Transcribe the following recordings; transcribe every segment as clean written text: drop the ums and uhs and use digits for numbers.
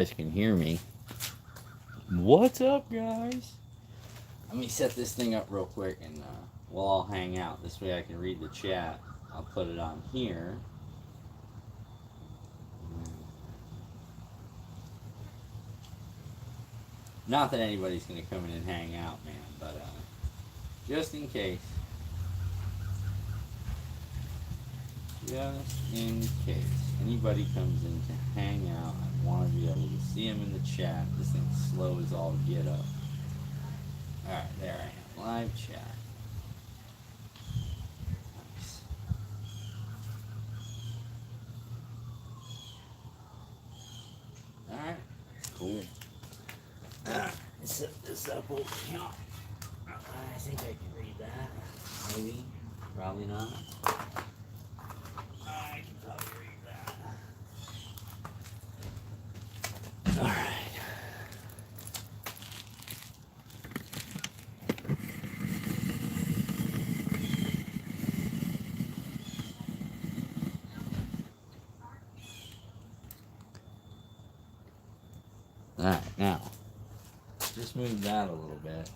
guys can hear me. What's up, guys? Let me set this thing up real quick and we'll all hang out. This way I can read the chat. I'll put it on here. Not that anybody's going to come in and hang out, man, but just in case. Just in case anybody comes in to hang out, I want to be able to see them in the chat. This thing's slow as all get up. Alright, there I am. Live chat. Nice. Alright, cool. Let's set this up over here. I think I can read that. Maybe. Probably not. I can probably read that. Alright. Alright, now, just move that a little bit.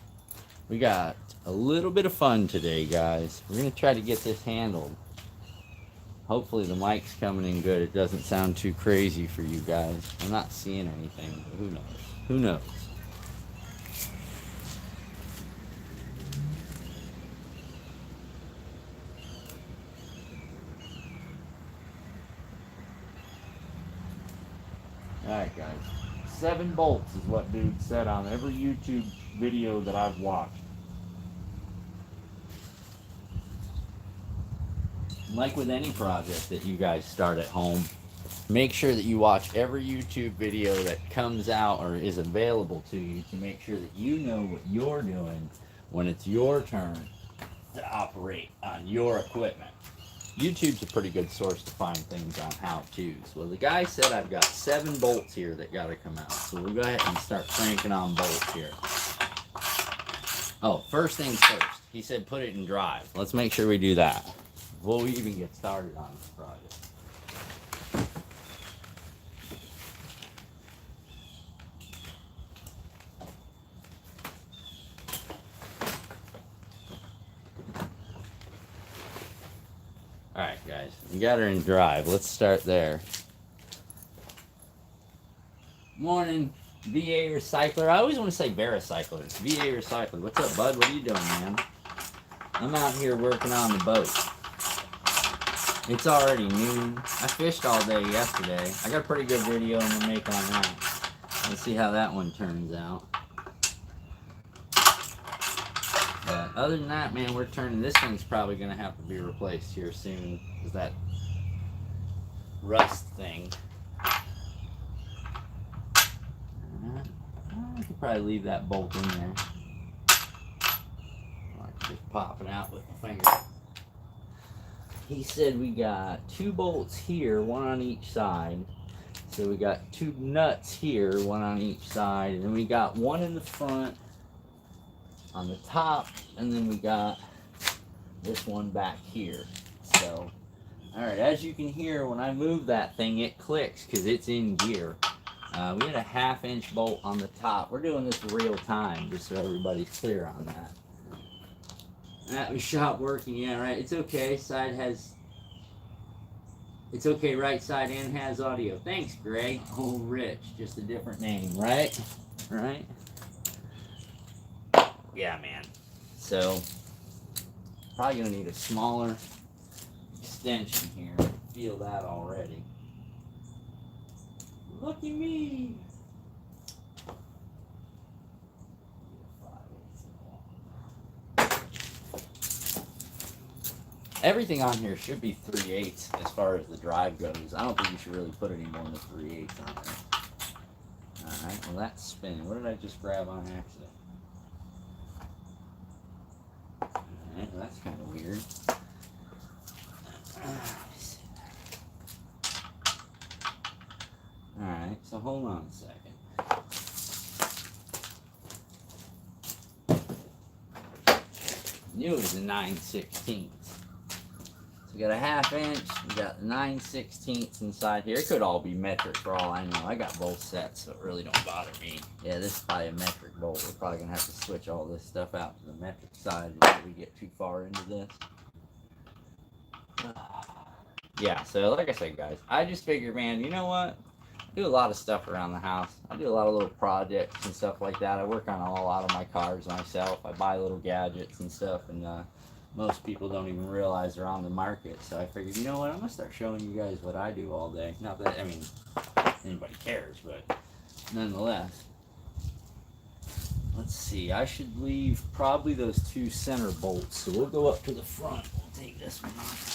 We got a little bit of fun today, guys. We're going to try to get this handled. Hopefully the mic's coming in good. It doesn't sound too crazy for you guys. I'm not seeing anything, but who knows? Who knows? Alright, guys. 7 bolts is what dude said on every YouTube video that I've watched. Like with any project that you guys start at home, make sure that you watch every YouTube video that comes out or is available to you to make sure that you know what you're doing when it's your turn to operate on your equipment. YouTube's a pretty good source to find things on how-tos. Well, the guy said I've got 7 bolts here that got to come out. So we'll go ahead and start cranking on bolts here. Oh, first things first. He said put it in drive. Let's make sure we do that before we even get started on this project. Alright, guys. We got her in drive. Let's start there. Morning, VA Recycler. I always want to say Vericycler. VA Recycler. What's up, bud? What are you doing, man? I'm out here working on the boat. It's already noon. I fished all day yesterday. I got a pretty good video I'm going to make on that. Let's see how that one turns out. But other than that, man, we're turning. This thing's probably going to have to be replaced here soon. Is that rust thing. I could probably leave that bolt in there. I can just pop it out with my finger. He said we got 2 bolts here, 1 on each side. So we got 2 nuts here, 1 on each side. And then we got 1 in the front on the top. And then we got this one back here. So, alright, as you can hear, when I move that thing, it clicks because it's in gear. We had a 1/2 inch bolt on the top. We're doing this real time, just so everybody's clear on that. That was shop working, yeah, right. It's okay. It's okay, right side and has audio. Thanks, Greg. Oh, Rich, just a different name, right? Right? Yeah, man. So, probably gonna need a smaller extension here. I feel that already. Look at me. Everything on here should be 3/8 as far as the drive goes. I don't think you should really put any more than 3/8 on there. Alright, well that's spinning. What did I just grab on accident? Alright, well that's kind of weird. Alright, so hold on a second. Knew it was a 9/16. We got a 1/2 inch. We got 9/16 inside here. It could all be metric for all I know. I got both sets, so it really don't bother me. Yeah, this is probably a metric bolt. We're probably gonna have to switch all this stuff out to the metric side before we get too far into this. Yeah, so like I said, guys, I just figured, man, you know what? I do a lot of stuff around the house. I do a lot of little projects and stuff like that. I work on a lot of my cars myself. I buy little gadgets and stuff, and most people don't even realize they're on the market. So I figured, you know what? I'm gonna start showing you guys what I do all day. Not that, I mean, anybody cares, but nonetheless. Let's see. I should leave probably those 2 center bolts. So we'll go up to the front. We'll take this one off.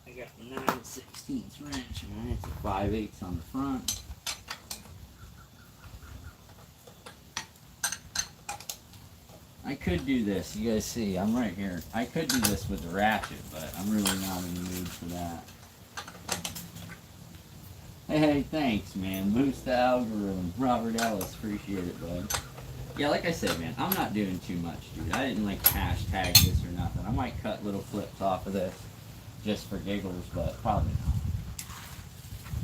I got 9/16 wrench. Alright, it's a 5/8 on the front. I could do this. You guys see, I'm right here. I could do this with the ratchet, but I'm really not in the mood for that. Hey, thanks, man. Boost the algorithm. Robert Ellis, appreciate it, bud. Yeah, like I said, man, I'm not doing too much, dude. I didn't like hashtag this or nothing. I might cut little clips off of this just for giggles, but probably not.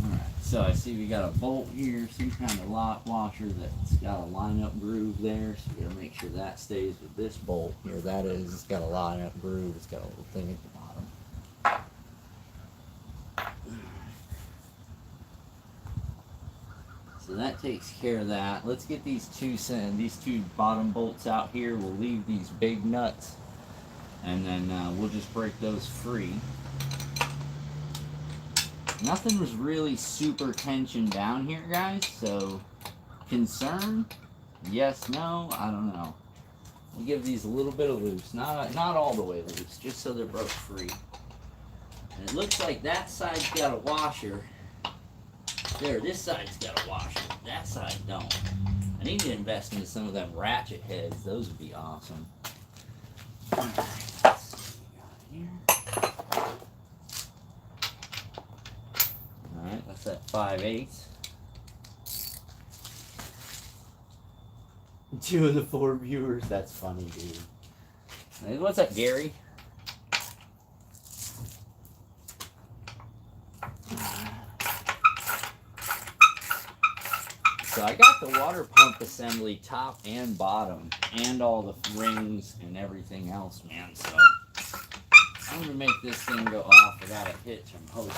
Alright, so I see we got a bolt here, some kind of lock washer that's got a line-up groove there, so we gotta make sure that stays with this bolt here. That is, it's got a line-up groove, it's got a little thing at the bottom. So that takes care of that. Let's get these two bottom bolts out here. We'll leave these big nuts, and then we'll just break those free. Nothing was really super tensioned down here, guys, so concern? Yes, no, I don't know. We'll give these a little bit of loose, not all the way loose, just so they're broke free. And it looks like that side's got a washer. There, this side's got a washer. That side don't. I need to invest into some of them ratchet heads. Those would be awesome. Alright, let's see what we got here. Alright, that's that 5/8. 2 of the 4 viewers. That's funny, dude. Hey, what's up, Gary? So I got the water pump assembly top and bottom, and all the rings and everything else, man. So I'm gonna make this thing go off without a hitch. I'm hoping.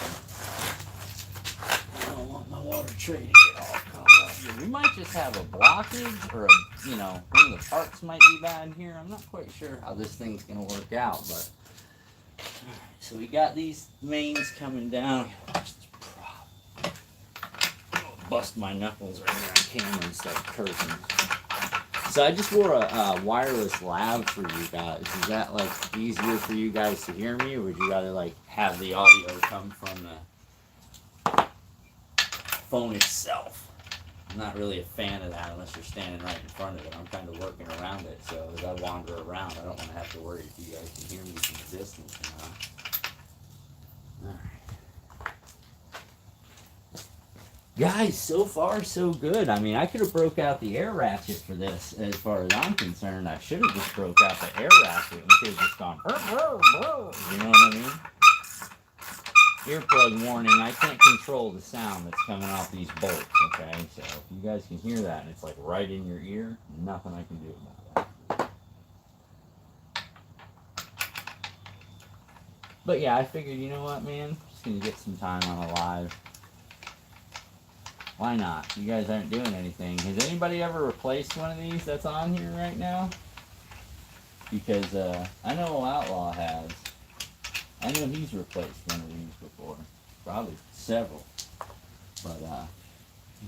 I don't want my water tray to get all caught up here. We might just have a blockage, or one of the parts might be bad here. I'm not quite sure how this thing's gonna work out, but so we got these mains coming down. Bust my knuckles right here on camera and start cursing. So I just wore a wireless lav for you guys. Is that like easier for you guys to hear me, or would you rather like have the audio come from the phone itself? I'm not really a fan of that unless you're standing right in front of it. I'm kind of working around it, so as I wander around, I don't want to have to worry if you guys can hear me from a distance or not. All right. Guys, so far so good. I mean, I could have broke out the air ratchet for this. As far as I'm concerned, I should have just broke out the air ratchet and could have just gone, you know what I mean? Earplug warning, I can't control the sound that's coming off these bolts, okay? So if you guys can hear that and it's like right in your ear, nothing I can do about that. But yeah, I figured, you know what, man? I'm just gonna get some time on a live. Why not? You guys aren't doing anything. Has anybody ever replaced one of these that's on here right now? Because I know Outlaw has. I know he's replaced one of these before. Probably several. But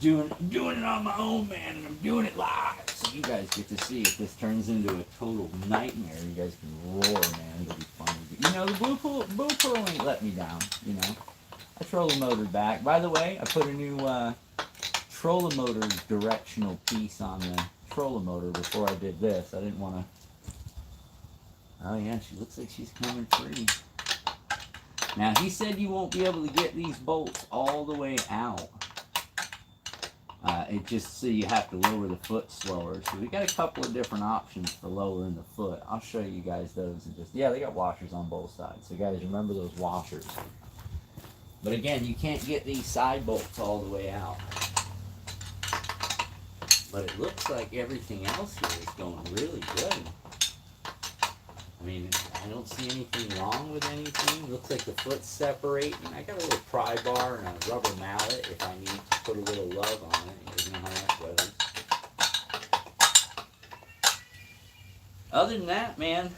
doing it on my own, man, and I'm doing it live. So you guys get to see if this turns into a total nightmare. You guys can roar, man. It'll be funny. But, the Blue Pearl ain't let me down, I trolling motored back. By the way, I put a new trolling motor directional piece on the trolling motor before I did this. I didn't want to. Oh yeah, she looks like she's coming free. Now he said you won't be able to get these bolts all the way out. It just so you have to lower the foot slower. So we got a couple of different options for lowering the foot. I'll show you guys those and just, yeah, they got washers on both sides. So guys, remember those washers. But again, you can't get these side bolts all the way out. But it looks like everything else here is going really good. I mean, I don't see anything wrong with anything. Looks like the foot's separating. I got a little pry bar and a rubber mallet if I need to put a little love on it. You know how that goes. Other than that, man,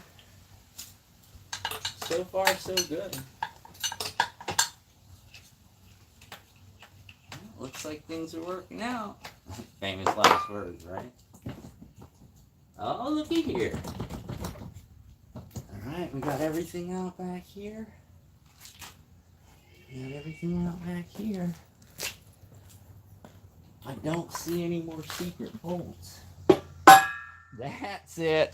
so far so good. Looks like things are working out. Famous last words, right? Oh, looky here. Alright, we got everything out back here. We got everything out back here. I don't see any more secret bolts. That's it.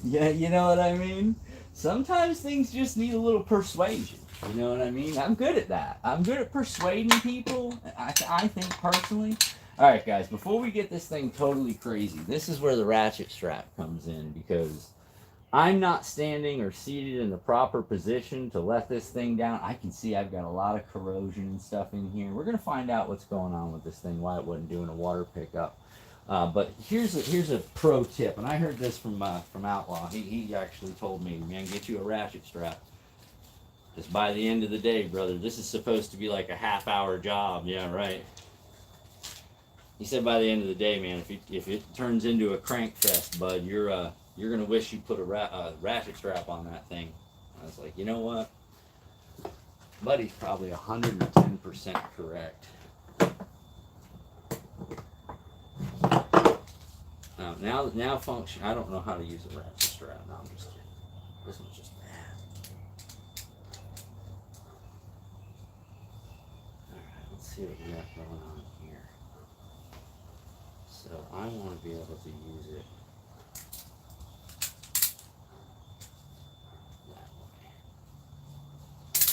Yeah, you know what I mean? Sometimes things just need a little persuasion. You know what I mean? I'm good at that. I'm good at persuading people, I think, personally. Alright, guys, before we get this thing totally crazy, this is where the ratchet strap comes in, because I'm not standing or seated in the proper position to let this thing down. I can see I've got a lot of corrosion and stuff in here. We're going to find out what's going on with this thing, why it wasn't doing a water pickup. But here's a pro tip, and I heard this from Outlaw. He actually told me, man, get you a ratchet strap. Just by the end of the day, brother, this is supposed to be like a half-hour job. Yeah, right. He said by the end of the day, man, if it turns into a crank fest, bud, you're gonna wish you put a ratchet strap on that thing. I was like, you know what? Buddy's probably 110% correct. Now function. I don't know how to use a ratchet strap. No, I'm just kidding. This one's just bad. All right, let's see what we got going on here. So I want to be able to use it that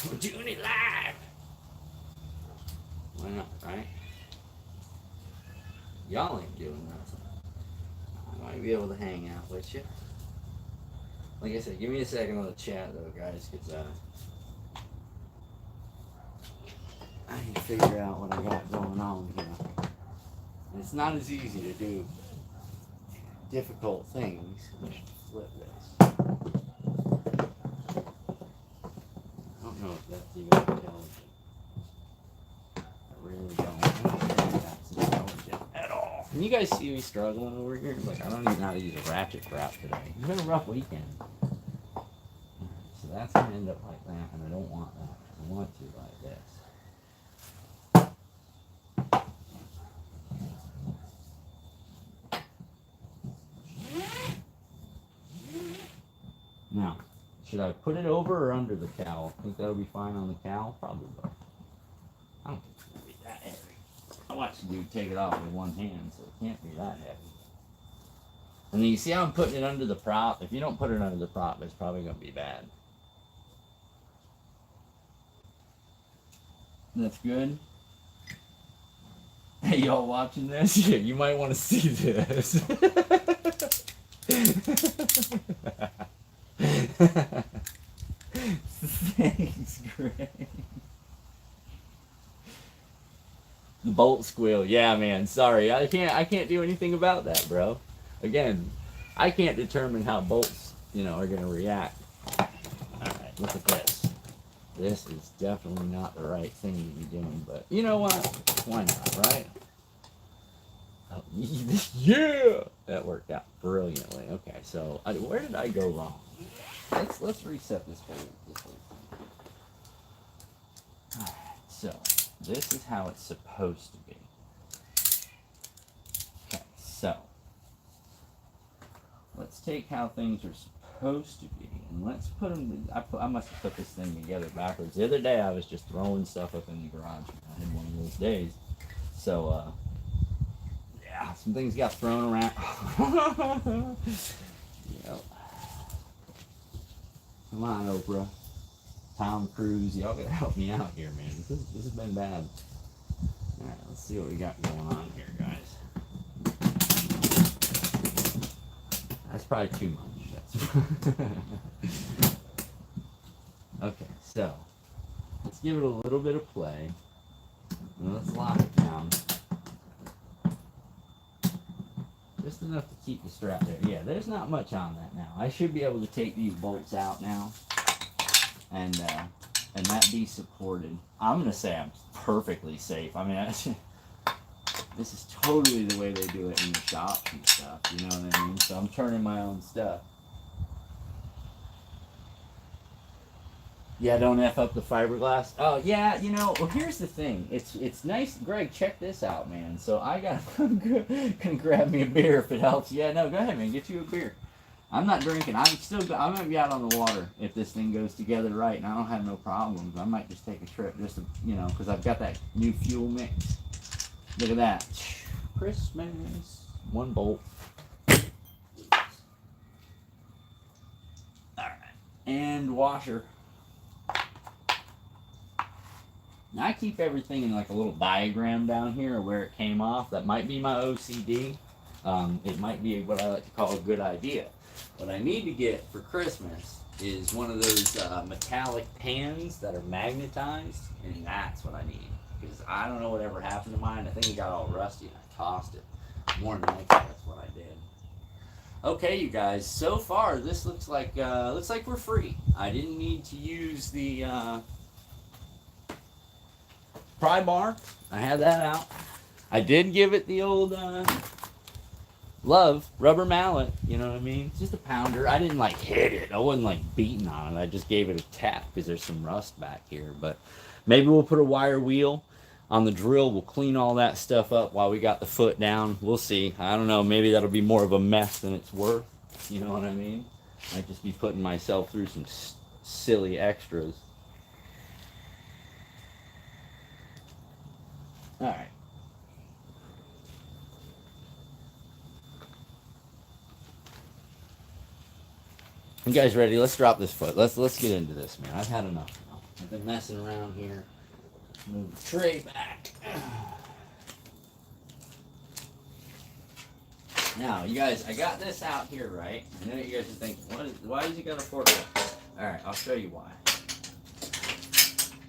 way. We're doing it live. Why not, right? Y'all ain't doing nothing. I might be able to hang out with you. Like I said, give me a second on the chat though, guys, because I need to figure out what I got going on here. And it's not as easy to do difficult things. I should flip this. I don't know if that's even intelligent. I really don't. I don't think that's intelligent at all. Can you guys see me struggling over here? Like, I don't even know how to use a ratchet strap today. It's been a rough weekend. So that's going to end up like that, and I don't want that. I want to like this. Now, should I put it over or under the cowl? Think that'll be fine on the cowl? Probably both. I don't think it's going to be that heavy. I watched the dude take it off with one hand, so it can't be that heavy. And then you see how I'm putting it under the prop? If you don't put it under the prop, it's probably going to be bad. That's good. Hey, y'all watching this? Yeah, you might want to see this. Thanks, Greg. The bolt squeal. Yeah, man. Sorry, I can't do anything about that, bro. Again, I can't determine how bolts, are gonna react. All right, look at this. This is definitely not the right thing to be doing, but you know what? Why not, right? Oh, yeah, that worked out brilliantly. Okay, so where did I go wrong? Let's reset this whole thing. All right, so this is how it's supposed to be. Okay, so let's take how things are supposed to be, and let's put them. I must have put this thing together backwards. The other day I was just throwing stuff up in the garage. I had one of those days, so yeah, some things got thrown around. Yep. Come on, Oprah, Tom Cruise, y'all gotta help me out here, man. This has been bad. Alright, let's see what we got going on here, guys. That's probably too much. Okay, so let's give it a little bit of play. And let's lock it down. Just enough to keep the strap there. Yeah, there's not much on that now. I should be able to take these bolts out now. And that be supported. I'm going to say I'm perfectly safe. I mean, this is totally the way they do it in the shops and stuff. You know what I mean? So I'm turning my own stuff. Yeah, don't F up the fiberglass. Oh, yeah, you know, well, here's the thing. It's nice. Greg, check this out, man. So I can grab me a beer if it helps. Yeah, no, go ahead, man. Get you a beer. I'm not drinking. I'm going to be out on the water if this thing goes together right, and I don't have no problems. I might just take a trip just to, you know, because I've got that new fuel mix. Look at that. Christmas. One bolt. All right. And washer. Now I keep everything in like a little diagram down here of where it came off. That might be my OCD. It might be what I like to call a good idea. What I need to get for Christmas is one of those metallic pans that are magnetized, and that's what I need. Because I don't know whatever happened to mine. I think it got all rusty and I tossed it. More than likely, that's what I did. Okay, you guys. So far, this looks like we're free. I didn't need to use the pry bar. I had that out. I did give it the old Love rubber mallet, you know what I mean? It's just a pounder. I didn't like hit it. I wasn't like beating on it. I just gave it a tap because there's some rust back here. But maybe we'll put a wire wheel on the drill. We'll clean all that stuff up while we got the foot down. We'll see. I don't know. Maybe that'll be more of a mess than it's worth. You know what I mean? Might just be putting myself through some silly extras. All right. You guys ready? Let's drop this foot. Let's get into this, man. I've had enough now. I've been messing around here. Move the tray back. Now, you guys, I got this out here, right? I know you guys are thinking, why does he got a forklift? All right, I'll show you why.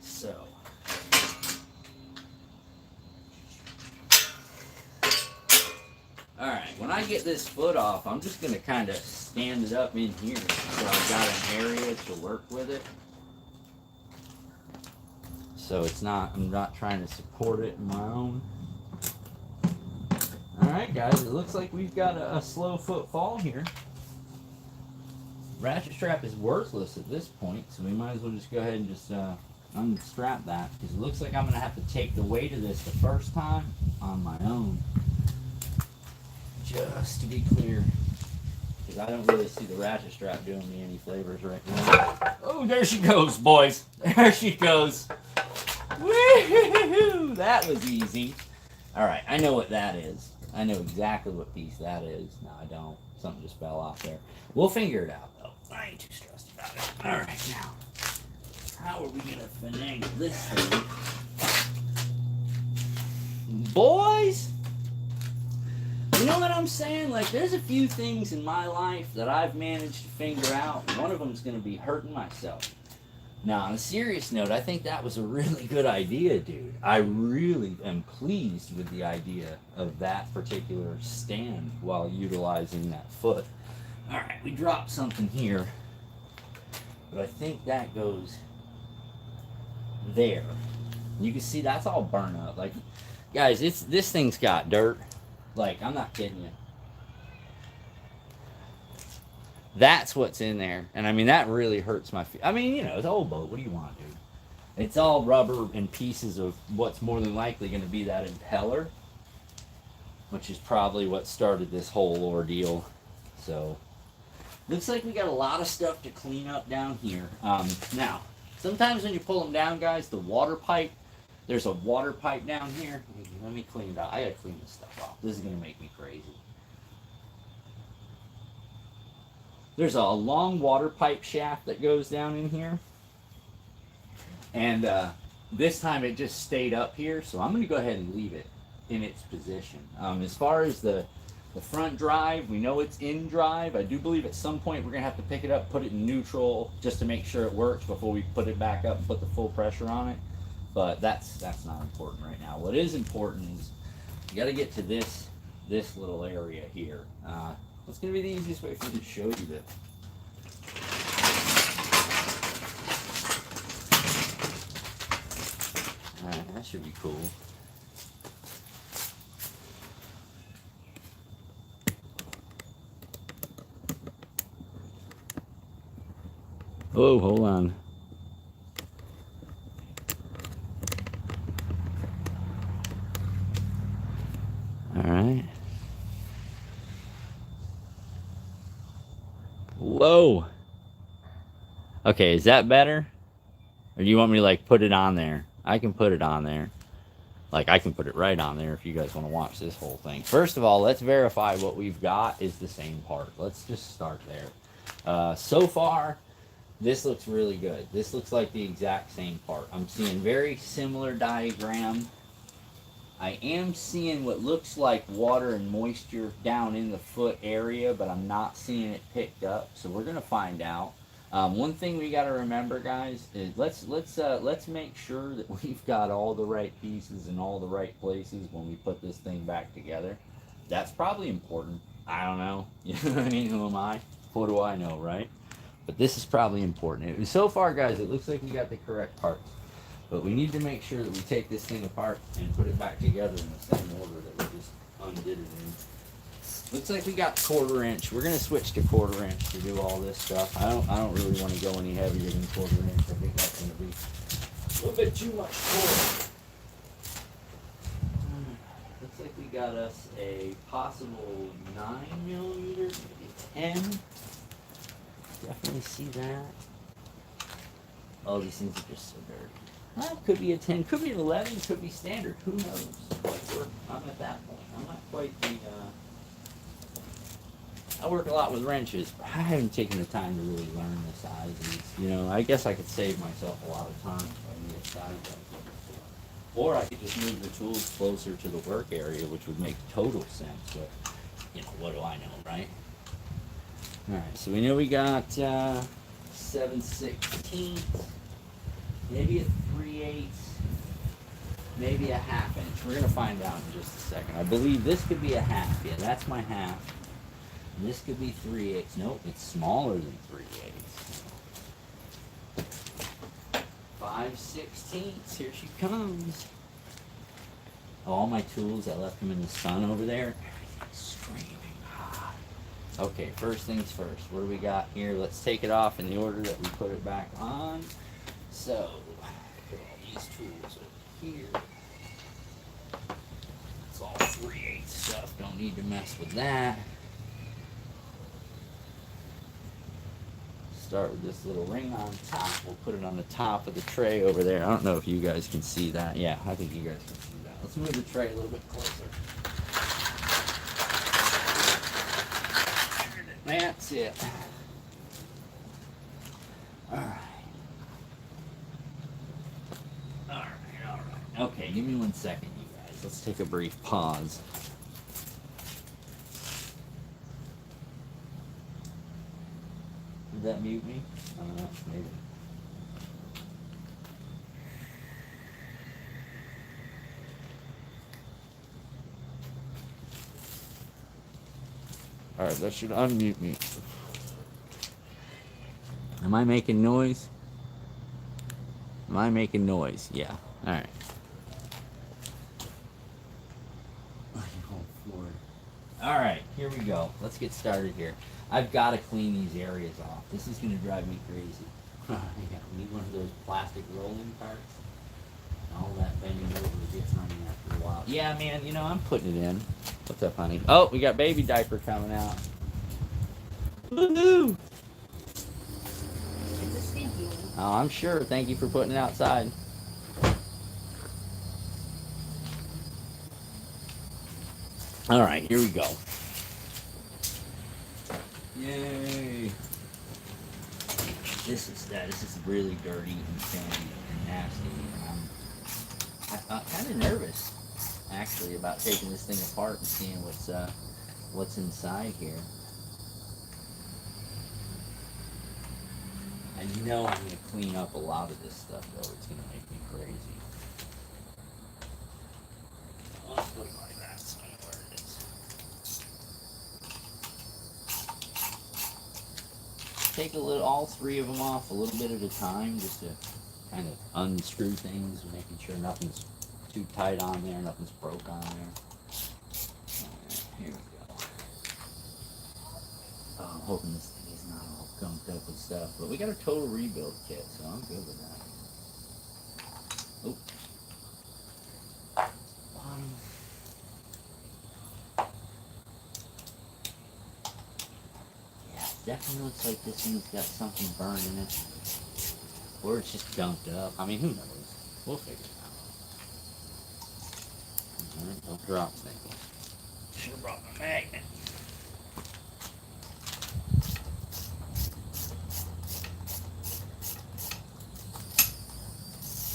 So, all right, when I get this foot off, I'm just going to kind of stand it up in here so I've got an area to work with it. So I'm not trying to support it in my own. All right, guys, it looks like we've got a slow foot fall here. Ratchet strap is worthless at this point, so we might as well just go ahead and just unstrap that, because it looks like I'm going to have to take the weight of this the first time on my own. Just to be clear, because I don't really see the ratchet strap doing me any favors right now. Oh, there she goes, boys. There she goes. Woo-hoo-hoo-hoo. That was easy. All right, I know what that is. I know exactly what piece that is. No, I don't. Something just fell off there. We'll figure it out, though. I ain't too stressed about it. All right, now, how are we going to finagle this thing? Boys, you know what I'm saying? Like, there's a few things in my life that I've managed to figure out. One of them is going to be hurting myself. Now, on a serious note, I think that was a really good idea, dude. I really am pleased with the idea of that particular stand while utilizing that foot. All right, we dropped something here, but I think that goes there. You can see that's all burnt up. Like, guys, this thing's got dirt. Like, I'm not kidding you. That's what's in there. And I mean, that really hurts my feet. I mean, you know, it's an old boat. What do you want, dude? It's all rubber and pieces of what's more than likely going to be that impeller, which is probably what started this whole ordeal. So, looks like we got a lot of stuff to clean up down here. Now, sometimes when you pull them down, guys, the water pipe, there's a water pipe down here. Let me clean it out. I got to clean this stuff off. This is going to make me crazy. There's a long water pipe shaft that goes down in here. And This time it just stayed up here, so I'm going to go ahead and leave it in its position. As far as the front drive, we know it's in drive. I do believe at some point we're going to have to pick it up, put it in neutral, just to make sure it works before we put it back up and put the full pressure on it. But that's not important right now. What is important is you got to get to this little area here. What's going to be the easiest way for me to show you this? Alright, that should be cool. Oh, hold on. Alright. Whoa. Okay, is that better? Or do you want me to like put it on there? I can put it on there. Like I can put it right on there if you guys want to watch this whole thing. First of all, let's verify what we've got is the same part. Let's just start there. So far, this looks really good. This looks like the exact same part. I'm seeing very similar diagram. I am seeing what looks like water and moisture down in the foot area, but I'm not seeing it picked up. So we're gonna find out. One thing we got to remember, guys, is let's make sure that we've got all the right pieces in all the right places when we put this thing back together. That's probably important. I don't know. You know what I mean? Who am I? What do I know, right? But this is probably important. So far, guys, it looks like we got the correct parts. But we need to make sure that we take this thing apart and put it back together in the same order that we just undid it in. Looks like we got 1/4 inch. We're gonna switch to 1/4 inch to do all this stuff. I don't really want to go any heavier than 1/4 inch. I think that's gonna be a little bit too much cord. Looks like we got us a possible 9mm, maybe 10. Definitely see that. Oh, these things are just so dirty. Well, could be a 10, could be an 11, could be standard. Who knows? Like I'm at that point. I'm not quite the. I work a lot with wrenches, but I haven't taken the time to really learn the sizes. You know, I guess I could save myself a lot of time if I knew the size. Or I could just move the tools closer to the work area, which would make total sense. But you know, what do I know, right? All right, so we know we got 7/16, maybe a 3/8, maybe a 1/2 inch. We're gonna find out in just a second. I believe this could be a 1/2. Yeah, that's my 1/2. And this could be 3/8. Nope, it's smaller than 3/8. 5/16. Here she comes. All my tools, I left them in the sun over there. Everything's screaming hot. Okay, first things first. What do we got here? Let's take it off in the order that we put it back on. So, put all these tools over here. It's all 3/8 stuff. Don't need to mess with that. Start with this little ring on top. We'll put it on the top of the tray over there. I don't know if you guys can see that. Yeah, I think you guys can see that. Let's move the tray a little bit closer. That's it. Alright. Alright. Okay, give me 1 second, you guys. Let's take a brief pause. Did that mute me? I don't know, maybe. Alright, that should unmute me. Am I making noise? Am I making noise? Yeah. Alright. Alright, here we go. Let's get started here. I've got to clean these areas off. This is going to drive me crazy. Yeah, we need one of those plastic rolling carts. All that bending over gets on me after a while. Yeah, man, you know, I'm putting it in. What's up, honey? Oh, we got baby diaper coming out. Woohoo! It's a stinky one. Oh, I'm sure. Thank you for putting it outside. All right, here we go. Yay! This is really dirty and sandy and nasty. kind of nervous, actually, about taking this thing apart and seeing what's inside here. And I'm going to clean up a lot of this stuff, though. It's going to make me crazy. Let's put it like that, so I know where it is. Take all three of them off a little bit at a time, just to kind of unscrew things, making sure nothing's too tight on there, nothing's broke on there. Alright, here we go. Oh, I'm hoping this thing is not all gunked up with stuff, but we got a total rebuild kit, so I'm good with that. Oh. Yeah, it definitely looks like this thing's got something burned in it. Or it's just dumped up. I mean, who knows? We'll figure it out. Alright, don't drop things. Should have brought my magnet.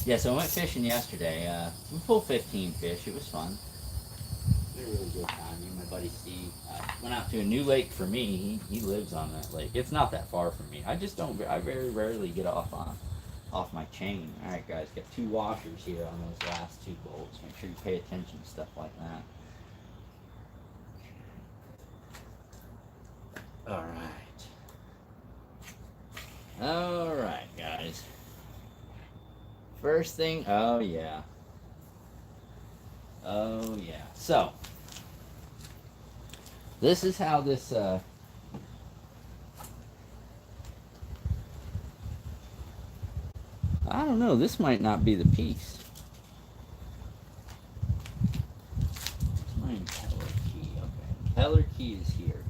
Yeah, so I went fishing yesterday. We pulled 15 fish. It was fun. It was a really good time. Me and my buddy Steve went out to a new lake for me. He lives on that lake. It's not that far from me. I very rarely get off my chain. Alright guys, got 2 washers here on those last 2 bolts. Make sure you pay attention to stuff like that. Alright guys. First thing, oh yeah. So, this is how this, I don't know, this might not be the piece. It's my impeller key, okay. Impeller key is here.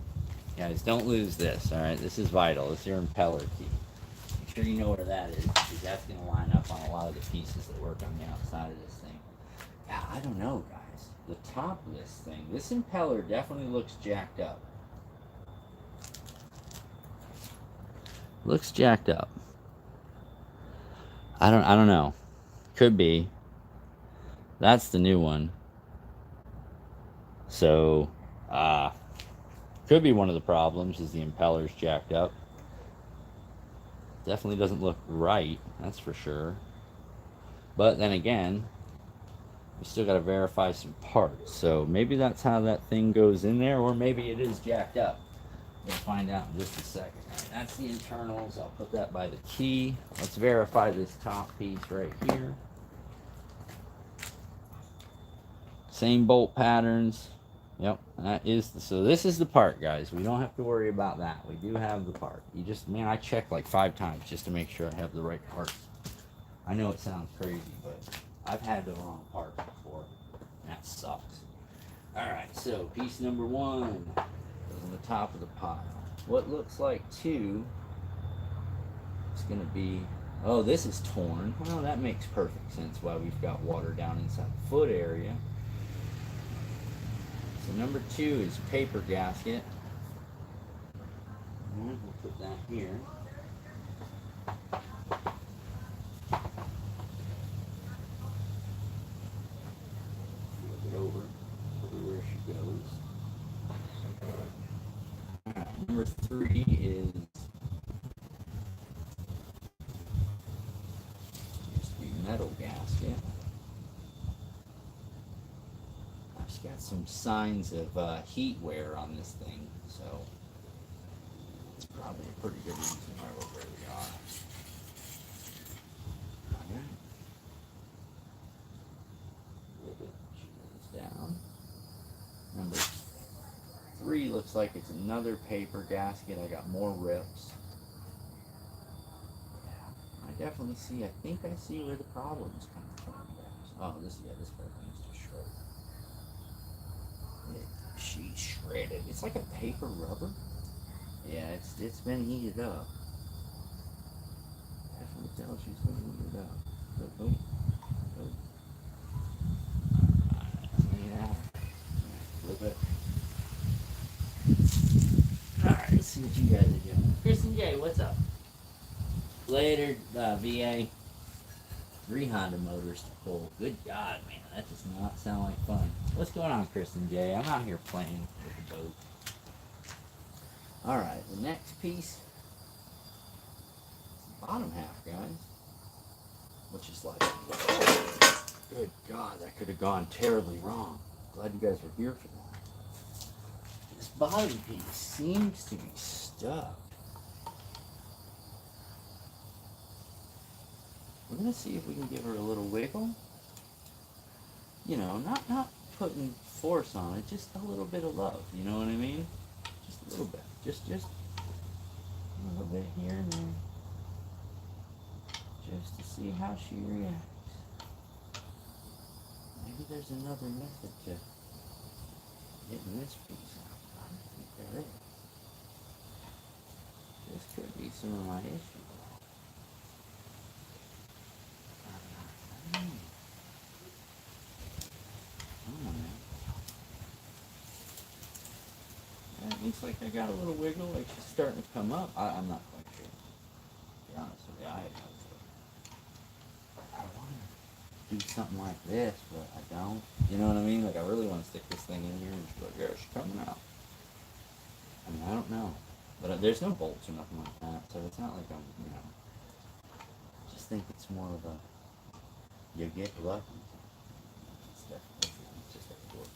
Guys, don't lose this, alright? This is vital. It's your impeller key. Make sure you know where that is, because that's going to line up on a lot of the pieces that work on the outside of this thing. Yeah, I don't know, guys. The top of this thing, this impeller definitely looks jacked up. Looks jacked up. I don't know. Could be. That's the new one. So, could be one of the problems is the impeller's jacked up. Definitely doesn't look right, that's for sure. But then again, we still got to verify some parts. So maybe that's how that thing goes in there, or maybe it is jacked up. We'll find out in just a second. Right, that's the internals. I'll put that by the key. Let's verify this top piece right here. Same bolt patterns. Yep, that is so this is the part, guys. We don't have to worry about that. We do have the part. You just, man, I checked like 5 times just to make sure I have the right part. I know it sounds crazy, but I've had the wrong part before. And that sucks. Alright, so piece number 1 goes on the top of the pile. What looks like 2 is going to be, oh, this is torn. Well, that makes perfect sense why we've got water down inside the foot area. So number 2 is paper gasket. And we'll put that here. Flip it over where she goes. Alright, number 3 is the metal gasket. It's got some signs of heat wear on this thing, so it's probably a pretty good reason why we're where we are. Alright. A little bit down. Number 3 looks like it's another paper gasket. I got more rips. Yeah, I definitely see, I think I see where the problem's coming from, guys. Oh, this part needs to shred. She's shredded. It's like a paper rubber. Yeah, it's been heated up. Definitely tells she's been heated up. Yeah. Flip it. Alright, let's see what you guys are doing. Kristen J, what's up? Later, VA. 3 Honda motors to pull. Good God, man, that does not sound like fun. What's going on, Kristen J? I'm out here playing with the boat. Alright, the next piece, bottom half, guys. Which is like, good God, that could have gone terribly wrong. Glad you guys were here for that. This bottom piece seems to be stuck. We're gonna see if we can give her a little wiggle. You know, not putting force on it, just a little bit of love. You know what I mean? Just a little bit. Just a little bit here and there. Just to see how she reacts. Maybe there's another method to getting this piece out. I don't think there is. This could be some of my issues. I don't know. It looks like I got a little wiggle, like she's starting to come up. I'm not quite sure. To be honest with you, I want to do something like this, but I don't. You know what I mean? Like, I really want to stick this thing in here and she's like, yeah, she's coming out. I mean, I don't know. But there's no bolts or nothing like that, so it's not like I'm, you know. I just think it's more of a, you get lucky. It's just a force.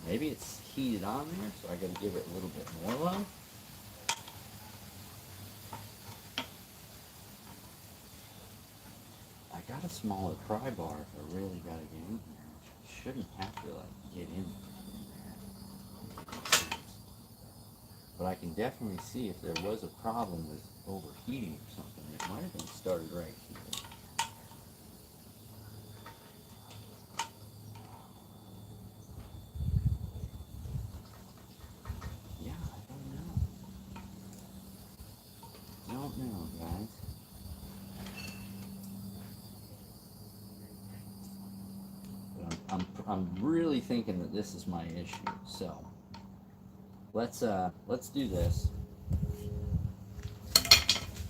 Maybe it's heated on there, so I gotta give it a little bit more love. I got a smaller pry bar if I really gotta get in here. I shouldn't have to like get in there. But I can definitely see if there was a problem with overheating or something. It might have been started right here. Don't know, guys. But I'm really thinking that this is my issue. So let's do this.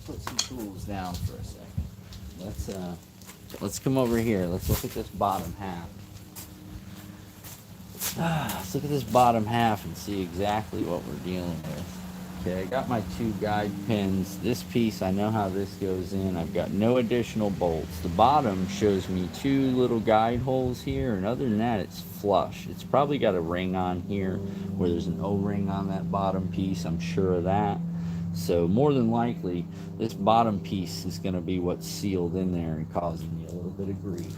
Put some tools down for a second. Let's come over here. Let's look at this bottom half. Let's look at this bottom half and see exactly what we're dealing with. Okay, I got my 2 guide pins. This piece, I know how this goes in. I've got no additional bolts. The bottom shows me 2 little guide holes here, and other than that, it's flush. It's probably got a ring on here where there's an O-ring on that bottom piece. I'm sure of that. So more than likely, this bottom piece is going to be what's sealed in there and causing me a little bit of grief.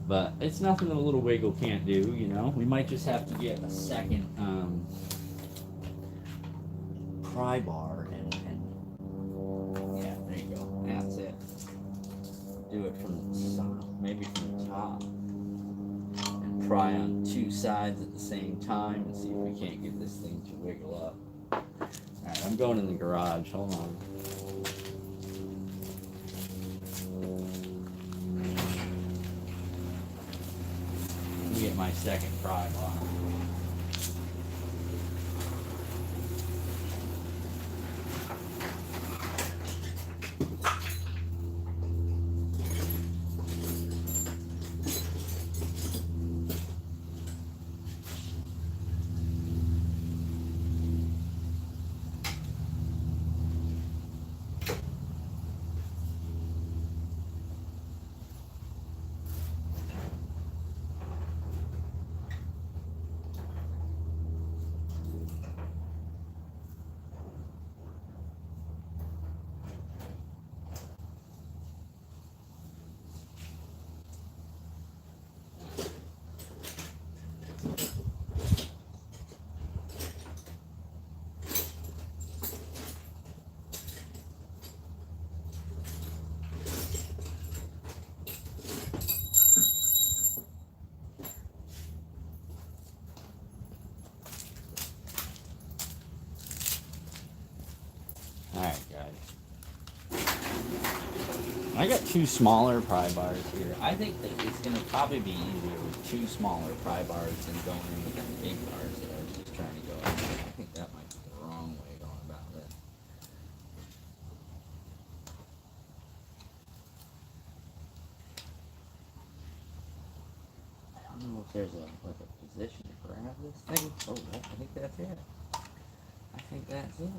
But it's nothing that a little wiggle can't do, you know. We might just have to get a second pry bar and yeah, there you go. That's it. Do it from the side, maybe from the top, and pry on 2 sides at the same time and see if we can't get this thing to wiggle up. All right, I'm going in the garage. Hold on. Let me get my second pry bar. Alright, guys. I got 2 smaller pry bars here. I think that it's going to probably be easier with 2 smaller pry bars than going in with the big bars that I was just trying to go in. I think that might be the wrong way going about this. if there's a position to grab this thing. Oh, I think that's it. I think that's it.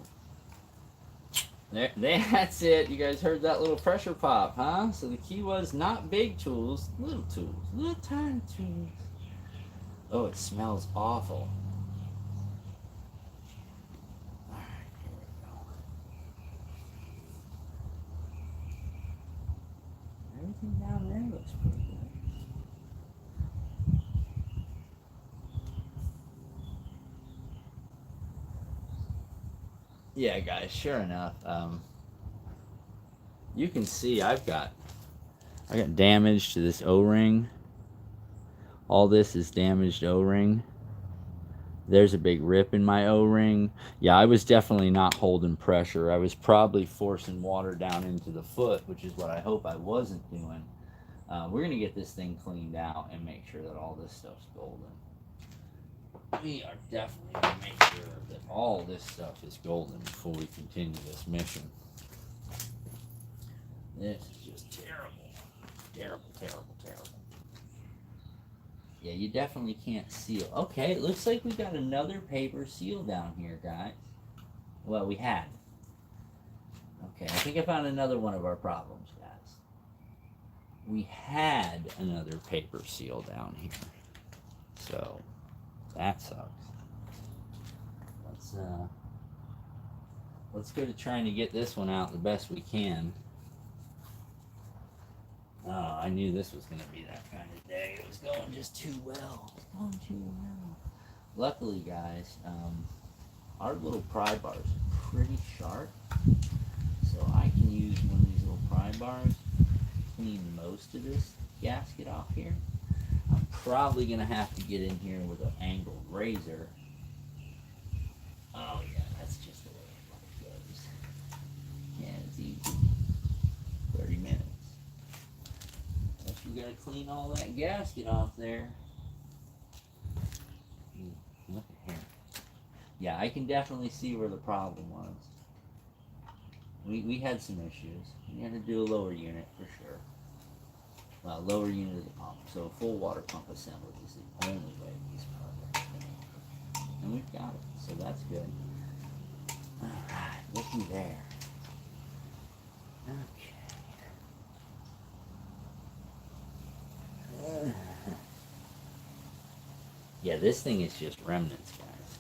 That's it. You guys heard that little pressure pop, huh? So the key was not big tools, little tiny tools. Oh, it smells awful. All right, here we go. Everything down there looks pretty good. Yeah, guys, sure enough, you can see I got damage to this O-ring. All this is damaged O-ring. There's a big rip in my O-ring. Yeah, I was definitely not holding pressure. I was probably forcing water down into the foot, which is what I hope I wasn't doing. We're going to get this thing cleaned out and make sure that all this stuff's golden. We are definitely going to make sure that all this stuff is golden before we continue this mission. This is just terrible. Terrible, terrible, terrible. Yeah, you definitely can't seal. Okay, it looks like we got another paper seal down here, guys. Well, we had. Okay, I think I found another one of our problems, guys. We had another paper seal down here. So, that sucks. Let's go to trying to get this one out the best we can. Oh, I knew this was going to be that kind of day. It was going just too well. It's going too well. Luckily, guys, our little pry bars are pretty sharp. So I can use one of these little pry bars to clean most of this gasket off here. I'm probably going to have to get in here with an angled razor. Oh, yeah, that's just the way it goes. Yeah, it's easy. 30 minutes. You gotta clean all that gasket off there. Look at here. Yeah, I can definitely see where the problem was. We had some issues. We had to do a lower unit for sure. Well, lower unit of the pump. So a full water pump assembly is the only way these projects can work. And we've got it, so that's good. Alright, looky there. Okay. Yeah, this thing is just remnants, guys.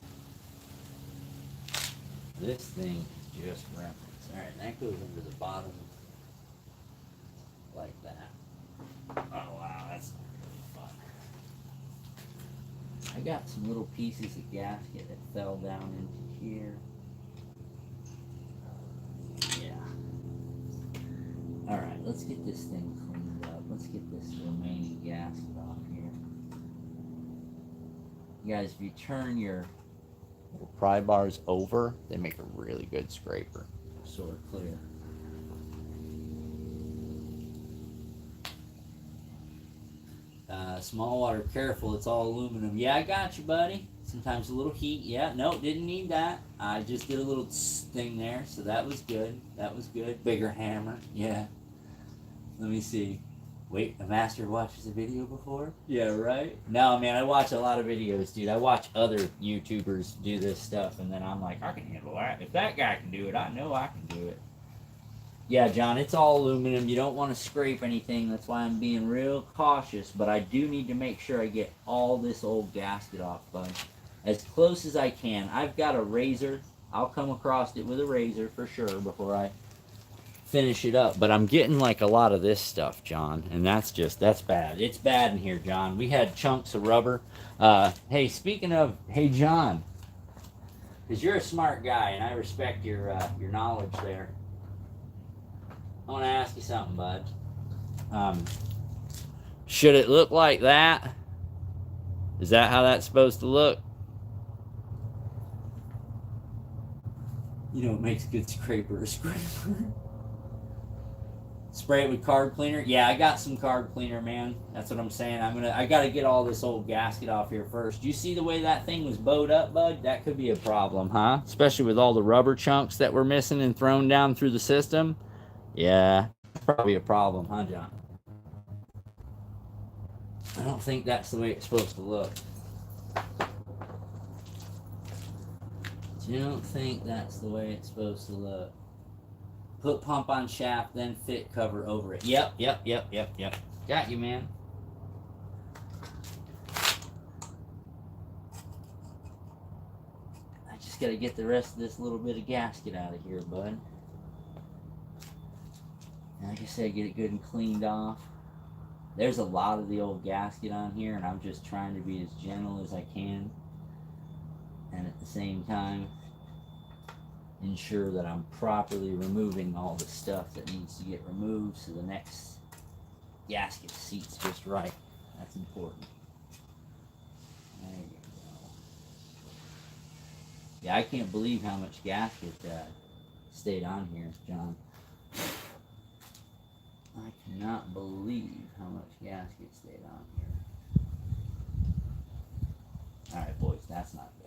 This thing is just remnants. Alright, that goes into the bottom like that. Oh wow, that's not really fun. I got some little pieces of gasket that fell down into here. Yeah. Alright, let's get this thing cleaned up. Let's get this remaining gasket off here. You guys, if you turn your little pry bars over, they make a really good scraper. Sort of clear. Small water, careful, it's all aluminum. Yeah, I got you, buddy. Sometimes a little heat. Yeah, no, didn't need that. I just did a little thing there, so that was good. That was good. Bigger hammer. Yeah. Let me see. Wait, a master watches a video before? Yeah, right? No, man, I watch a lot of videos, dude. I watch other YouTubers do this stuff, and then I'm like, I can handle that. If that guy can do it, I know I can do it. Yeah, John, it's all aluminum. You don't want to scrape anything. That's why I'm being real cautious, but I do need to make sure I get all this old gasket off, bud. As close as I can. I've got a razor. I'll come across it with a razor for sure before I finish it up, but I'm getting like a lot of this stuff, John, and that's bad. It's bad in here, John. We had chunks of rubber. Hey, speaking of, hey, John, because you're a smart guy, and I respect your knowledge there. I want to ask you something, bud. Should it look like that? Is that how that's supposed to look? You know, it makes a good scraper. Spray it with carb cleaner. Yeah, I got some carb cleaner, man. That's what I'm saying. I gotta get all this old gasket off here first. You see the way that thing was bowed up, bud? That could be a problem, huh? Especially with all the rubber chunks that were missing and thrown down through the system. Yeah, probably a problem, huh, John? don't think that's the way it's supposed to look. Don't think that's the way it's supposed to look. Put pump on shaft, then fit cover over it. Yep. Got you, man. I just gotta get the rest of this little bit of gasket out of here, bud. And like I said, get it good and cleaned off. There's a lot of the old gasket on here, and I'm just trying to be as gentle as I can. And at the same time, ensure that I'm properly removing all the stuff that needs to get removed so the next gasket seats just right. That's important. There you go. Yeah, I can't believe how much gasket stayed on here, John. I cannot believe how much gasket stayed on here. Alright, boys, that's not good.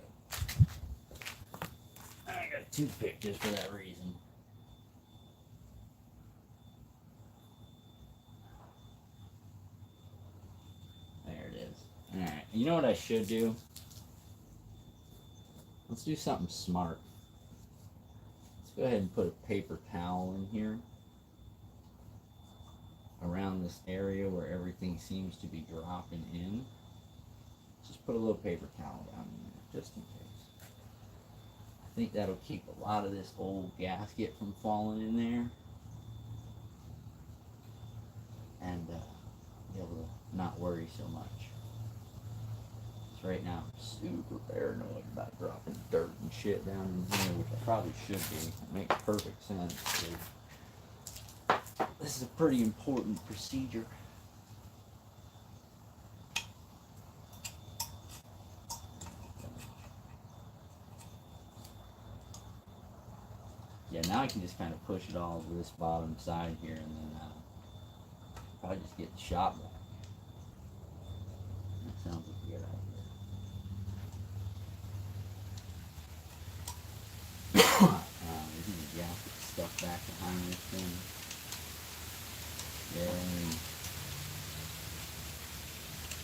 I got a toothpick just for that reason. There it is. Alright, you know what I should do? Let's do something smart. Let's go ahead and put a paper towel in here around this area where everything seems to be dropping in. Just put a little paper towel down in there, just in case. I think that'll keep a lot of this old gasket from falling in there. And be able to not worry so much. So right now, I'm super paranoid about dropping dirt and shit down in here, which I probably should be. It makes perfect sense, dude. This is a pretty important procedure. Yeah, now I can just kind of push it all to this bottom side here, and then probably just get the shop back. That sounds like a good idea. This is the gasket stuff back behind this thing. Yeah.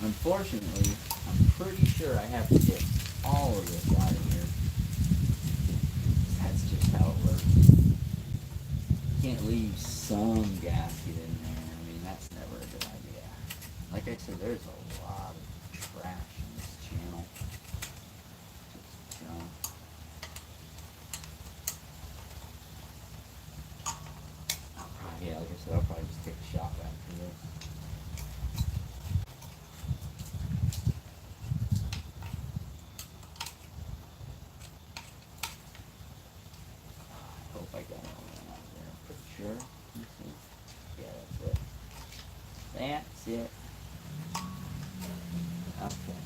Unfortunately, I'm pretty sure I have to get all of this out of here. That's just how it works. You can't leave some gasket in there. I mean, that's never a good idea. Like I said, there's a lot of trash in this channel. Just junk. Yeah, like I said, I'll probably just take a shot back for this. I hope I got all that out there. I'm pretty sure. Let's see. Yeah, that's it. That's it. Okay.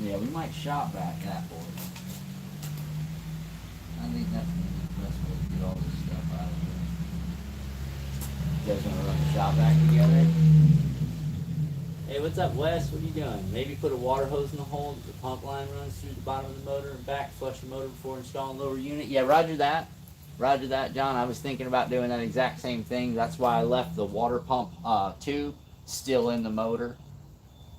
Yeah, we might shop back that board. I think that's the best way to get all this stuff out of here. You guys want to run the shop vac together? Hey, what's up, Wes? What are you doing? Maybe put a water hose in the hole that the pump line runs through the bottom of the motor and back, flush the motor before installing lower unit. Yeah, roger that. Roger that, John. I was thinking about doing that exact same thing. That's why I left the water pump tube still in the motor.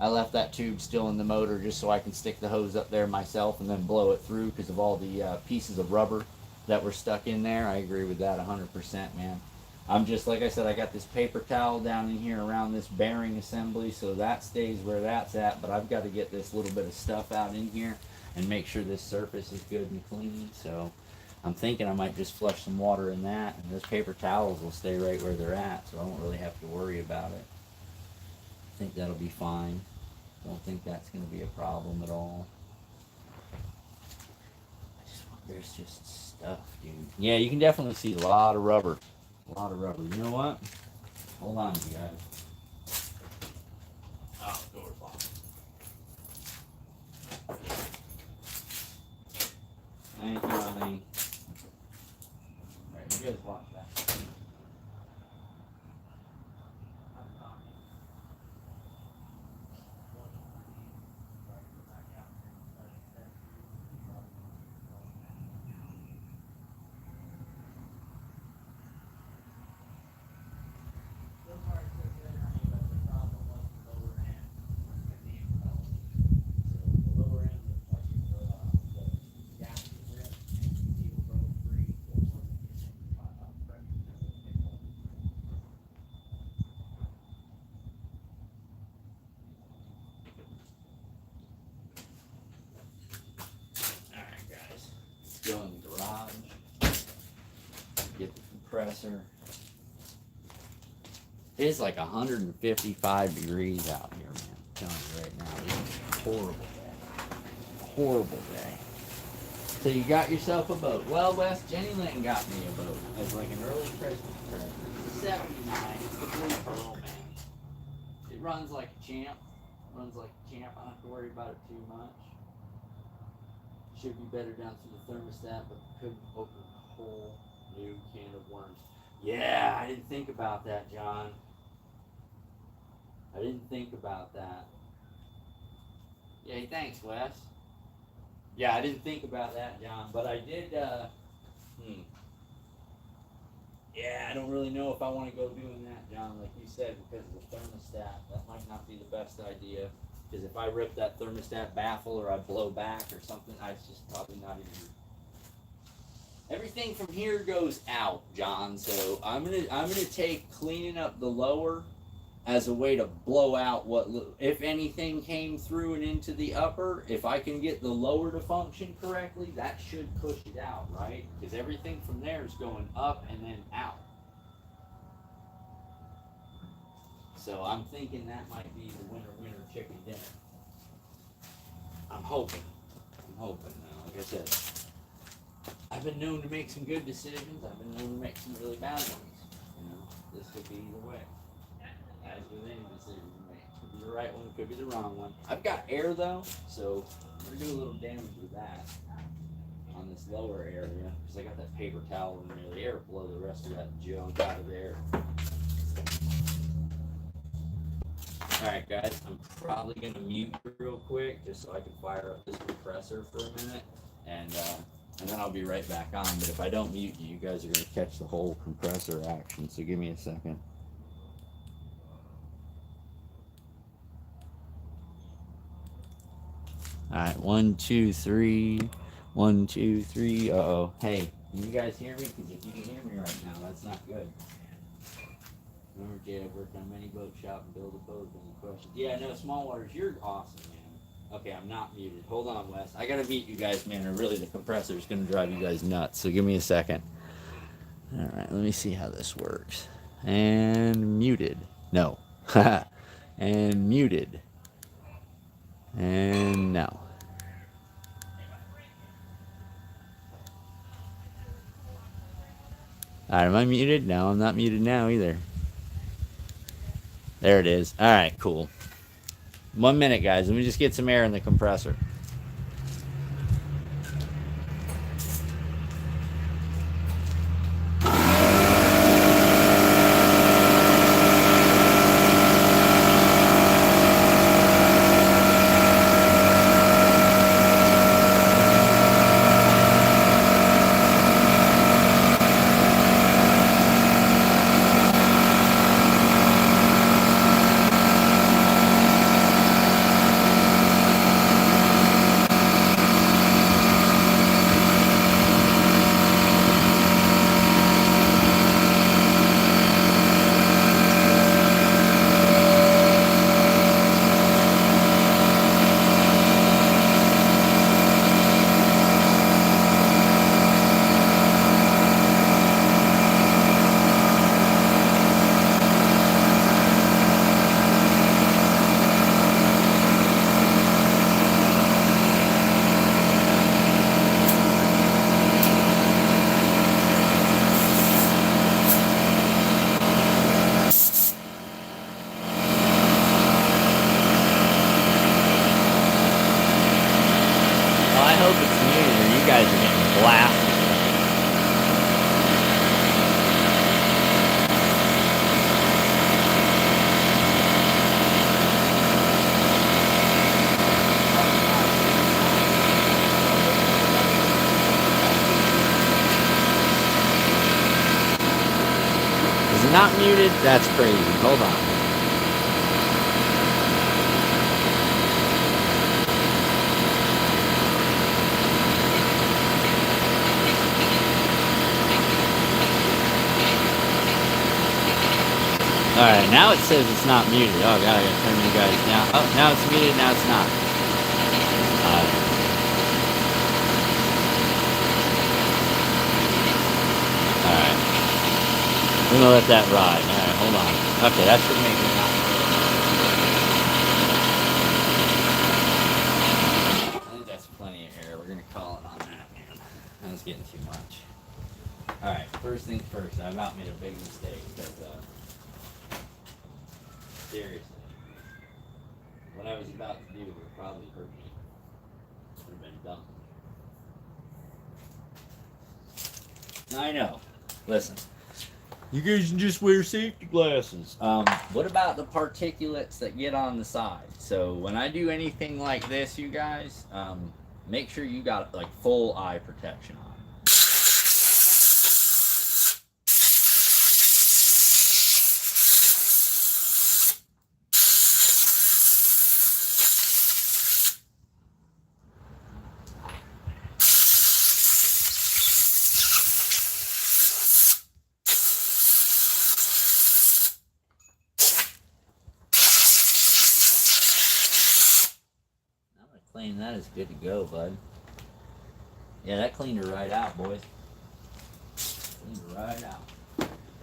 I left that tube still in the motor just so I can stick the hose up there myself and then blow it through because of all the pieces of rubber that were stuck in there. I agree with that 100%, man. I'm just, like I said, I got this paper towel down in here around this bearing assembly, so that stays where that's at, but I've got to get this little bit of stuff out in here and make sure this surface is good and clean, so I'm thinking I might just flush some water in that, and those paper towels will stay right where they're at, so I won't really have to worry about it. I think that'll be fine. Don't think that's going to be a problem at all. There's just stuff, dude. Yeah, you can definitely see a lot of rubber. A lot of rubber. You know what? Hold on, you guys. Oh, door's locked. Thank you, Eileen. Alright, you guys watch that. get the compressor. It's like 155 degrees out here, man. I'm telling you right now, it's a horrible day. Horrible day. So you got yourself a boat. Well, Wes, Jenny Linton got me a boat as like an early Christmas present. It's 79. It's the Blue Pearl, man. It runs like a champ. Runs like a champ. I don't have to worry about it too much. Should be better down through the thermostat, but could open a whole new can of worms. Yeah, I didn't think about that, John. I didn't think about that. Yeah, thanks, Wes. Yeah, I didn't think about that, John, but I did, Yeah, I don't really know if I want to go doing that, John, like you said, because of the thermostat. That might not be the best idea. Because if I rip that thermostat baffle or I blow back or something, it's just probably not even. Everything from here goes out, John. So I'm gonna take cleaning up the lower as a way to blow out what, if anything, came through and into the upper. If I can get the lower to function correctly, that should push it out, right? Because everything from there is going up and then out. So I'm thinking that might be the winner chicken dinner. I'm hoping. Like I said, I've been known to make some good decisions. I've been known to make some really bad ones. You know, this could be either way. As with any decision you make, could be the right one, could be the wrong one. I've got air though, so I'm gonna do a little damage with that on this lower area because I got that paper towel in there. The air will blow the rest of that junk out of there. Alright guys, I'm probably going to mute real quick just so I can fire up this compressor for a minute and then I'll be right back on. But if I don't mute you, you guys are going to catch the whole compressor action, so give me a second. Alright, 1, 2, 3. 1, 2, 3. Uh-oh. Hey, can you guys hear me? Because if you can hear me right now, that's not good. Remember, Jay, I've worked on many boat shop and build a boat. Any questions? Yeah, no, Small Waters, you're awesome, man. Okay, I'm not muted. Hold on, Wes. I gotta mute you guys, man, or really the compressor is gonna drive you guys nuts. So give me a second. All right, let me see how this works. And muted. No. And muted. And no. All right, am I muted? No, I'm not muted now either. There it is. All right, cool. 1 minute, guys. Let me just get some air in the compressor. Not muted? That's crazy. Hold on. Alright, now it says it's not muted. Oh god, I gotta turn you guys down. Oh, now it's muted, now it's not. Alright. We're gonna let that ride. All right, hold on. Okay, that should make me not. I think that's plenty of air. We're gonna call it on that, man. That was getting too much. All right, first things first. I about made a big mistake because seriously, what I was about to do would probably hurt me. Would have been dumb. I know. Listen. You guys can just wear safety glasses. What about the particulates that get on the side? So when I do anything like this, you guys, make sure you got like full eye protection on. Clean, that is good to go, bud. Yeah, that cleaned her right out, boys. Cleaned her right out.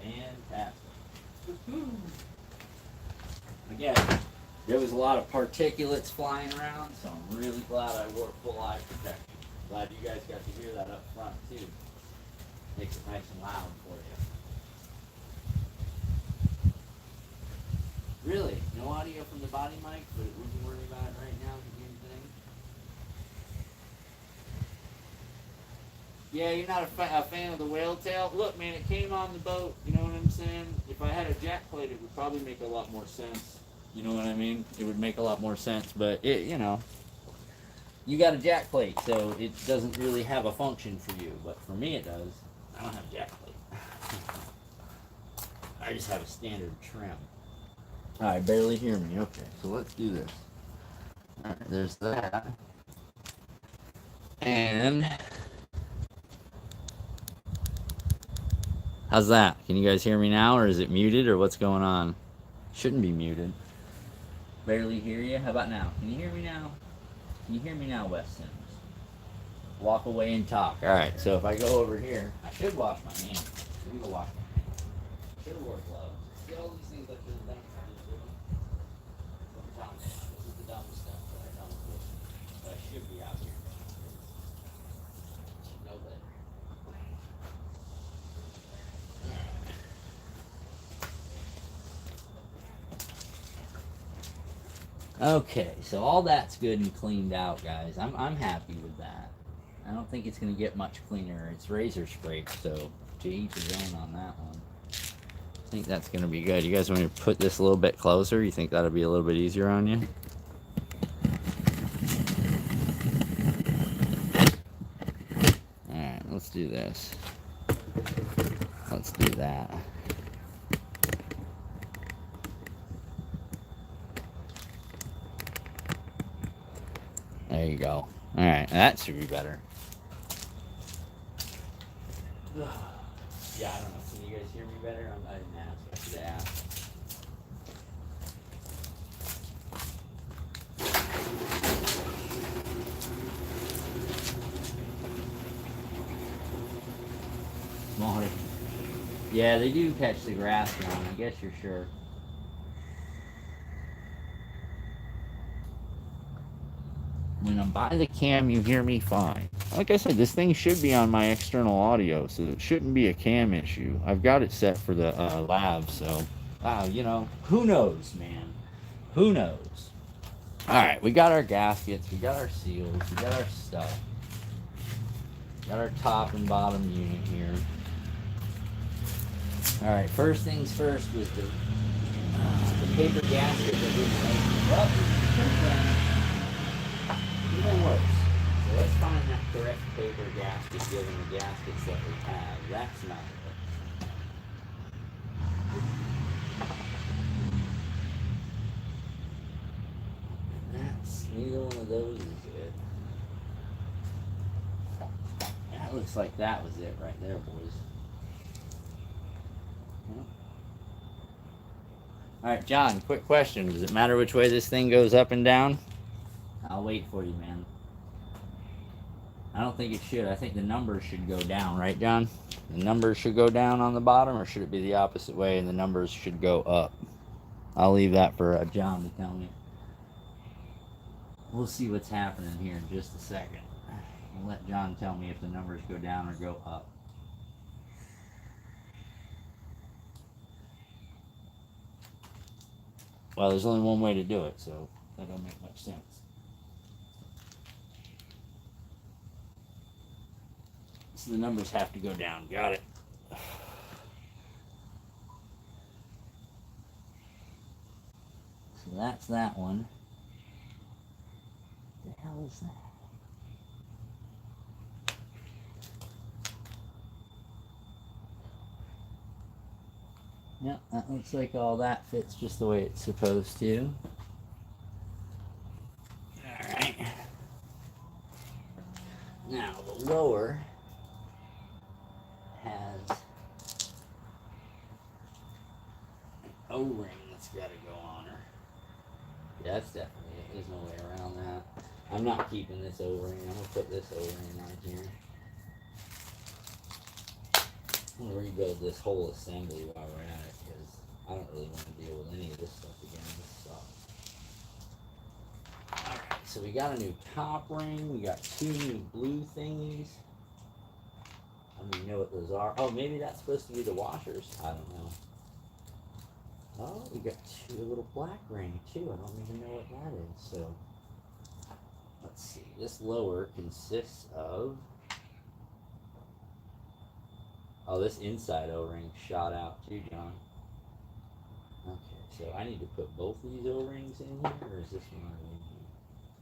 Fantastic. Again, there was a lot of particulates flying around, so I'm really glad I wore full eye protection. Glad you guys got to hear that up front, too. Makes it nice and loud for you. Really, no audio from the body mic, but we can worry about it right now. Yeah, you're not a fan of the whale tail? Look, man, it came on the boat, you know what I'm saying? If I had a jack plate, it would probably make a lot more sense. You know what I mean? It would make a lot more sense, but it, you know, you got a jack plate, so it doesn't really have a function for you, but for me it does. I don't have a jack plate. I just have a standard trim. Alright, barely hear me. Okay, so let's do this. Alright, there's that. And how's that? Can you guys hear me now, or is it muted, or what's going on? Shouldn't be muted. Barely hear you. How about now? Can you hear me now? Can you hear me now, Wes Sims? Walk away and talk. All right. So if I go over here, I should wash my hands. Let me go wash my hands. Should have wore gloves. See all these things I should have done. This is the dumb stuff that I don't do. But I should be out here. Should know better. Okay, so all that's good and cleaned out, guys. I'm happy with that. I don't think it's going to get much cleaner. It's razor scrape, so to each his own on that one. I think that's going to be good. You guys want me to put this a little bit closer? You think that'll be a little bit easier on you? Alright, let's do this. Let's do that. There you go. Alright, that should be better. Yeah, I don't know. Can you guys hear me better? I didn't ask. I should ask. Morning. Yeah, they do catch the grass now. I guess you're sure. When I'm by the cam, you hear me fine. Like I said, this thing should be on my external audio, so it shouldn't be a cam issue. I've got it set for the lav, so wow, you know, who knows, man? Who knows? All right, we got our gaskets, we got our seals, we got our stuff. Got our top and bottom unit here. All right, first things first was the paper gasket that we made. Well, even worse. So let's find that correct paper gasket given the gaskets that we have. That's not it. That's, neither one of those is it. That looks like that was it right there, boys. Alright, John, quick question. Does it matter which way this thing goes up and down? I'll wait for you, man. I don't think it should. I think the numbers should go down, right, John? The numbers should go down on the bottom, or should it be the opposite way and the numbers should go up? I'll leave that for John to tell me. We'll see what's happening here in just a second. I'll let John tell me if the numbers go down or go up. Well, there's only one way to do it, so that don't make much sense. So the numbers have to go down. Got it. So that's that one. What the hell is that? Yep, that looks like all that fits just the way it's supposed to. Alright. Now the lower has an O-ring that's got to go on her. Yeah, that's definitely it. There's no way around that. I'm not keeping this O-ring. I'm going to put this O-ring on here. I'm going to rebuild this whole assembly while we're at it, because I don't really want to deal with any of this stuff again. This sucks. Alright, so we got a new top ring. We got 2 new blue thingies. I don't even know what those are. Oh, maybe that's supposed to be the washers. I don't know. Oh, we got 2 little black ring too. I don't even know what that is. So, let's see. This lower consists of... Oh, this inside O-ring shot out too, John. Okay, so I need to put both of these O-rings in here, or is this one already in here?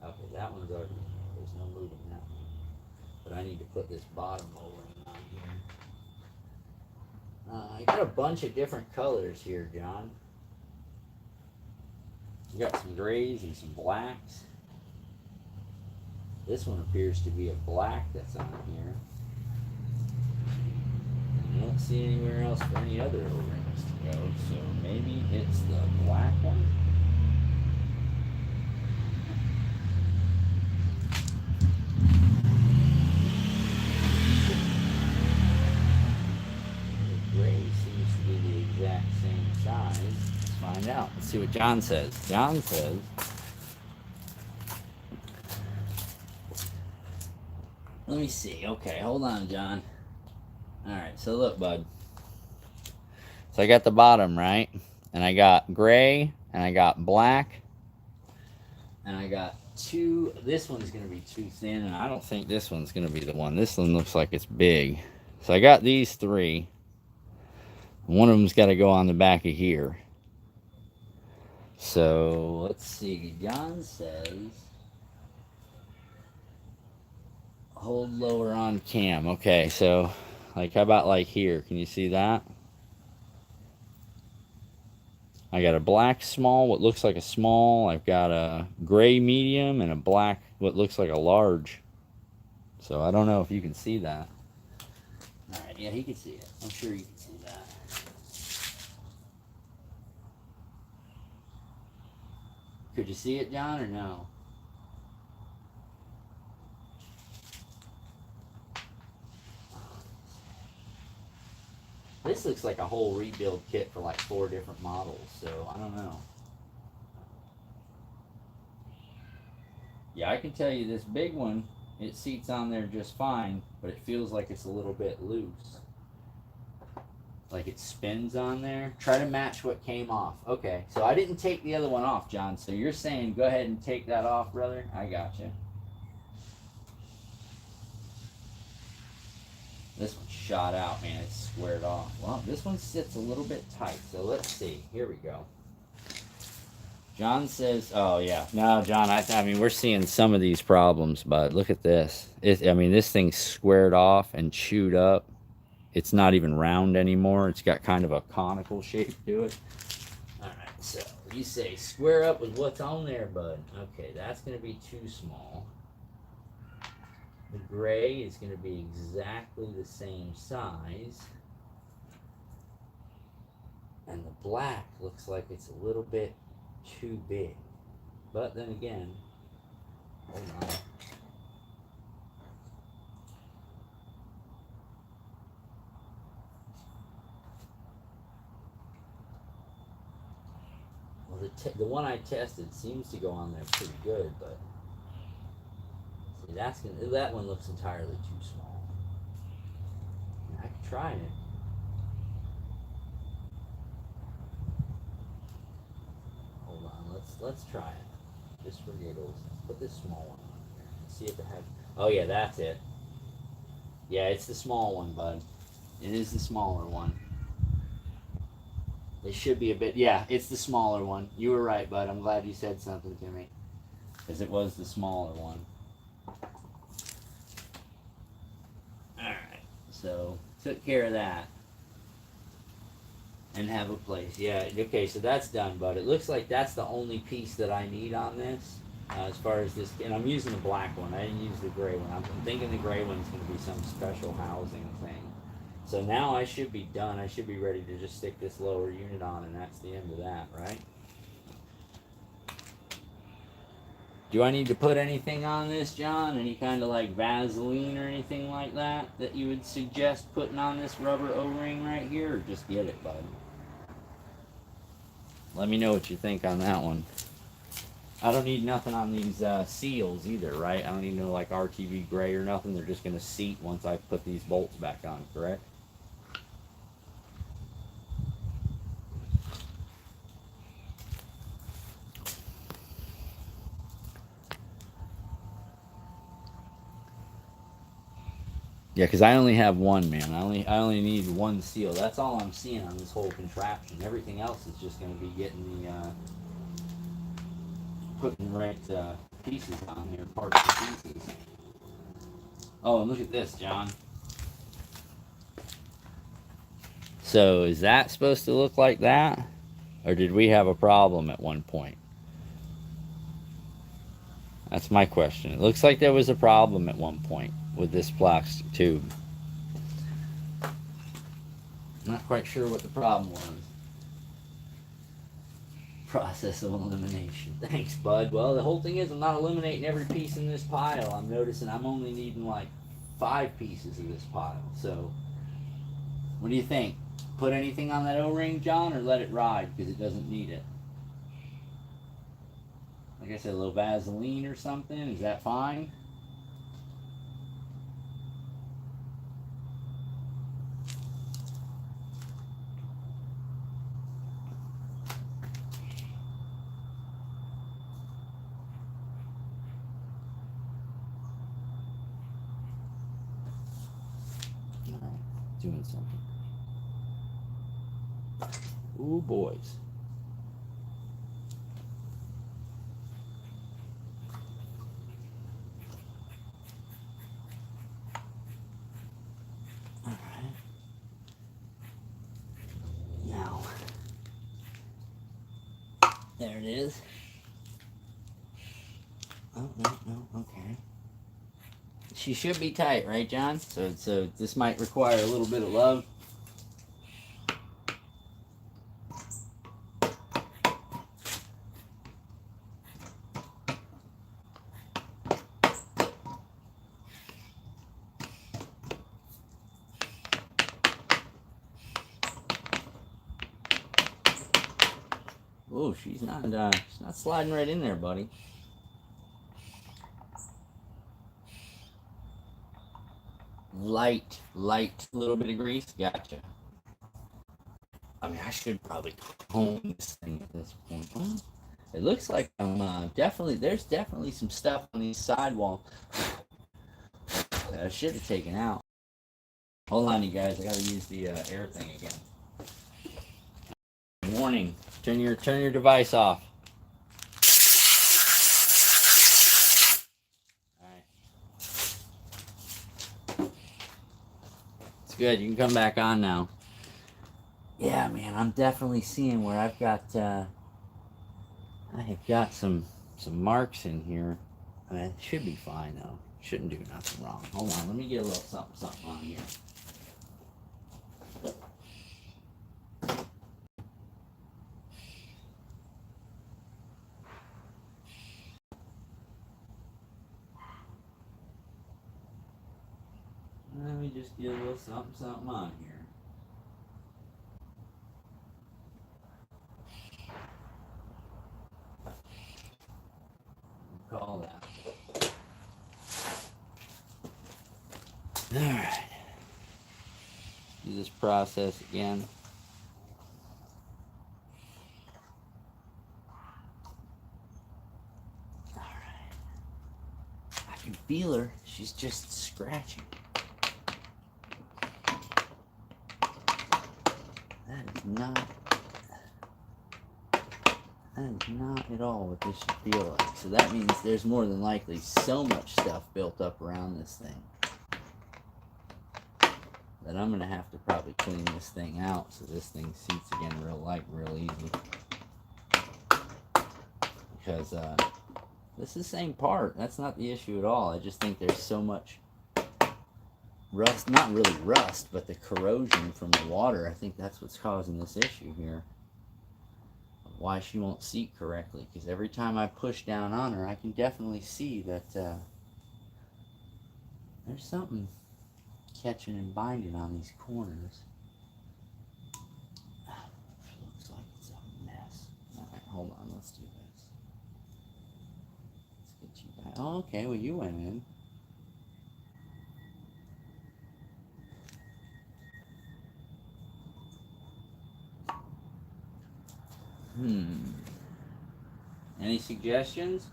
Okay, that one's already in here. There's no moving that one. But I need to put this bottom O-ring on here. I got a bunch of different colors here, John. You got some grays and some blacks. This one appears to be a black that's on here. I don't see anywhere else for any other O-rings to go, so maybe it's the black one. The gray seems to be the exact same size. Let's find out. Let's see what John says. John says... Let me see. Okay, hold on, John. Alright, so look, bud. So I got the bottom, right? And I got gray, and I got black, and I got 2. This one's going to be too thin, and I don't think this one's going to be the one. This one looks like it's big. So I got these 3. One of them's got to go on the back of here. So, let's see. John says... Hold lower on cam. Okay, so... Like, how about like here? Can you see that? I got a black small, what looks like a small. I've got a gray medium and a black, what looks like a large. So I don't know if you can see that. Alright, yeah, he can see it. I'm sure you can see that. Could you see it, John, or no? This looks like a whole rebuild kit for like 4 different models, so I don't know. Yeah, I can tell you this big one, it seats on there just fine, but it feels like it's a little bit loose. Like it spins on there. Try to match what came off. Okay, so I didn't take the other one off, John, so you're saying go ahead and take that off, brother? I gotcha. This one shot out, man. It's squared off. Well, this one sits a little bit tight. So let's see. Here we go. John says, oh, yeah. No, John, I mean, we're seeing some of these problems, but look at this. I mean, this thing's squared off and chewed up. It's not even round anymore. It's got kind of a conical shape to it. All right, so you say square up with what's on there, bud. Okay, that's going to be too small. The gray is going to be exactly the same size. And the black looks like it's a little bit too big. But then again, hold on. the one I tested seems to go on there pretty good, but see, that one looks entirely too small. I could try it. Hold on, let's try it. Just for giggles. Put this small one on here and see if it has. Oh yeah, that's it. Yeah, it's the small one, bud. It is the smaller one. It should be a bit. Yeah, it's the smaller one. You were right, bud. I'm glad you said something to me, because it was the smaller one. All right, so took care of that. And have a place. Yeah, okay, so that's done, bud. It looks like that's the only piece that I need on this. As far as this, and I'm using the black one. I didn't use the gray one. I'm thinking the gray one's going to be some special housing thing. So now I should be done. I should be ready to just stick this lower unit on, and that's the end of that, right? Do I need to put anything on this, John? Any kind of like Vaseline or anything like that you would suggest putting on this rubber O-ring right here, or just get it, bud? Let me know what you think on that one. I don't need nothing on these seals either, right? I don't need no like RTV gray or nothing. They're just going to seat once I put these bolts back on, correct? Yeah, because I only have one, man. I only need one seal. That's all I'm seeing on this whole contraption. Everything else is just going to be getting the putting the right pieces on here, parts and pieces. Oh, and look at this, John. So is that supposed to look like that? Or did we have a problem at one point? That's my question. It looks like there was a problem at one point with this plastic tube. Not quite sure what the problem was. Process of elimination. Thanks, bud. Well, the whole thing is I'm not eliminating every piece in this pile. I'm noticing I'm only needing like 5 pieces of this pile. So, what do you think? Put anything on that O-ring, John, or let it ride because it doesn't need it? Like I said, a little Vaseline or something. Is that fine? Doing something. Ooh, boys. All right. Now, there it is. Oh, no, okay. She should be tight, right, John? So this might require a little bit of love. Oh, she's not sliding right in there, buddy. Light, little bit of grease. Gotcha. I mean, I should probably comb this thing at this point. Well, it looks like I'm there's definitely some stuff on these sidewalls that I should have taken out. Hold on, you guys. I gotta use the air thing again. Warning. Turn your device off. Alright. It's good. You can come back on now. Yeah, man, I'm definitely seeing where I've got I have got some marks in here. I mean, it should be fine though. Shouldn't do nothing wrong. Hold on, let me get a little something on here. Let me just get a little something on here. Alright. Do this process again. Alright. I can feel her. She's just scratching. That is not at all what this should feel like. So that means there's more than likely so much stuff built up around this thing that I'm gonna have to probably clean this thing out so this thing seats again real easy. Because this is the same part. That's not the issue at all. I just think there's so much rust, not really rust, but the corrosion from the water. I think that's what's causing this issue here. Why she won't seat correctly, because every time I push down on her, I can definitely see that there's something catching and binding on these corners. Looks like it's a mess. Alright, hold on, let's do this. Let's get you back. Oh, okay, well you went in. Any suggestions?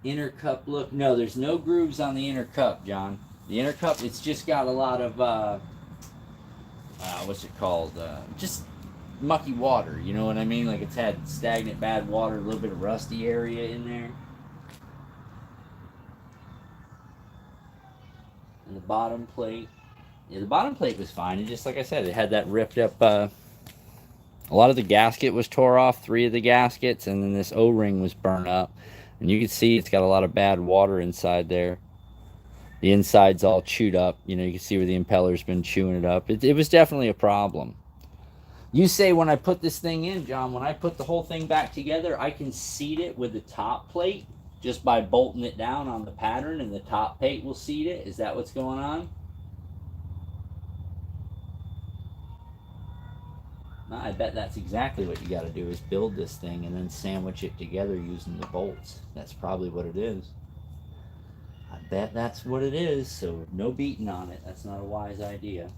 Inner cup look. No, there's no grooves on the inner cup, John. The inner cup, it's just got a lot of, what's it called? Just mucky water, you know what I mean? Like it's had stagnant bad water, a little bit of rusty area in there. And the bottom plate. Yeah, the bottom plate was fine. It just, like I said, it had that ripped up, a lot of the gasket was tore off, 3 of the gaskets, and then this O-ring was burnt up. And you can see it's got a lot of bad water inside there. The inside's all chewed up. You know, you can see where the impeller's been chewing it up. It was definitely a problem. You say when I put this thing in, John, when I put the whole thing back together, I can seat it with the top plate just by bolting it down on the pattern, and the top plate will seat it. Is that what's going on? No, I bet that's exactly what you got to do is build this thing and then sandwich it together using the bolts. That's probably what it is. I bet that's what it is, so no beating on it. That's not a wise idea.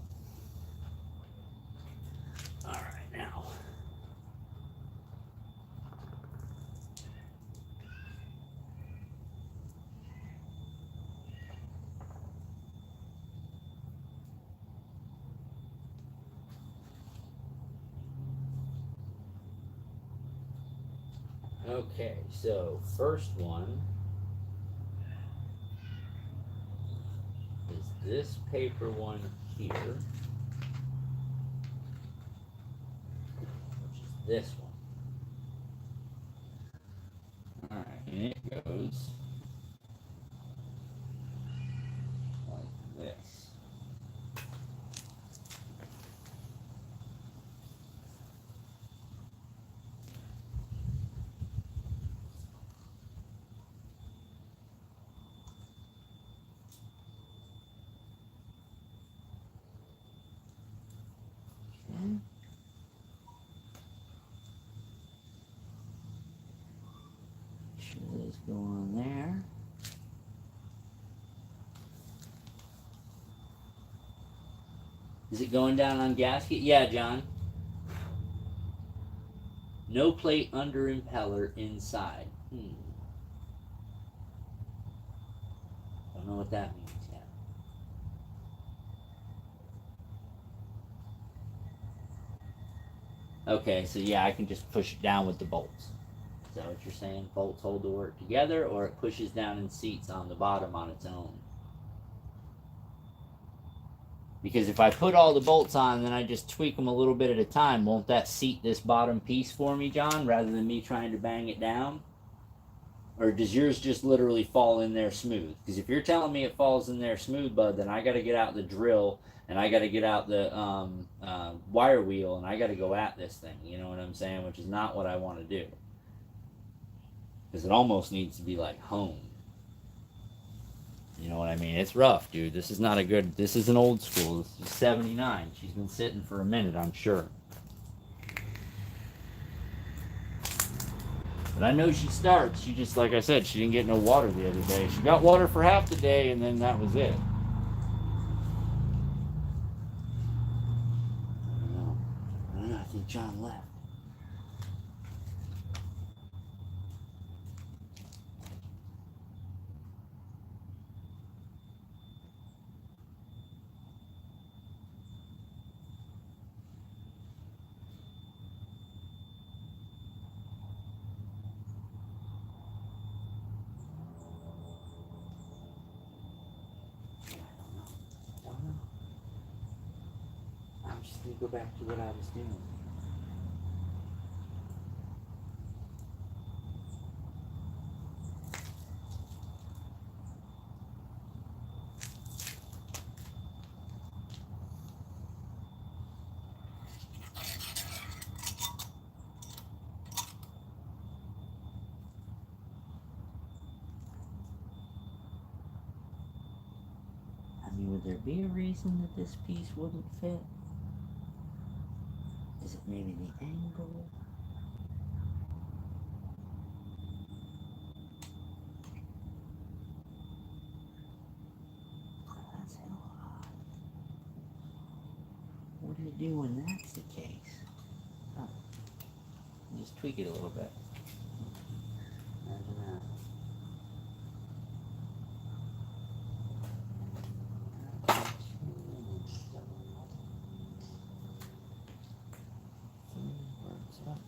Alright, now. Okay, so first one is this paper one here, which is this one. Alright, and it goes like this. Those go on there. Is it going down on gasket? Yeah, John. No plate under impeller inside. Don't know what that means yet. Okay, so yeah, I can just push it down with the bolts. Is that what you're saying? Bolts hold the work together, or it pushes down and seats on the bottom on its own? Because if I put all the bolts on and then I just tweak them a little bit at a time, won't that seat this bottom piece for me, John, rather than me trying to bang it down? Or does yours just literally fall in there smooth? Because if you're telling me it falls in there smooth, bud, then I got to get out the drill and I got to get out the wire wheel and I got to go at this thing. You know what I'm saying? Which is not what I want to do. Because it almost needs to be like honed. You know what I mean? It's rough, dude. This is not a good... This is an old school. This is 79. She's been sitting for a minute, I'm sure. But I know she starts. She just, like I said, she didn't get no water the other day. She got water for half the day, and then that was it. think John left. I'm just gonna go back to what I was doing. I mean, would there be a reason that this piece wouldn't fit? Is it maybe the angle? Oh, that's hell odd. What do you do when that's the case? Oh, just tweak it a little bit. Imagine that. Works up.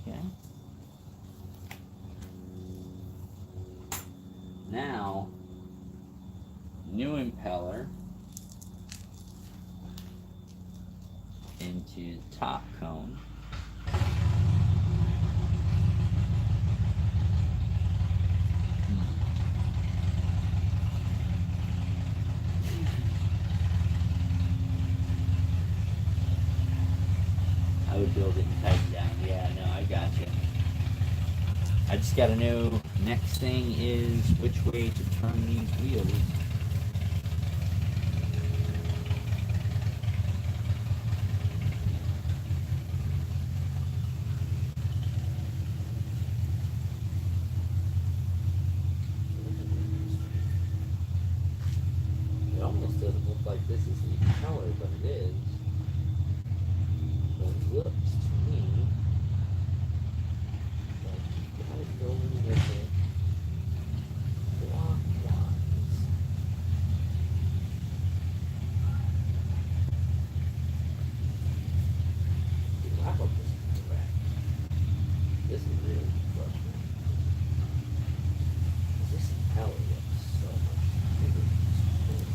Okay. Now, new impeller into the top cone. I would build it and tighten down. Yeah, no, I got you. I just got to know. Next thing is which way to turn these wheels. It almost doesn't look like this is the color, but it is. But it looks to me like you gotta go with it clockwise. The wrap up is correct. This is really frustrating. This impeller looks so much bigger than this before.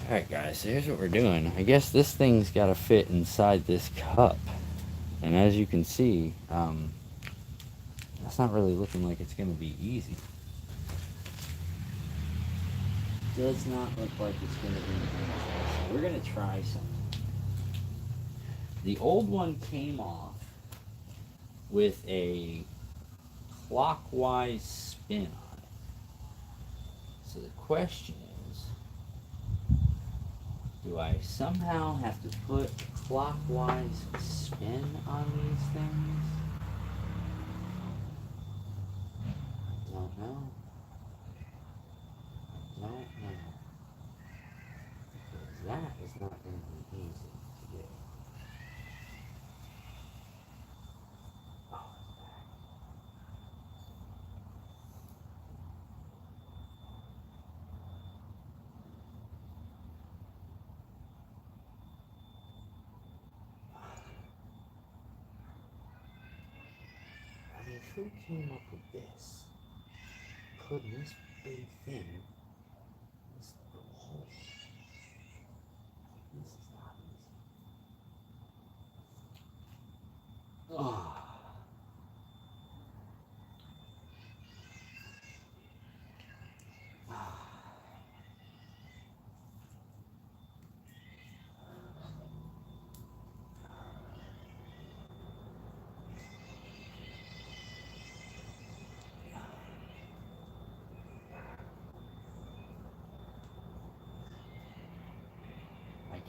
Alright guys, so here's what we're doing. I guess this thing's got to fit inside this cup. And as you can see, that's not really looking like it's going to be easy. Does not look like it's going to be easy. So we're going to try something. The old one came off with a clockwise spin on it. So the question is, do I somehow have to put clockwise spin on these things? Don't know. Don't know. Because that is not going to be easy to do. Oh, it's back. I mean, who came up with this? Putting this big thing, this little hole.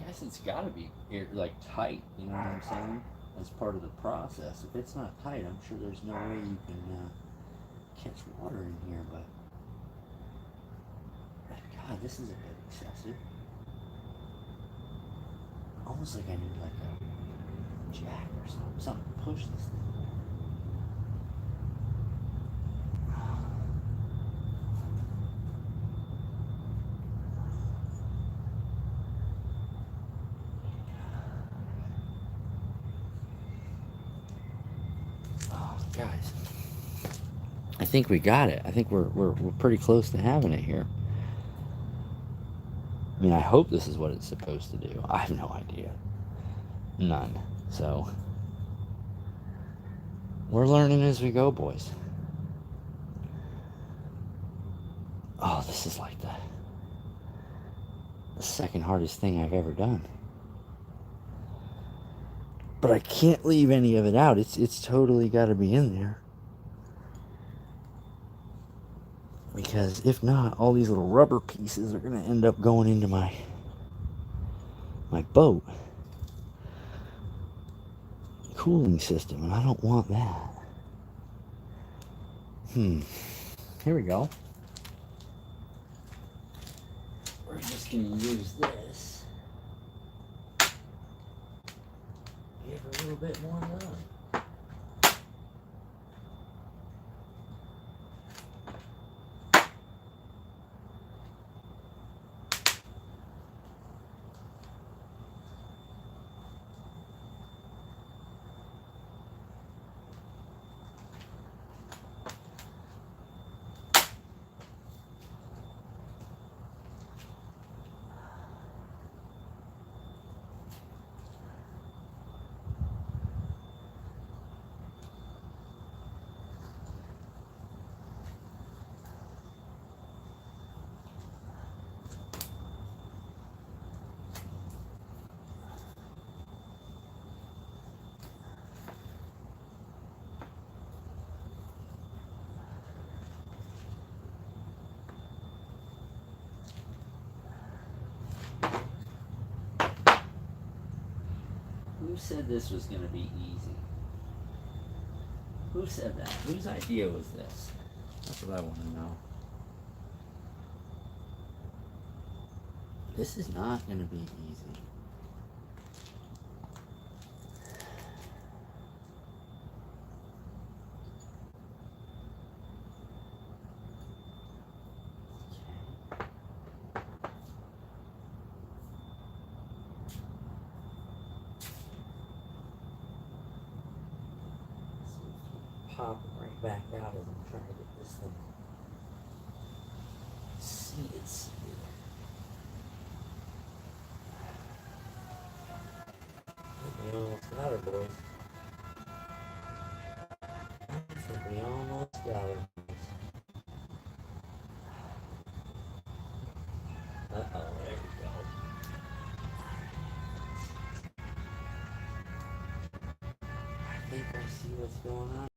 guess it's got to be like tight. You know what I'm saying? As part of the process. If it's not tight, I'm sure there's no way you can catch water in here. But God, this is a bit excessive. Almost like I need like a jack or something to push this thing. Guys, I think we got it. I think we're pretty close to having it here. I mean, I hope this is what it's supposed to do. I have no idea. None. So, we're learning as we go, boys. Oh, this is like the second hardest thing I've ever done. But I can't leave any of it out. It's totally got to be in there. Because if not, all these little rubber pieces are going to end up going into my boat cooling system, and I don't want that. Here we go. We're just going to use this. Give her a little bit more love. Who said this was going to be easy? Who said that? Whose idea was this? That's what I want to know. This is not going to be easy. Pop right back out as I'm trying to get this thing seated. We almost got her, boys. I think we almost got her. Uh-oh, there we go. I think I see what's going on.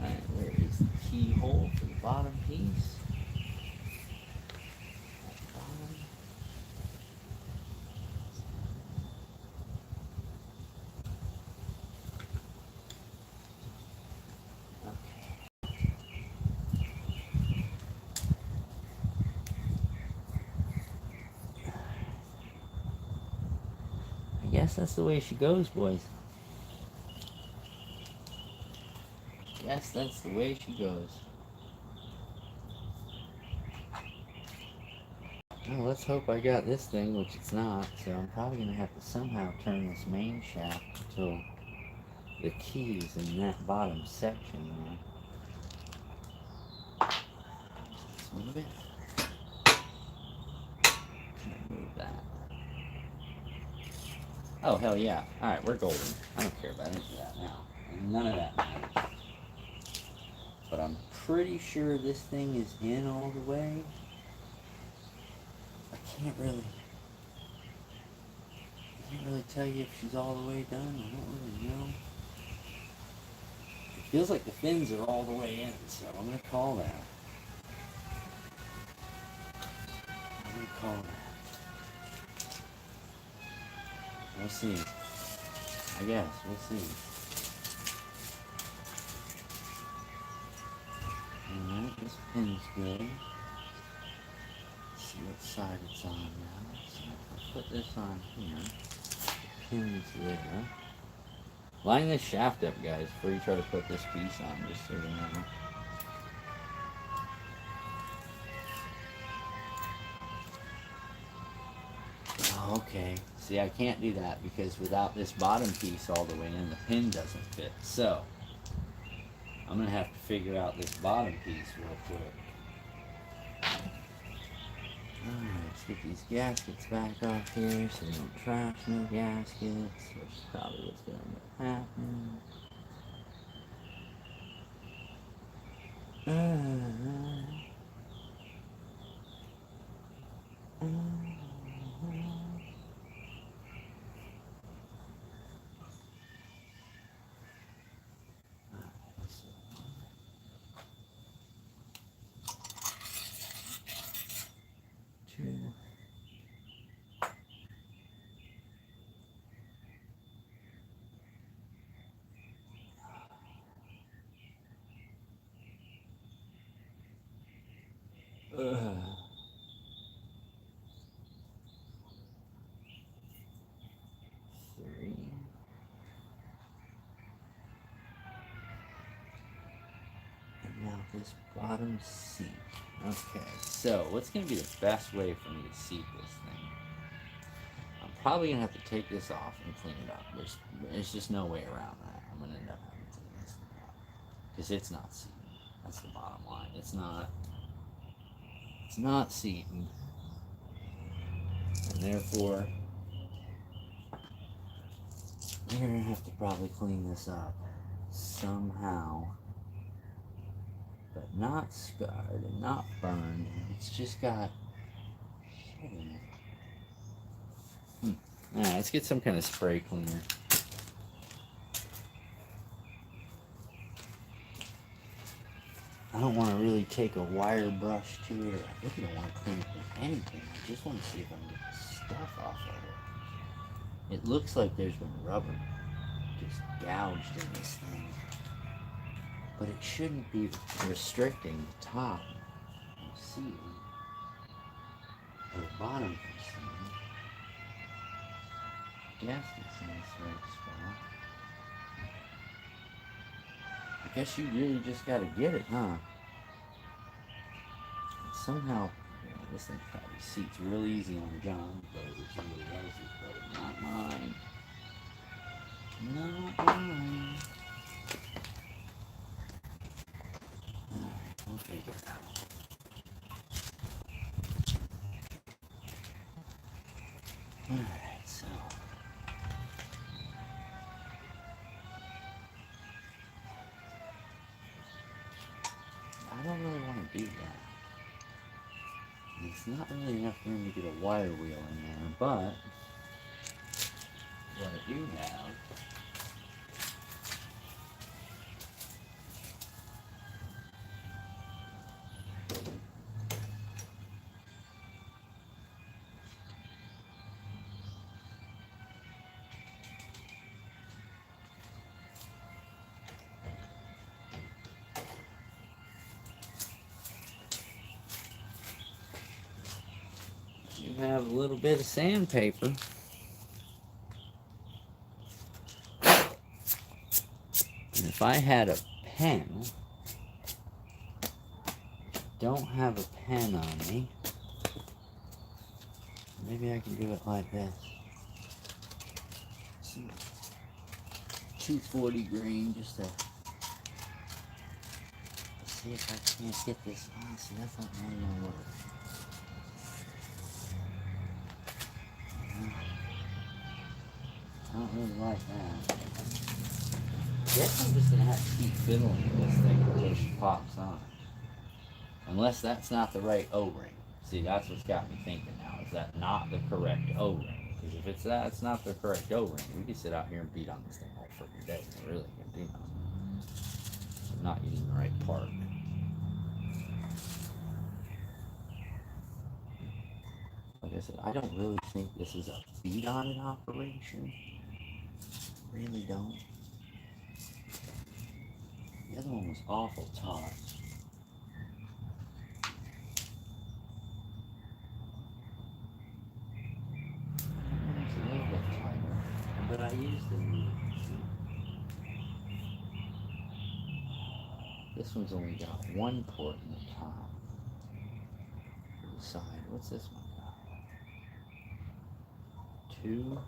Alright, where is the keyhole for the bottom piece? I guess that's the way she goes, boys. Guess that's the way she goes. Well, let's hope I got this thing, which it's not, so I'm probably going to have to somehow turn this main shaft until the key's in that bottom section there. Just move it. Move that. Oh, hell yeah. Alright, we're golden. I don't care about any of that now. None of that matters. but I'm pretty sure this thing is in all the way. I can't really tell you if she's all the way done. I don't really know. It feels like the fins are all the way in, so I'm gonna call that. We'll see. I guess we'll see. Alright, this pin's good. Let's see what side it's on now. So I'll put this on here. Pin's there. Line this shaft up, guys, before you try to put this piece on, just so you know. Oh, okay. See, I can't do that because without this bottom piece all the way in, the pin doesn't fit. So, I'm going to have to figure out this bottom piece real quick. Alright, let's get these gaskets back off here so we don't trash no gaskets, which is probably what's going to end up happening. Three. And now this bottom seat. Okay, so what's going to be the best way for me to seat this thing? I'm probably going to have to take this off and clean it up. There's just no way around that. I'm going to end up having to clean this thing up. Because it's not seating. That's the bottom line. It's not seating. And therefore, you're going to have to probably clean this up somehow. But not scarred and not burned. It's just got shit in it. Alright, let's get some kind of spray cleaner. I don't want to really take a wire brush to it. I really don't want to clean it with anything. I just want to see if I can get the stuff off of it. It looks like there's been rubber just gouged in this thing. But it shouldn't be restricting the top from seating. Or the bottom from seating. Gasket's in this right spot. I guess you really just gotta get it, huh? Somehow, this thing probably seats real easy on John, but it was somebody else's, but not mine. Not mine. Alright, we'll figure it out. Alright, so. I don't really want to do that. It's not really enough room to get a wire wheel in there, but what I do have a little bit of sandpaper. And if I had a pen, don't have a pen on me, maybe I can do it like this. Some 240 grain just to see if I can't get this on. See, that's not really gonna work. I don't really like that. Guess I'm just gonna have to keep fiddling with this thing until she pops on. Unless that's not the right O-ring. See, that's what's got me thinking now. Is that not the correct O-ring? Because if it's that, it's not the correct O-ring. We could sit out here and beat on this thing all freaking day. And it really can do nothing. I'm not using the right part. Like I said, I don't really think this is a beat on it operation. Really don't. The other one was awful taut. It's a little bit tighter, but I used the needle. This one's only got one port in the top. To the side. What's this one got? Two?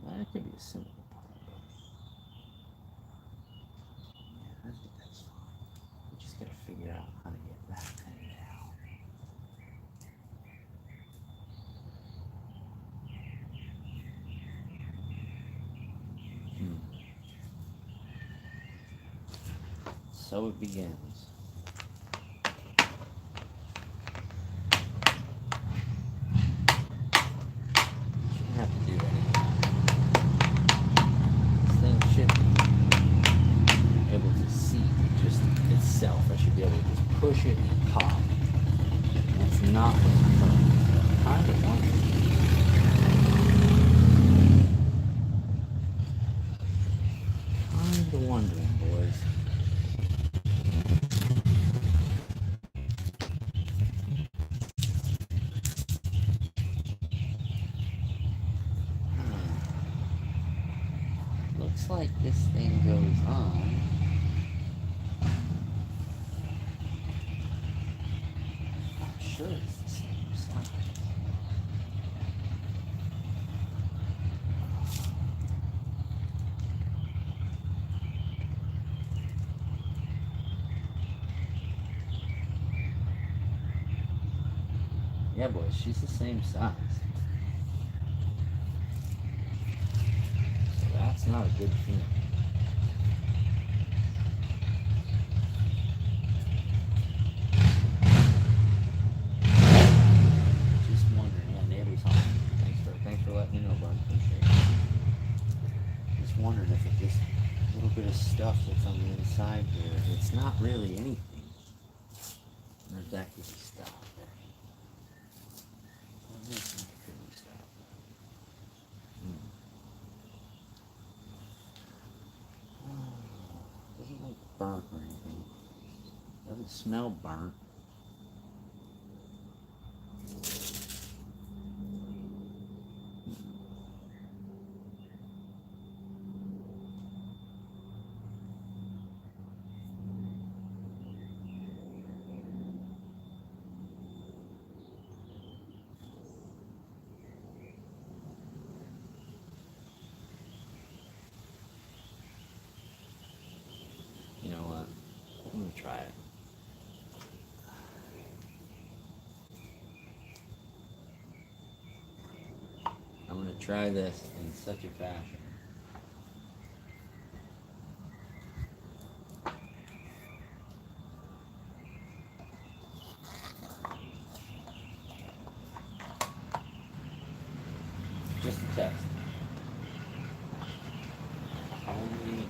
That could be a simple part, but yeah, I think that's fine. We just gotta figure out how to get that thing down. So it begins. Shouldn't have to do anything. This thing should be able to seat just itself. I should be able to just push it and pop. That's not what's occurring. I'm kind of wondering. Boys. Looks like this thing goes on. I'm sure it's the same size. Yeah, boys, she's the same size. So that's not a good feeling. Just wondering, yeah, neighbor's home. Thanks for letting me know, bud. Appreciate it. Just wondering if it just a little bit of stuff that's on the inside here. It's not really anything. There's that could be stuff there. Well, there's some pretty stuff. Doesn't look burnt or anything. Doesn't smell burnt. You know what? I'm gonna try it. I'm gonna try this in such a fashion. Just a test. Only.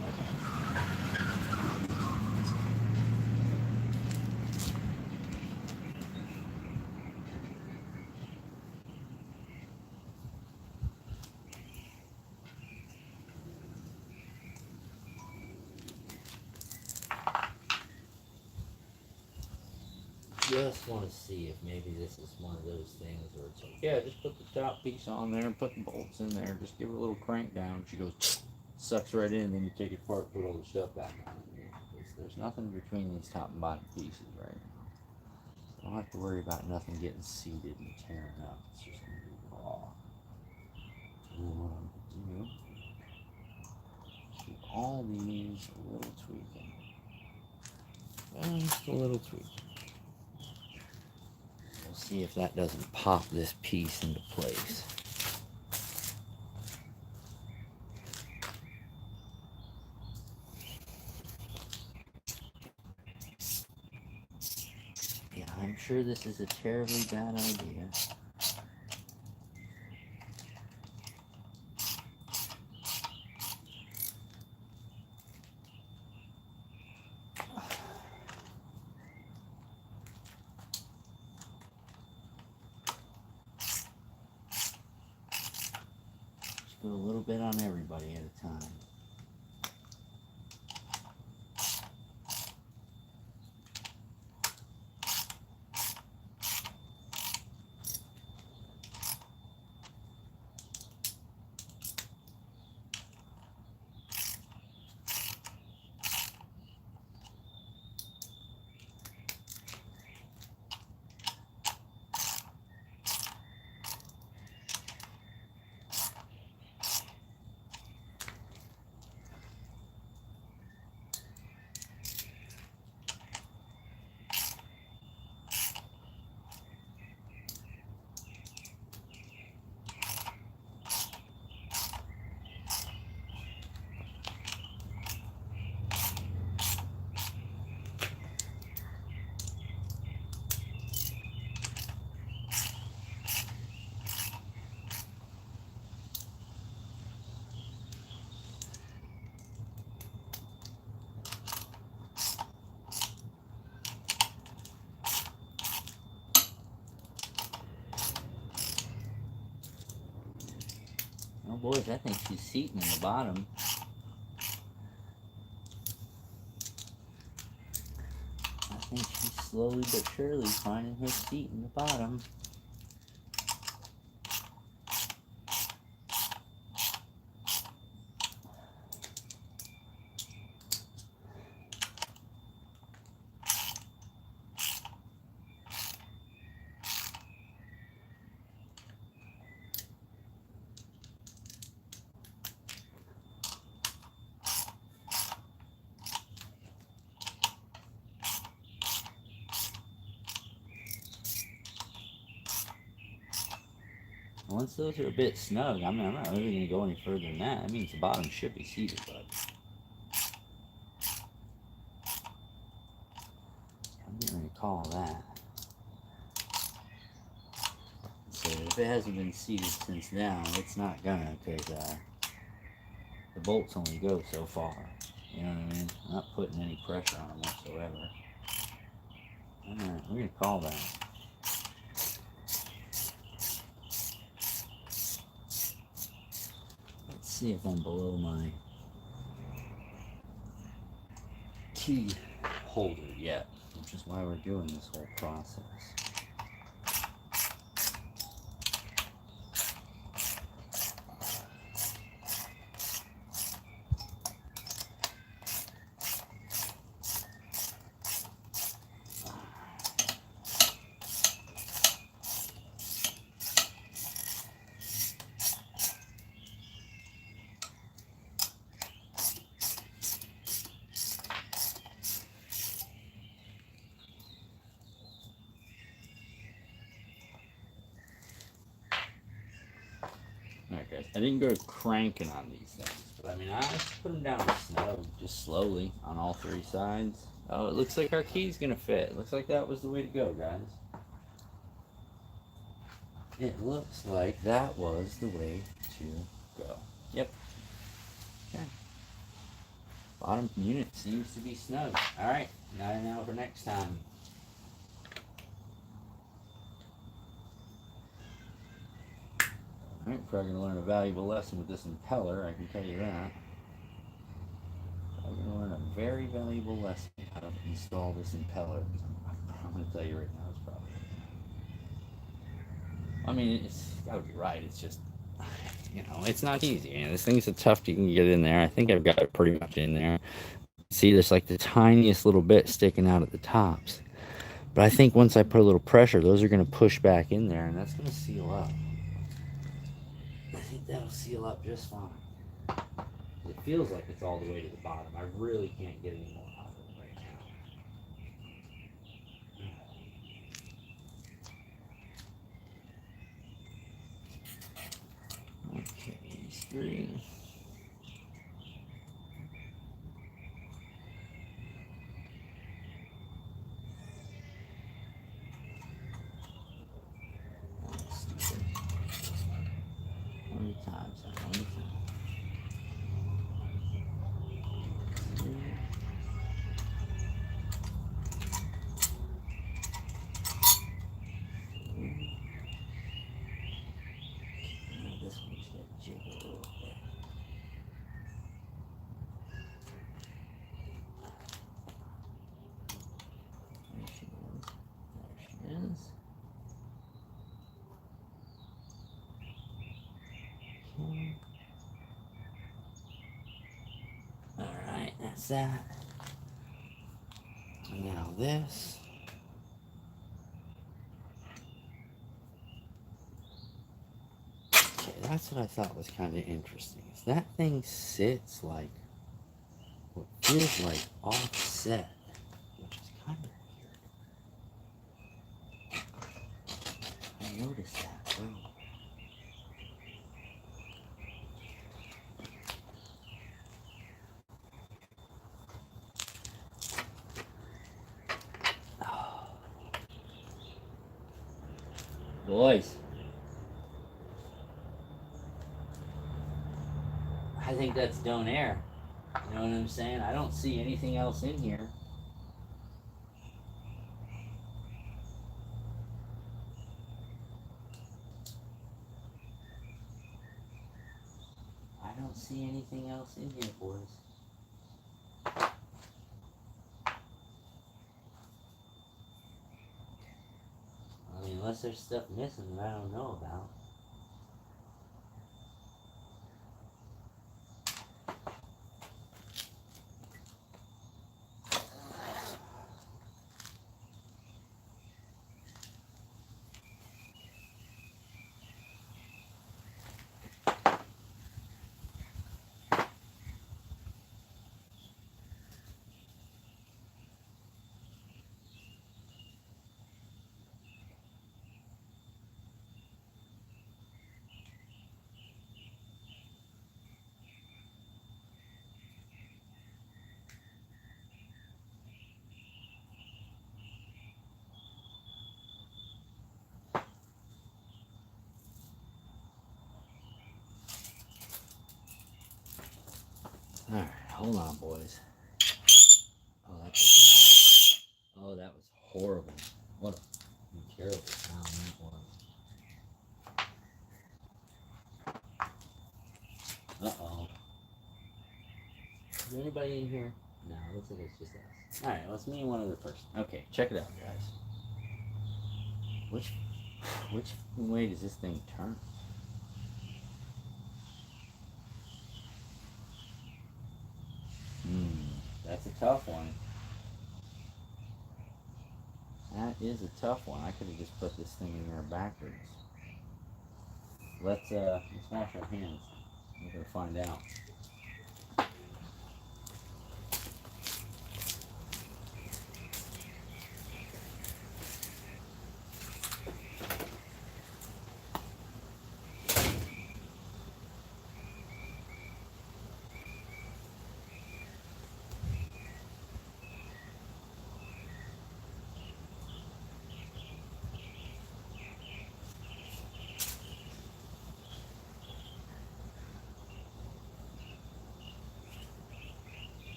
Just want to see if maybe this is one of those things where it's like, yeah, just put the top piece on there and put the bolts in there. Just give it a little crank down. She goes, sucks right in, then you take it apart, put all the stuff back on it. There's nothing between these top and bottom pieces right now. So I don't have to worry about nothing getting seated and tearing up. It's just going to be raw. And then what I'm going to do, keep all these a little tweaking. Just a little tweaking. We'll see if that doesn't pop this piece into place. I'm sure this is a terribly bad idea. Just go a little bit on everybody at a time. Oh boys, I think she's seating in the bottom. I think she's slowly but surely finding her seat in the bottom. Once those are a bit snug, I'm not really going to go any further than that. That means the bottom should be seated, but I'm getting ready to call that. So if it hasn't been seated since now, it's not gonna, because the bolts only go so far. You know what I mean? I'm not putting any pressure on them whatsoever. Alright, we're going to call that. See if I'm below my key holder yet, which is why we're doing this whole process. Alright guys, I didn't go cranking on these things, but I mean, I put them down snug, just slowly on all three sides. Oh, it looks like our key's gonna fit. Looks like that was the way to go, guys. It looks like that was the way to go. Yep. Okay. Bottom unit seems to be snug. Alright, now for next time. Alright, probably going to learn a valuable lesson with this impeller, I can tell you that. I'm going to learn a very valuable lesson how to install this impeller. I'm going to tell you right now, it's probably... I mean, it's got to be right, it's just, you know, it's not easy. You know, this thing's a tough to get in there. I think I've got it pretty much in there. See, there's like the tiniest little bit sticking out at the tops. But I think once I put a little pressure, those are going to push back in there, and that's going to seal up. I think that'll seal up just fine. It feels like it's all the way to the bottom. I really can't get any more out of it right now. Okay, these three. times. How many times? This one's got jiggle a little bit. There she is. There she is. Okay. Alright, that's that. And now this. Okay, that's what I thought was kind of interesting. Is that thing sits like what feels like offset, which is kind of weird. I noticed that too. Oh. Boys, I think that's Donair. You know what I'm saying? I don't see anything else in here. I don't see anything else in here, boys. I mean, unless there's stuff missing that I don't know about. Alright, hold on, boys. Oh, that was not. Oh, that was horrible. What a terrible sound that was. Uh-oh. Is there anybody in here? No, looks like it's just us. Alright, well, it's me and one other person. Okay, check it out, guys. Which way does this thing turn? That's a tough one. That is a tough one. I could have just put this thing in there backwards. Let's wash our hands. We're gonna find out.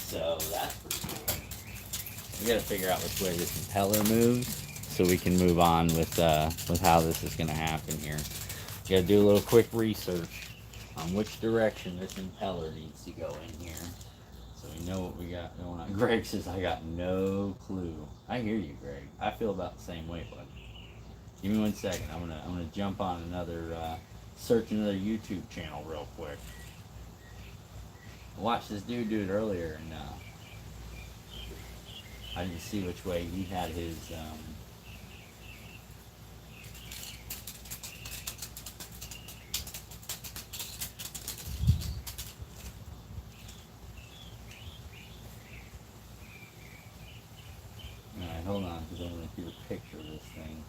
So that's pretty cool. We gotta figure out which way this impeller moves so we can move on with how this is gonna happen here. We gotta do a little quick research on which direction this impeller needs to go in here. So we know what we got going on. Greg says, I got no clue. I hear you, Greg. I feel about the same way, bud. Give me 1 second. I'm gonna jump on search another YouTube channel real quick. I watched this dude do it earlier, and I didn't see which way he had his. Alright, hold on, because I want to do a picture of this thing.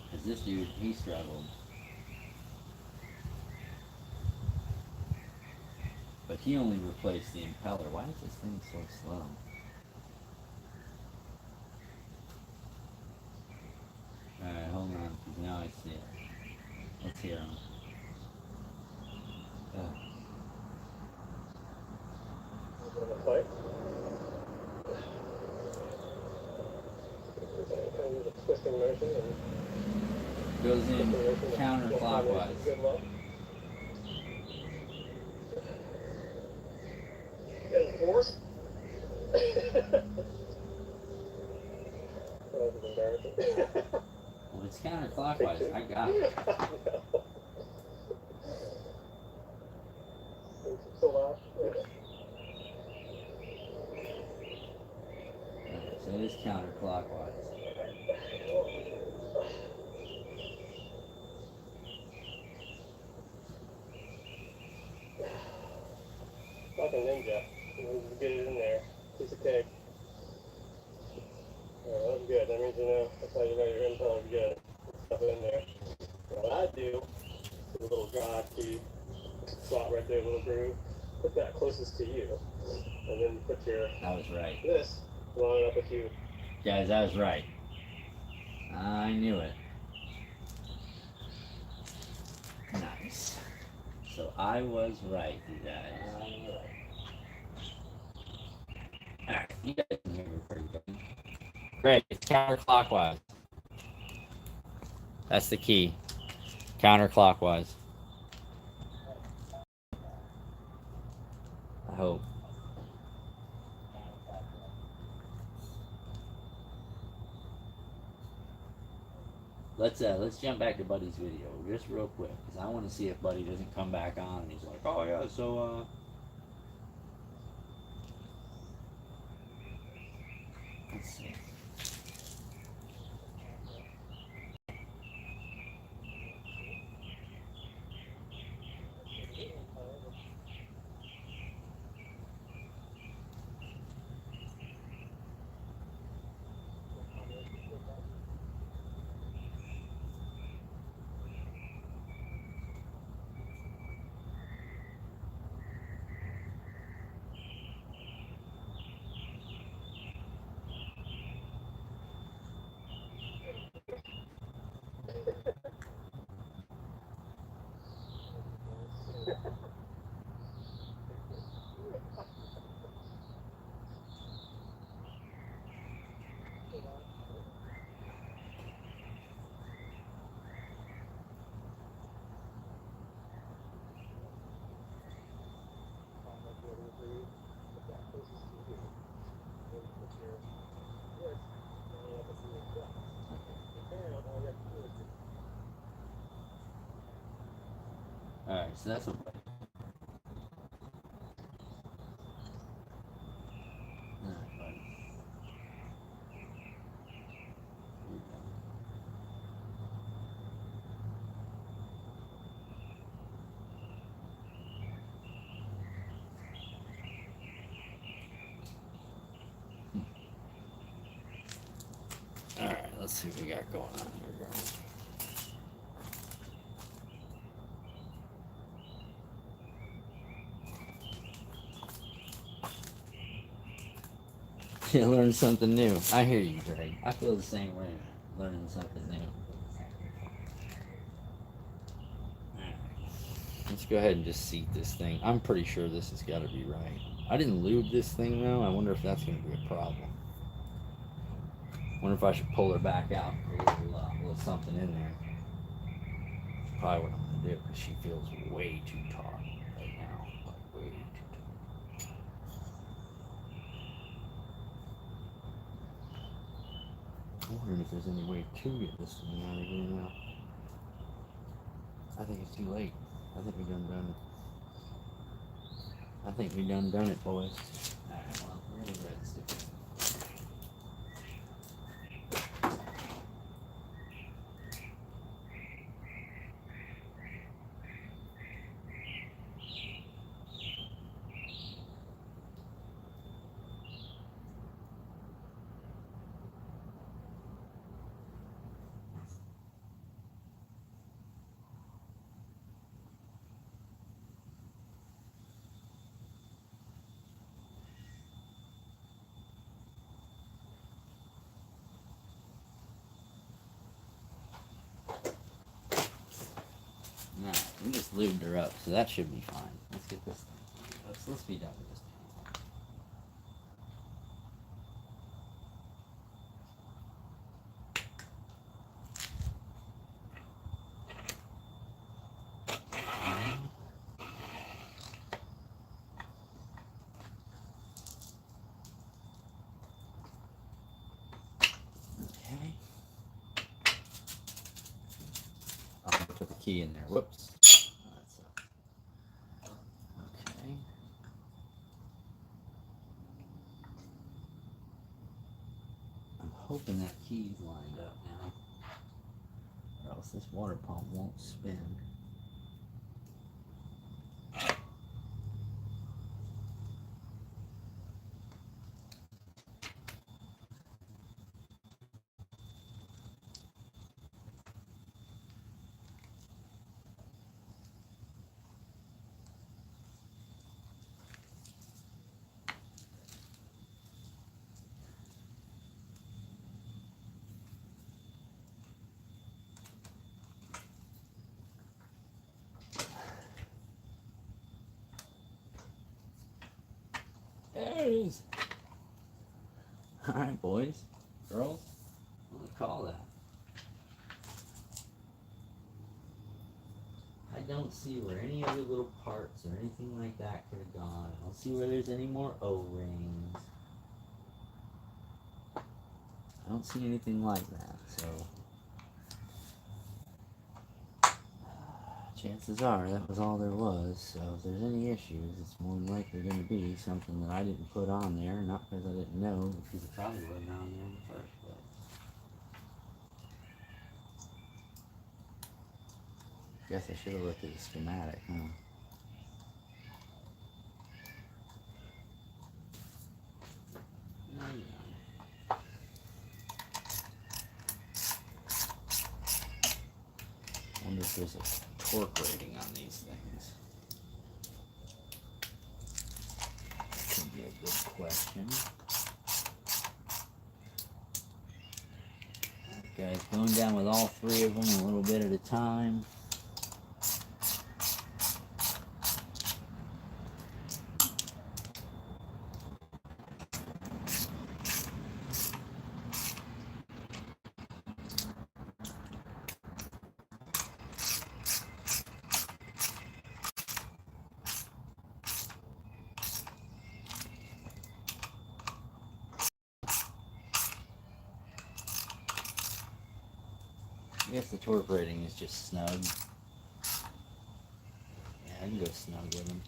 Because this dude, he struggled. But he only replaced the impeller. Why is this thing so slow? Alright, hold on, because now I see it. Let's hear him. Twisting motion Goes in counterclockwise. Good luck. And force. That was embarrassing. Well, it's counterclockwise. I got it. So loud. So it is counterclockwise. Fucking ninja. Get it in there. Piece of cake. Alright, that's good. That means you know that's how you know your impeller is good. Stuff it in there. What I do is a little drive key slot right there, a little groove. Put that closest to you. And then put your I was right. this line up with you. Guys, I was right. I knew it. Nice. So I was right, you guys. Alright, you guys can hear me pretty good. Great, it's counterclockwise. That's the key. Counterclockwise. I hope. Let's jump back to Buddy's video just real quick because I want to see if Buddy doesn't come back on and he's like, oh yeah, so let's see. Alright, so that's what. Alright, Buddy. Here we go. Alright, let's see what we got going on here, guys. You learn something new. I hear you, Greg. I feel the same way. Learning something new. Alright. Let's go ahead and just seat this thing. I'm pretty sure this has got to be right. I didn't lube this thing though. I wonder if that's going to be a problem. Wonder if I should pull her back out and put a little something in there. That's probably what I'm going to do because she feels way too taut right now. Like way too taut. I'm wondering if there's any way to get this thing out of here now. I think it's too late. I think we done it. I think we done it, boys. Alright, well, we're red sticker. Alright, we just lubed her up, so that should be fine. Let's get this thing. Let's be done with this. Okay. Oh, I put the key in there. Whoops. Okay. I'm hoping that key's lined up now, or else this water pump won't spin. There it is. Alright, boys, girls, what do we call that? I don't see where any other little parts or anything like that could have gone. I don't see where there's any more O-rings. I don't see anything like that, so chances are that was all there was. So if there's any issues, it's more than likely going to be something that I didn't put on there, not because I didn't know, because it probably wasn't on there in the first place. Guess I should have looked at the schematic, huh? Wonder if there's a torque rating on these things. That could be a good question. Okay, going down with all three of them a little bit at a time. I guess the torque rating is just snug. Yeah, I can go snug with them.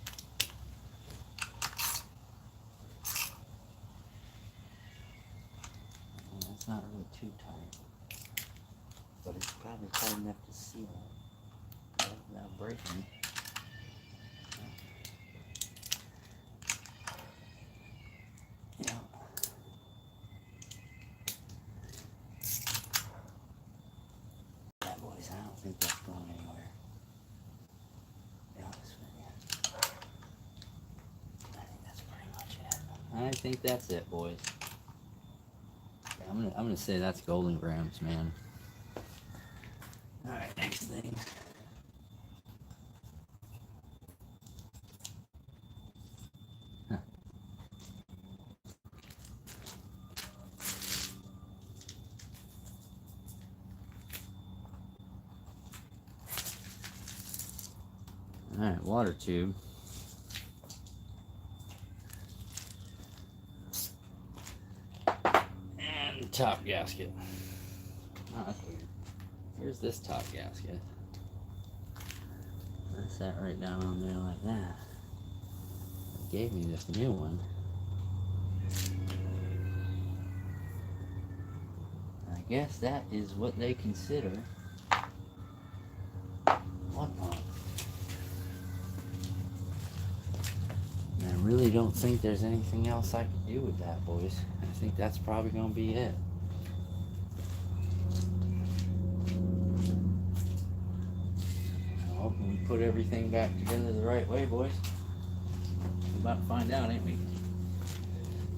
Well, that's not really too tight, but it's probably tight enough to seal it without breaking it. Yeah. That boys, I don't think that's going anywhere. Be honest with you. I think that's pretty much it. I think that's it, boys. Yeah, I'm gonna say that's Golden Grams, man. All right, next thing. Huh. All right, water tube. And top gasket. Oh, that's weird. Here's this top gasket. That's that right down on there like that. It gave me this new one. guess that is what they consider one pump. And I really don't think there's anything else I can do with that, boys. I think that's probably going to be it. Well, when we put everything back together the right way, boys, we're about to find out, ain't we?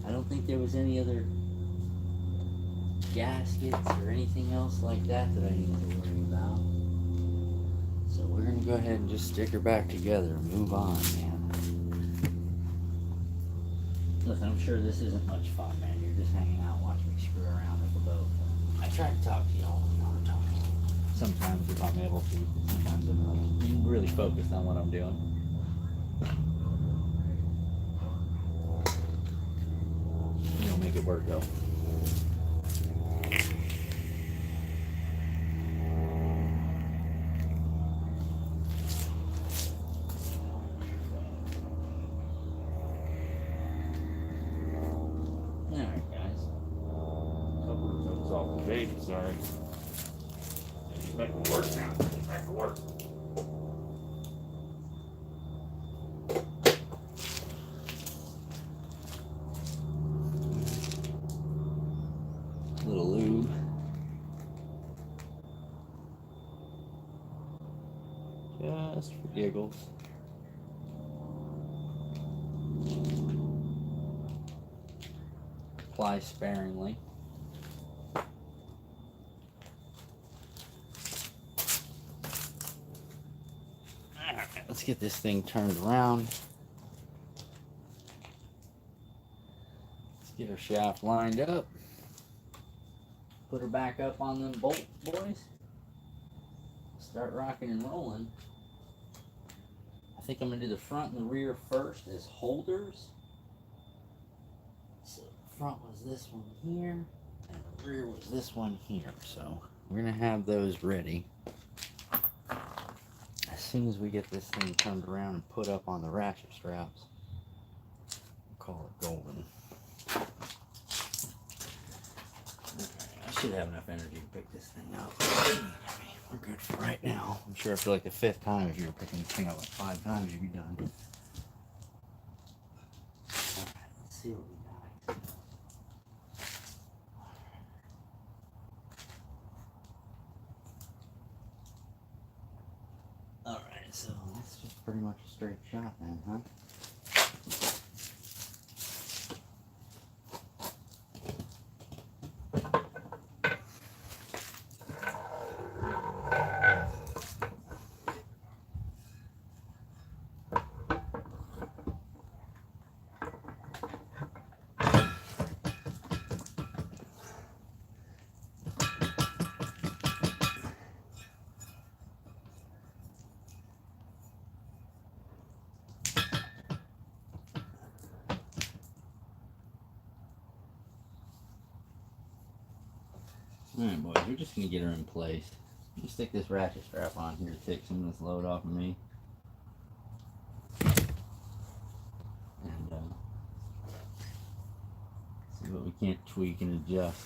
I don't think there was any other gaskets or anything else like that I needed to worry about. So we're going to go ahead and just stick her back together and move on, man. Listen, I'm sure this isn't much fun, man. You're just hanging out watching me screw around with the boat. I try to talk to y'all all the time. Sometimes if I'm able to, sometimes I'm not. Really focused on what I'm doing. You'll make it work though. Alright guys. Couple of those off the baby, sorry. She's making work now. She's making work. Little lube. Just for giggles. Apply sparingly. Alright, let's get this thing turned around. Let's get our shaft lined up. Put her back up on them bolts, boys. Start rocking and rolling. I think I'm going to do the front and the rear first as holders. So the front was this one here, and the rear was this one here. So we're going to have those ready. As soon as we get this thing turned around and put up on the ratchet straps, we'll call it golden. I should have enough energy to pick this thing up. We're good for right now. I'm sure after like the 5th time, if you were picking this thing up like 5 times, you'd be done. Alright, let's see what we got. Alright, so that's just pretty much a straight shot then, huh? Alright boys, we're just going to get her in place. You stick this ratchet strap on here to take some of this load off of me. And see what we can't tweak and adjust.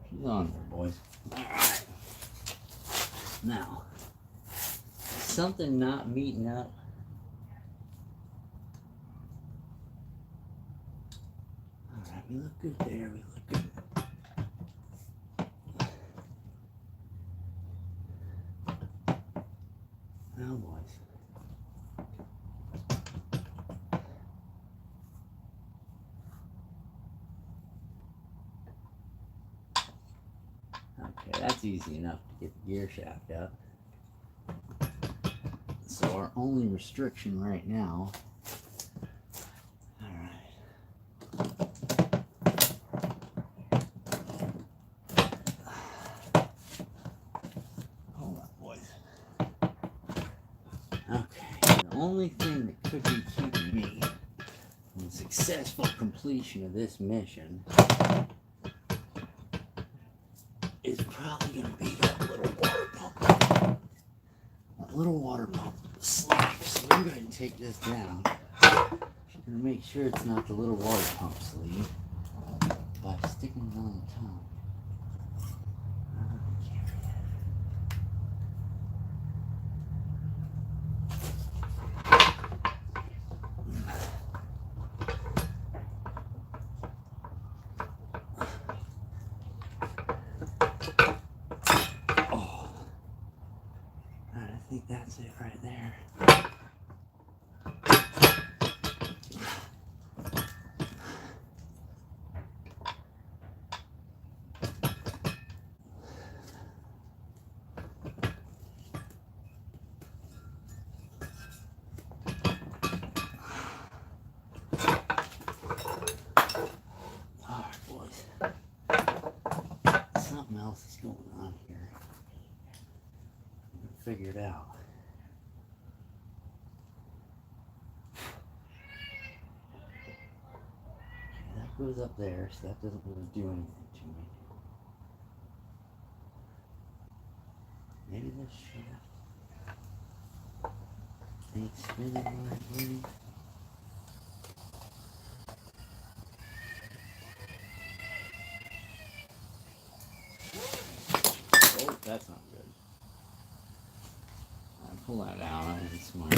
She's on there, boys. Alright. Now, something not meeting up. Alright, we look good there, we look good. Now, boys. Okay, that's easy enough to get the gear shaft up. So our only restriction right now, hold on boys. Okay, the only thing that could be keeping me from successful completion of this mission is probably going to be that little water pump sleeve. So we're going to take this down and make sure it's not the little water pump sleeve by sticking it on the top. I think that's it right there. Alright, boys. Something else is going on here. I'm gonna figure it out. That goes up there, so that doesn't really do anything to me. Maybe this shaft ain't spinning the right way. Oh, that's not good. I'll pull that out. I ain't smart.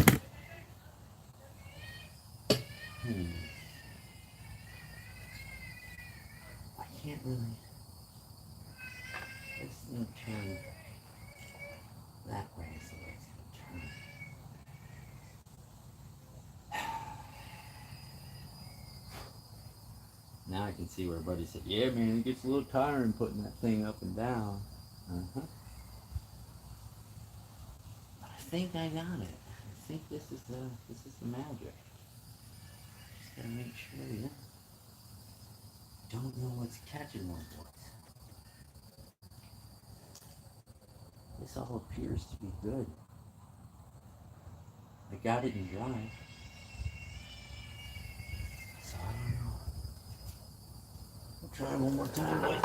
I can't really. This thing turn that way, so it's gonna turn. Now I can see where Buddy said, "Yeah, man, it gets a little tiring putting that thing up and down." But I think I got it. I think this is the magic. Just gotta make sure you don't know what's catching one, boys. This all appears to be good. I got it in dry. So I don't know. We'll try one more time, boys.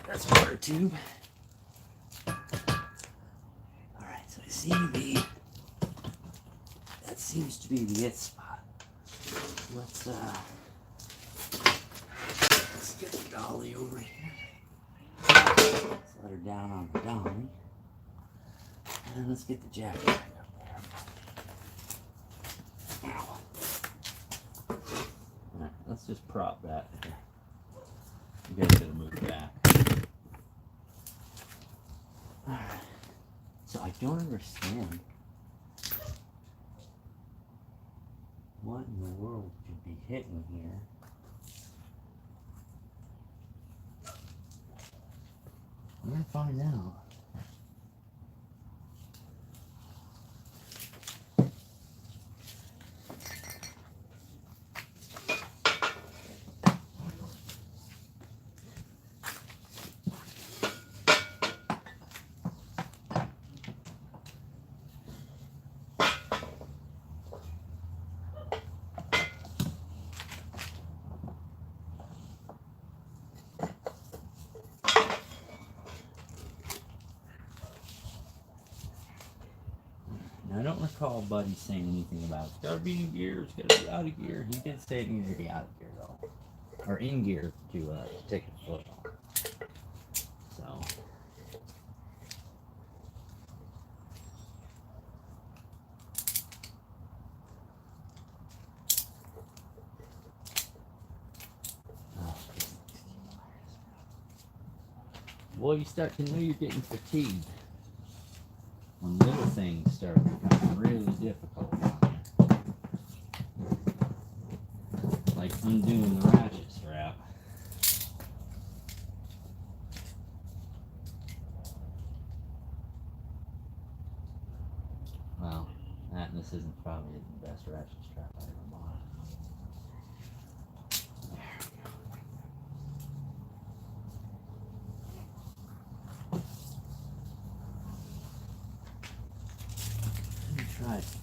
That's a water tube. Alright, so I seem to be. That seems to be the it spot. Let's get the dolly over here. Let's let her down on the dolly. And then let's get the jacket back up there. Ow. Alright, let's just prop that there. You guys gotta move back. Alright. So I don't understand what in the world could be hitting here. We're gonna find out. I don't recall Buddy saying anything about it's gotta be in gear, it's gotta be out of gear. He did say it needed to be out of gear though. Or in gear to take the foot off. So boy, you start to know you're getting fatigued when little things start becoming really difficult on you. Like undoing the ratchet strap. Well, that and this isn't probably the best ratchet strap I ever bought. There we go. Let me try something.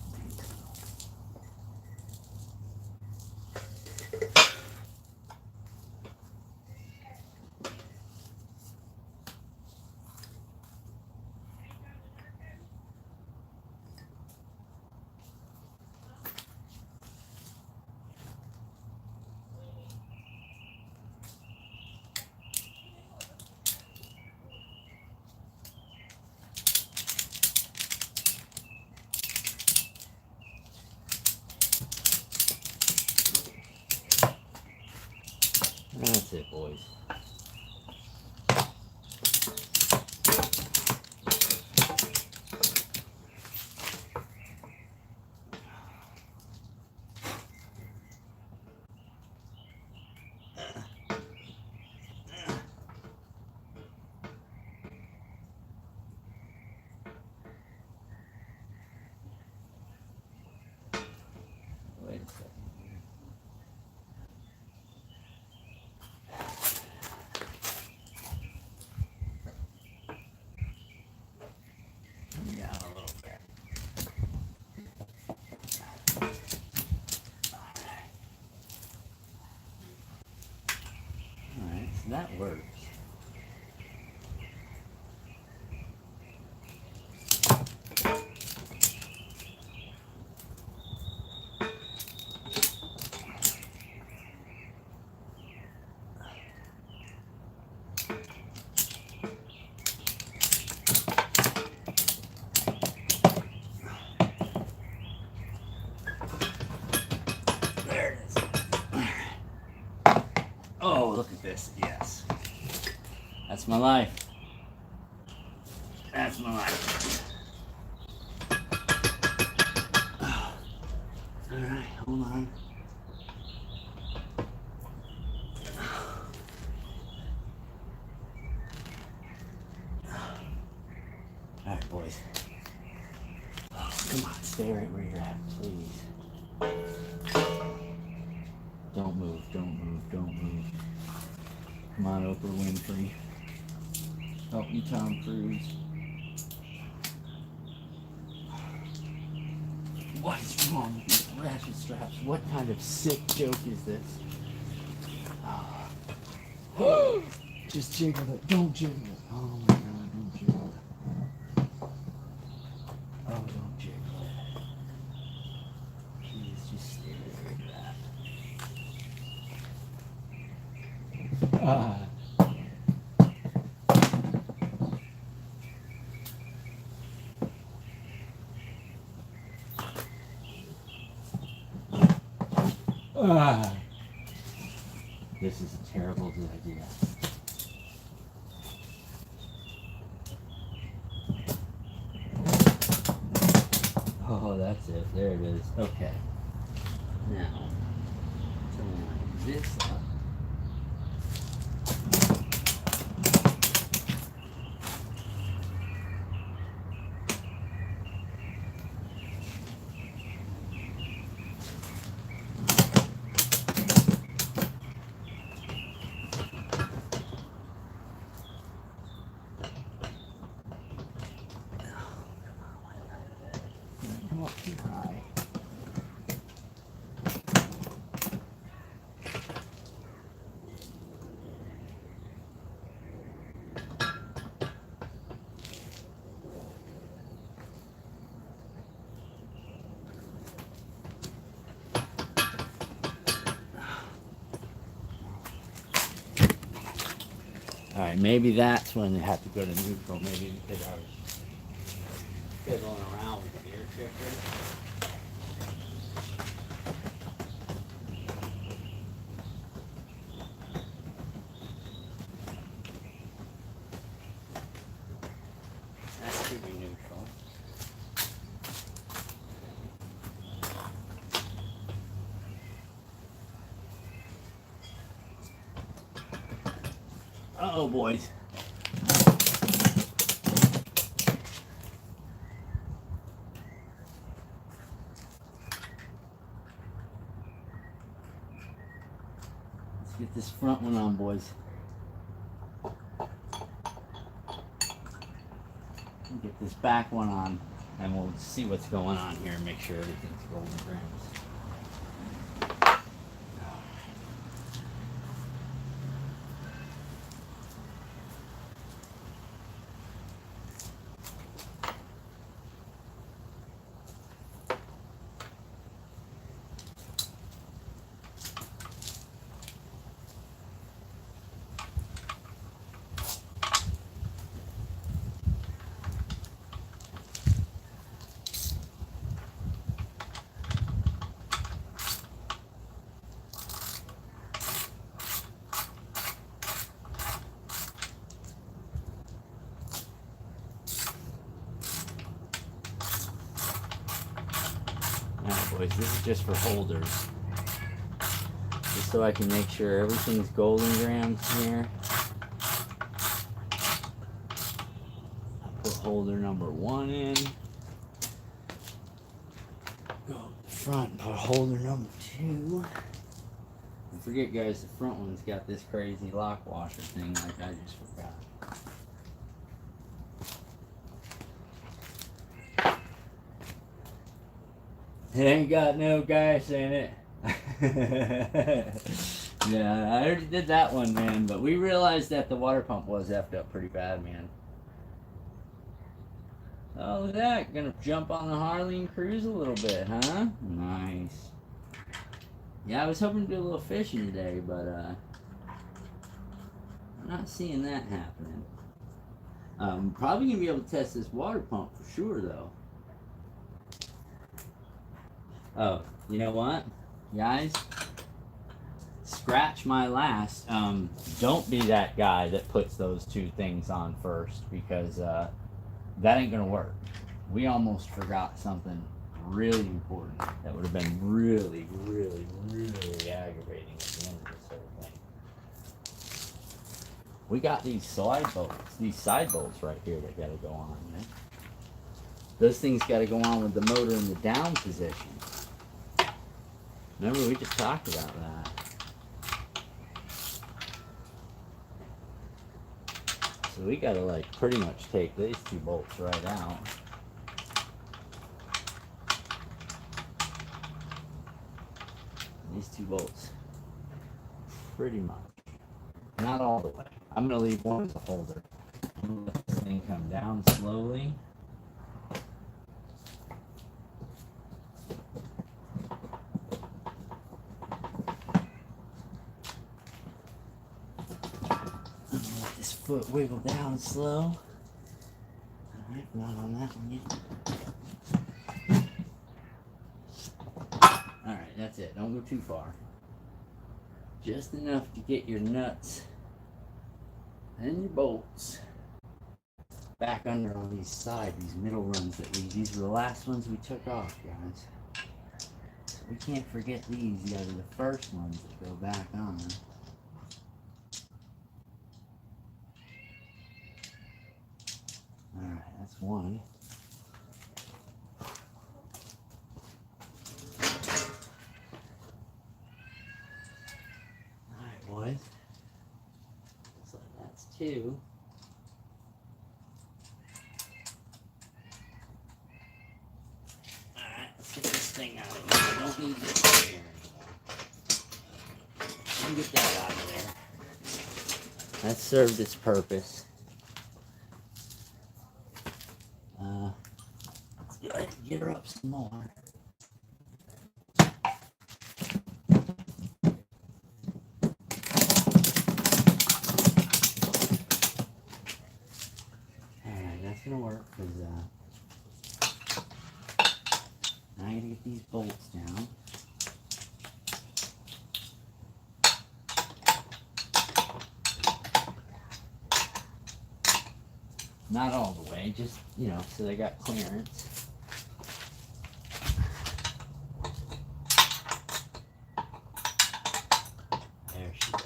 it, boys. Wait a second. Yeah, a little bit. Alright, so that works. There it is. Oh, look at this. Yes. That's my life. That's my life. Alright, hold on. Alright, boys. Oh, come on, stay right where you're at, please. Don't move, don't move, don't move. Come on, Oprah Winfrey. Help me, Tom Cruise. What is wrong with these ratchet straps? What kind of sick joke is this? Oh. Just jiggle it. Don't jiggle it. Oh my god, don't jiggle it. Oh, don't jiggle it. Please just stay there like that. This is a terrible idea. Oh, that's it. There it is. Okay. Now, to line this up. Come up too high. Alright, maybe that's when they have to go to neutral, maybe because I was fiddling around with the gear shifter. That should be neutral. Uh-oh, boys. Let's get this front one on, boys. Get this back one on, and we'll see what's going on here and make sure everything's golden grams. boys. This is just for holders. Just so I can make sure everything's golden grams here. I'll put holder number 1 in. Go up the front and put holder number 2. Don't forget, guys, the front one's got this crazy lock washer thing like I just forgot. It ain't got no gas in it. Yeah, I already did that one, man. But we realized that the water pump was effed up pretty bad, man. Oh, look at that. Gonna jump on the Harley and cruise a little bit, huh? Nice. Yeah, I was hoping to do a little fishing today, but I'm not seeing that happening. Probably gonna be able to test this water pump for sure, though. Oh, you know what, guys? Scratch my last. Don't be that guy that puts those 2 things on first, because that ain't gonna work. We almost forgot something really important that would have been really, really, really aggravating at the end of this whole thing. We got these side bolts right here that gotta go on, man. Those things gotta go on with the motor in the down position. Remember, we just talked about that. So we gotta like pretty much take these 2 bolts right out. These 2 bolts, pretty much. Not all the way. I'm gonna leave one as a holder. I'm gonna let this thing come down slowly. Let this foot wiggle down slow. Alright, not on that one yet. Alright, that's it. Don't go too far. Just enough to get your nuts and your bolts back under on these these middle runs that these were the last ones we took off, guys. So we can't forget these. These are the first ones that go back on. Alright, that's one. Alright, boys. So that's 2. Alright, let's get this thing out of here. I don't need this here anymore. Let me get that out of there. That served its purpose. Let's go ahead and get her up some more. Alright, that's gonna work because now I gotta get these bolts down. Not all the way, just, you know, so they got clearance. There she goes.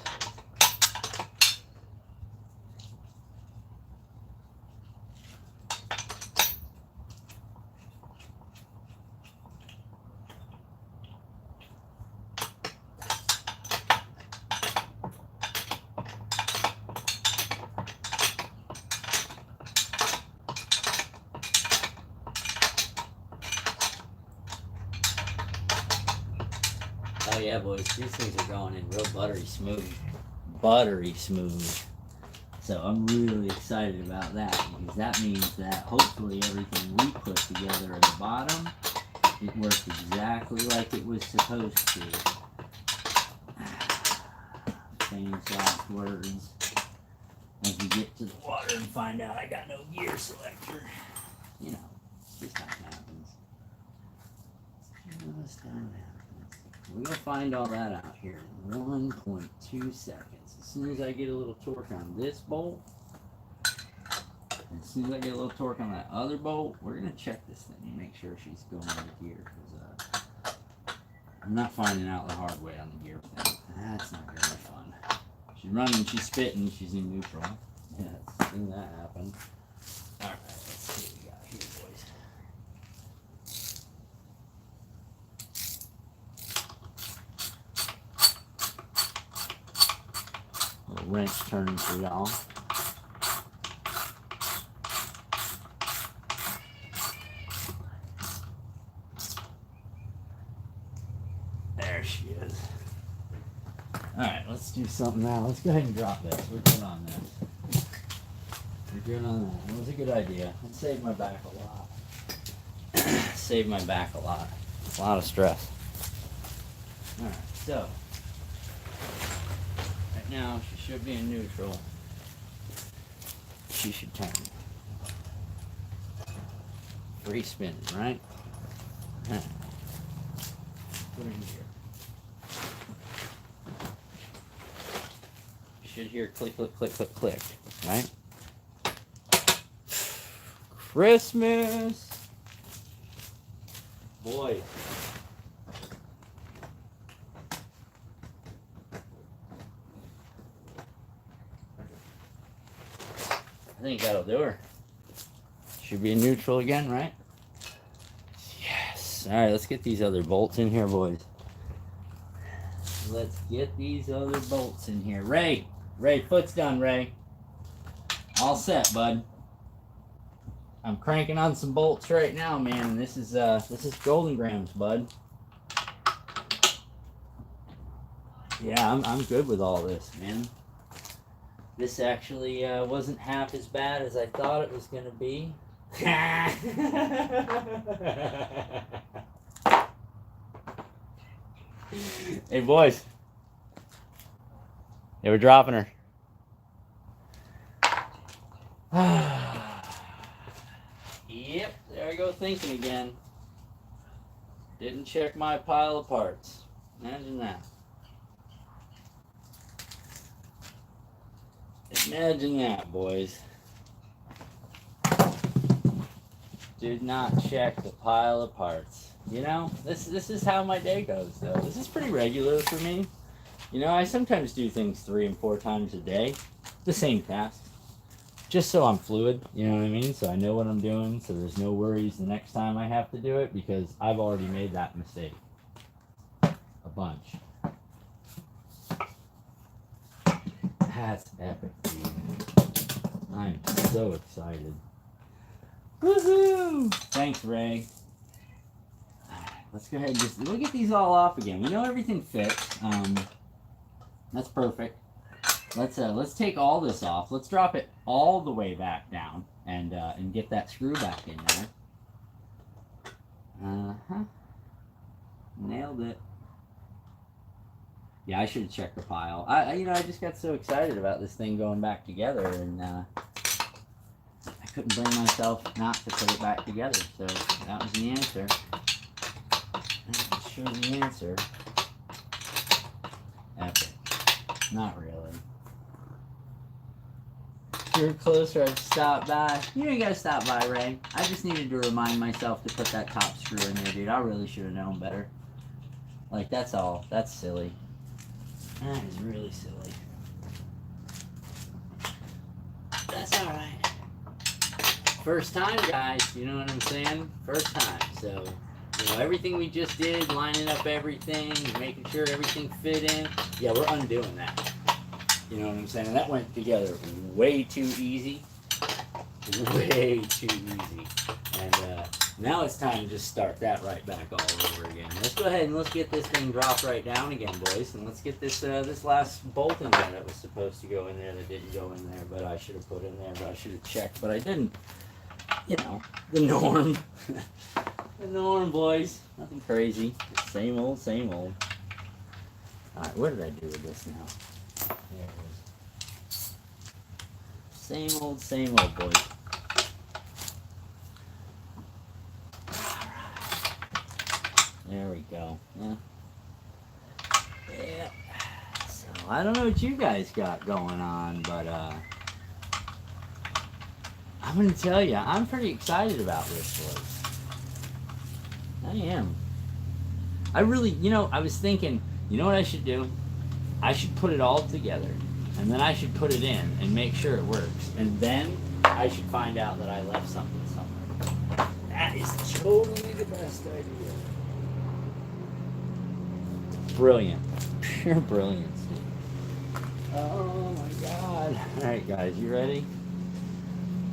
Oh yeah, boys, these things are going in real buttery smooth. Buttery smooth. So I'm really excited about that, because that means that hopefully everything we put together at the bottom, it worked exactly like it was supposed to. Same soft words. As we get to the water and find out I got no gear selector. You know, this stuff happens. Just how it happens. We're going to find all that out here in 1.2 seconds. As soon as I get a little torque on this bolt, and as soon as I get a little torque on that other bolt, we're going to check this thing and make sure she's going into gear. Because I'm not finding out the hard way on the gear thing. That's not gonna be fun. She's running, she's spitting, she's in neutral. Yeah, I've seen that happen. Alright, let's see what we got here, boys. Little wrench turning for y'all. There she is. Alright, let's do something now. Let's go ahead and drop this. We're good on this. We're good on that. It was a good idea. It saved my back a lot. Saved my back a lot. A lot of stress. Alright, so. Right now, she should be in neutral. She should turn. Free spinning, right? Alright. Put it in here. You should hear click, click, click, click, click, right? Christmas! Boy. I think that'll do her. Should be in neutral again, right? Yes. Alright, let's get these other bolts in here, boys. Let's get these other bolts in here. Ray, foot's done, Ray. All set, bud. I'm cranking on some bolts right now, man. This is Golden Grams, bud. Yeah, I'm good with all this, man. This actually wasn't half as bad as I thought it was gonna be. Hey, boys. They were dropping her. Yep, there I go thinking again. Didn't check my pile of parts. Imagine that. Imagine that, boys. Did not check the pile of parts. You know, this is how my day goes, though. This is pretty regular for me. You know, I sometimes do things 3 and 4 times a day. The same task. Just so I'm fluid, you know what I mean? So I know what I'm doing, so there's no worries the next time I have to do it, because I've already made that mistake. A bunch. That's epic, dude. I'm so excited. Woohoo! Thanks, Ray. Let's go ahead and we'll get these all off again. We know everything fits. That's perfect. Let's take all this off. Let's drop it all the way back down and get that screw back in there. Nailed it. Yeah, I should have checked the pile. I just got so excited about this thing going back together, and I couldn't bring myself not to put it back together. So that was the answer. That shows the answer. Epic. Not really. If you're closer, I'd stop by. You ain't gotta stop by, Ray. I just needed to remind myself to put that top screw in there, dude. I really should have known better. Like, that's all. That's silly. That is really silly. That's alright. First time, guys. You know what I'm saying? First time. So, everything we just did, lining up everything, making sure everything fit in. Yeah, we're undoing that. You know what I'm saying? That went together way too easy. Way too easy. And now it's time to just start that right back all over again. Let's go ahead and let's get this thing dropped right down again, boys. And let's get this this last bolt in there that was supposed to go in there that didn't go in there, but I should have put in there, but I should have checked, but I didn't. You know, the norm. The norm, boys. Nothing crazy. Same old, same old. Alright, what did I do with this now? There it is. Same old, boys. There we go. Yeah. Yeah. So I don't know what you guys got going on, but I'm gonna tell you, I'm pretty excited about this, boys. I am. I really, you know, I was thinking, you know what I should do? I should put it all together, and then I should put it in and make sure it works, and then I should find out that I left something somewhere. That is totally the best idea. Brilliant. Pure brilliance, dude. Oh my god. Alright guys, you ready?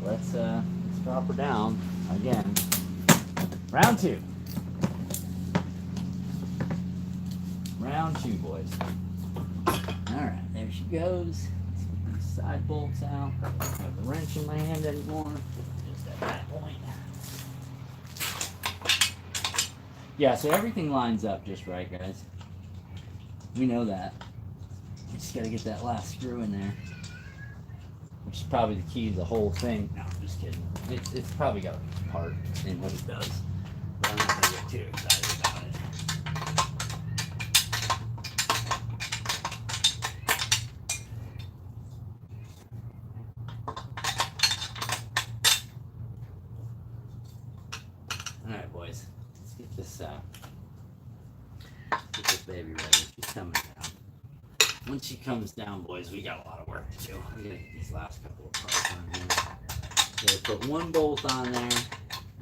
Let's drop her down again. Round 2. Round 2, boys. Alright, there she goes. Let's get these side bolts out. I don't have a wrench in my hand anymore. Just at that point. Yeah, so everything lines up just right, guys. We know that. We just gotta get that last screw in there. Which is probably the key to the whole thing. No, I'm just kidding. It's probably got a part in what it does. But I'm not gonna get too excited about it. Alright, boys. Let's get this baby ready. She's coming down. Once she comes down, boys, we got a lot of work to do. We gotta get these last couple of parts on here. Gotta put one bolt on there,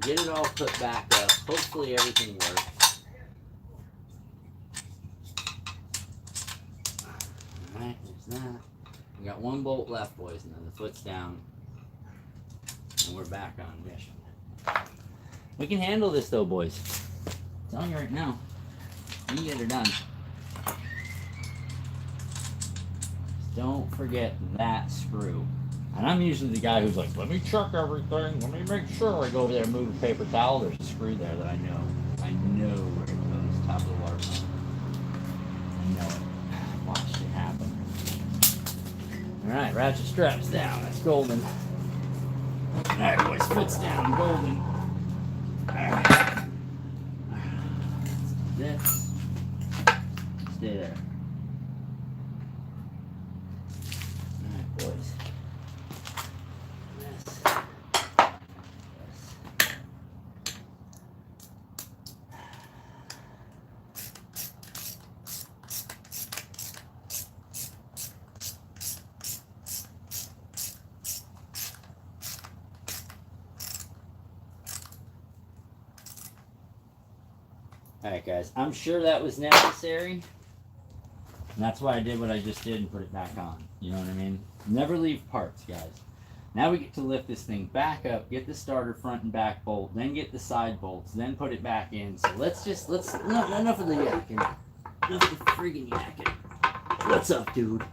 get it all put back up. Hopefully everything works. Alright, there's that. We got one bolt left, boys, and then the foot's down. And we're back on mission. We can handle this though, boys. I'm telling you right now. We can get her done. Don't forget that screw. And I'm usually the guy who's like, let me check everything. Let me make sure. I go over there and move a paper towel. There's a screw there that I know where it goes. Top of the water pump. I know it. Watched it happen. Alright, ratchet straps down. That's golden. Alright, boys, foot's down. Golden. Alright. Let's do this. Stay there. Alright, boys. This. This. Alright guys, I'm sure that was necessary. And that's why I did what I just did and put it back on. You know what I mean? Never leave parts, guys. Now we get to lift this thing back up, get the starter front and back bolt, then get the side bolts, then put it back in. So let's enough of the yakking. Enough of the friggin' yakking. What's up, dude?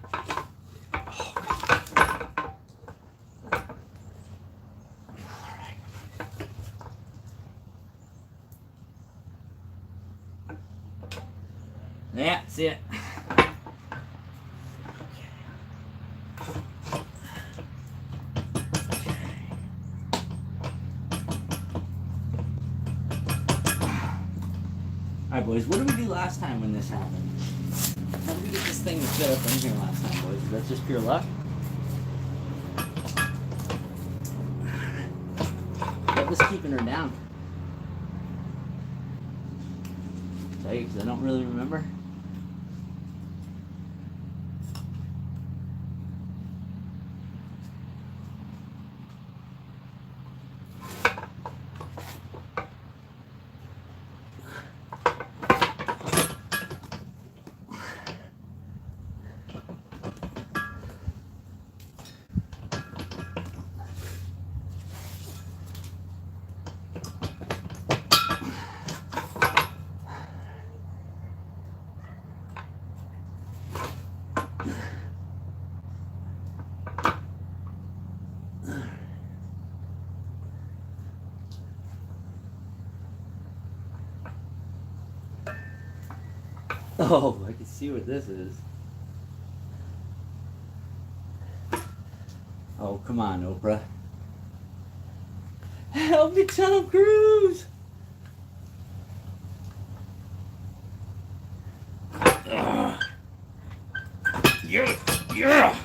Yeah, see it. Alright, boys, what did we do last time when this happened? How did we get this thing to fit up in here last time, boys? Is that just pure luck? What was keeping her down? Tell you, because I don't really remember. Oh, I can see what this is. Oh, come on, Oprah. Help me, Tom Cruise! Yeah! Yeah!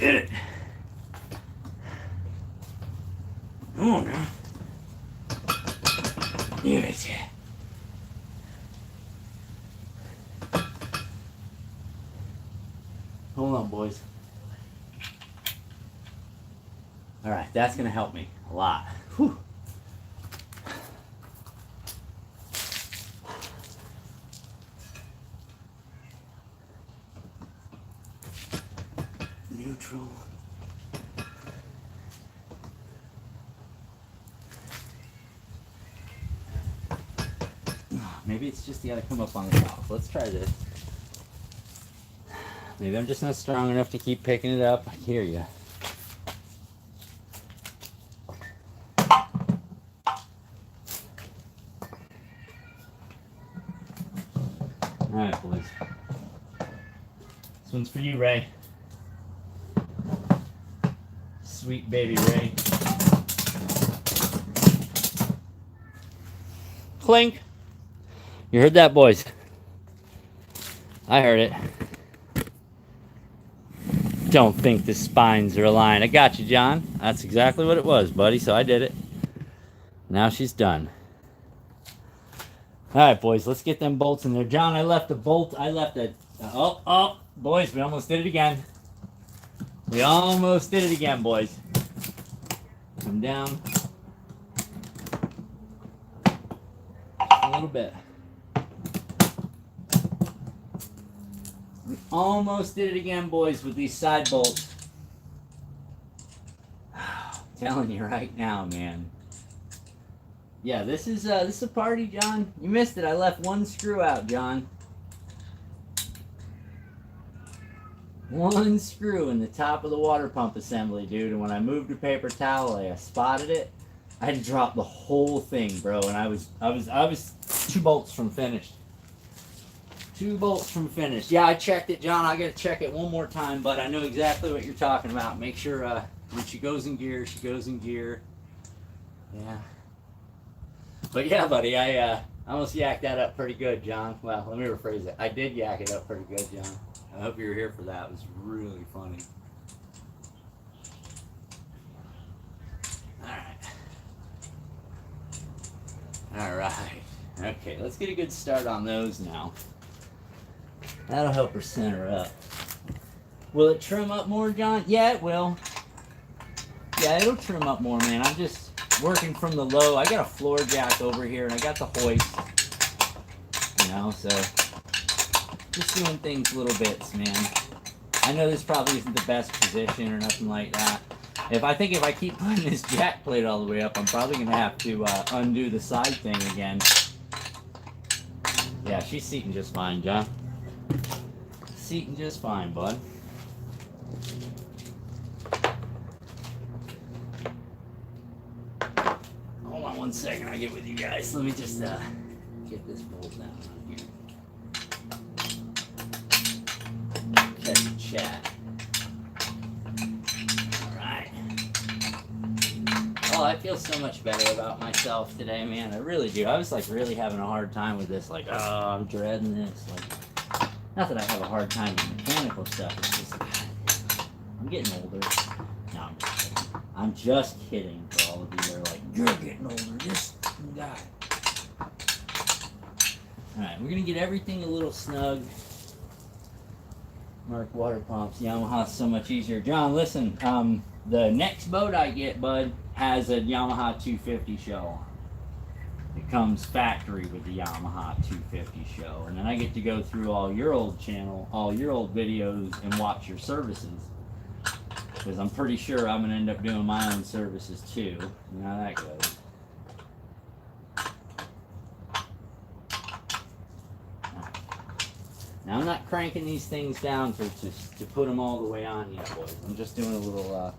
Get it. Come on now. Give it. Hold on, boys. All right, that's gonna help me a lot. Whew. Neutral. Maybe it's just gotta come up on the top. Let's try this. Maybe I'm just not strong enough to keep picking it up. I hear you. Alright, boys. This one's for you, Ray. Sweet baby Ray. Clink! You heard that, boys? I heard it. Don't think the spines are aligned. I got you, John. That's exactly what it was, buddy, so I did it. Now she's done. Alright, boys, let's get them bolts in there. John, I left a bolt. I left a... Oh, boys, we almost did it again. We almost did it again, boys. Come down. A little bit. We almost did it again, boys, with these side bolts. Telling you right now, man. Yeah, this is a party, John. You missed it. I left one screw out, John. One screw in the top of the water pump assembly, dude. And when I moved to paper towel, I spotted it. I had to drop the whole thing, bro. And I was 2 bolts from finished. 2 bolts from finished. Yeah, I checked it, John. I gotta check it one more time, but I know exactly what you're talking about. Make sure when she goes in gear, she goes in gear. Yeah. But yeah, buddy, I almost yacked that up pretty good, John. Well, let me rephrase it. I did yak it up pretty good, John. I hope you were here for that. It was really funny. Alright. Okay, let's get a good start on those now. That'll help her center up. Will it trim up more, John? Yeah, it will. Yeah, it'll trim up more, man. I'm just working from the low. I got a floor jack over here, and I got the hoist. You know, so just doing things little bits, man. I know this probably isn't the best position or nothing like that. If I keep putting this jack plate all the way up, I'm probably gonna have to undo the side thing again. Yeah, she's seating just fine, John. Seating just fine, bud. Hold on one second, I'll get with you guys. Let me just get this bolt down on here. Check the chat. Alright. Oh, I feel so much better about myself today, man. I really do. I was like really having a hard time with this, like, oh, I'm dreading this. Like, not that I have a hard time with mechanical stuff, it's just like, I'm getting older. No, I'm just kidding for all of you that are like, you're getting older, just die. Alright, we're gonna get everything a little snug. Mark water pumps, Yamaha's so much easier. John, listen, the next boat I get, bud, has a Yamaha 250 show. It comes factory with the Yamaha 250 show, and then I get to go through all your old channel, all your old videos, and watch your services. Because I'm pretty sure I'm gonna end up doing my own services too. You know how that goes. Now I'm not cranking these things down to put them all the way on yet, boys. I'm just doing a little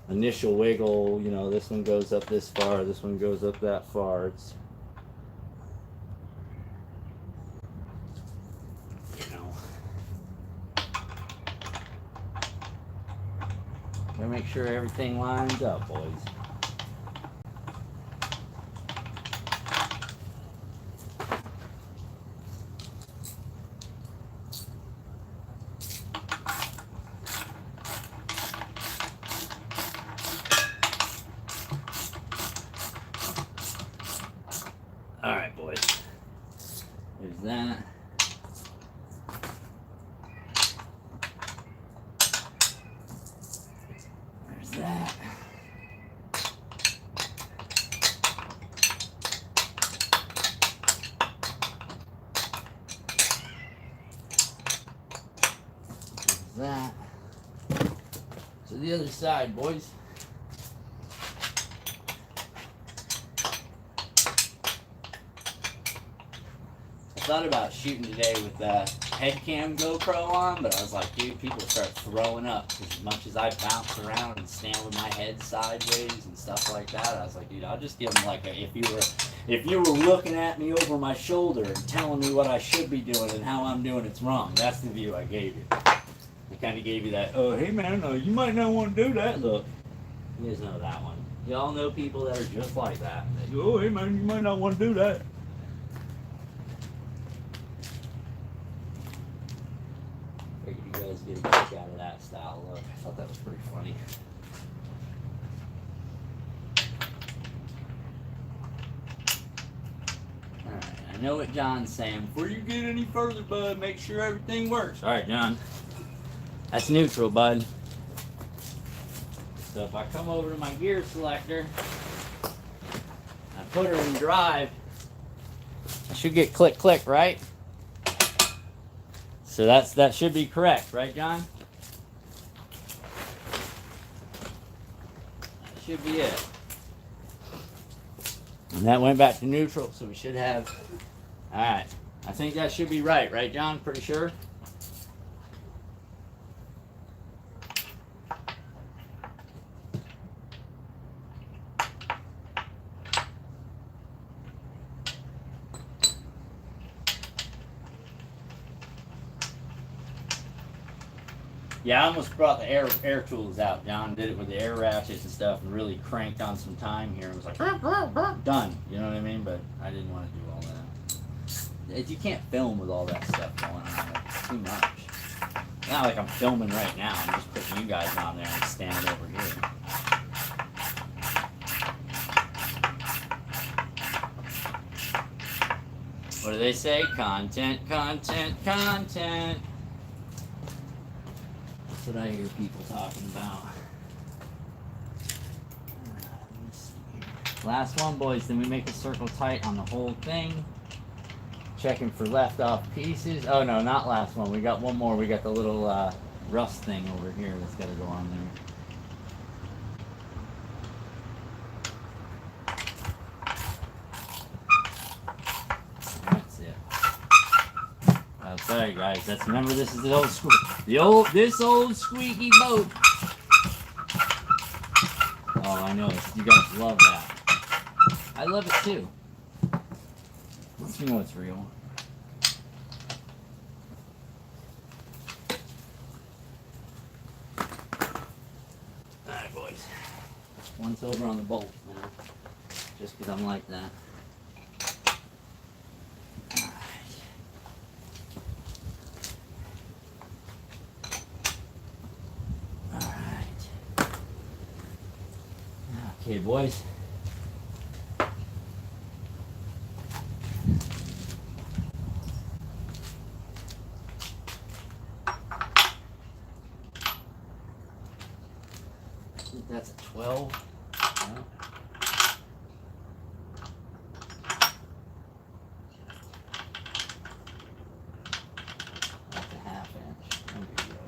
initial wiggle. You know, this one goes up this far, this one goes up that far. It's, you know, gotta make sure everything lines up, boys. There's that. There's that. There's that. So the other side, boys. I thought about shooting today with the head cam GoPro on, but I was like, dude, people start throwing up because as much as I bounce around and stand with my head sideways and stuff like that, I was like, dude, I'll just give them like a, if you were looking at me over my shoulder and telling me what I should be doing and how I'm doing it's wrong. That's the view I gave you. I kind of gave you that, oh, hey man, you might not want to do that look. You guys know that one. Y'all know people that are just like that. They go, oh, hey man, you might not want to do that. Figured you guys get a kick out of that style look. I thought that was pretty funny. Alright, I know what John's saying. Before you get any further, bud, make sure everything works. Alright, John. That's neutral, bud. So if I come over to my gear selector, I put her in drive, I should get click, click, right? So that should be correct, right, John? That should be it. And that went back to neutral, so we should have, all right. I think that should be right, John? Pretty sure? Yeah, I almost brought the air tools out. John did it with the air ratchets and stuff and really cranked on some time here and was like, done. You know what I mean? But I didn't want to do all that. You can't film with all that stuff going on. It's too much. It's not like I'm filming right now. I'm just putting you guys on there and standing over here. What do they say? Content, content, content. That's what I hear people talking about. Last one, boys. Then we make a circle tight on the whole thing. Checking for left off pieces. Oh no, not last one. We got one more. We got the little rust thing over here that's got to go on there. That's it. I'm sorry, guys. That's remember this is the old this old squeaky boat. Oh, I know you guys love that. I love it too. Let's see what's real. Alright, boys. One's over on the bolt now. Just because I'm like that. Alright. Okay, boys. That's a 12. Yeah. That's a half inch. No big deal,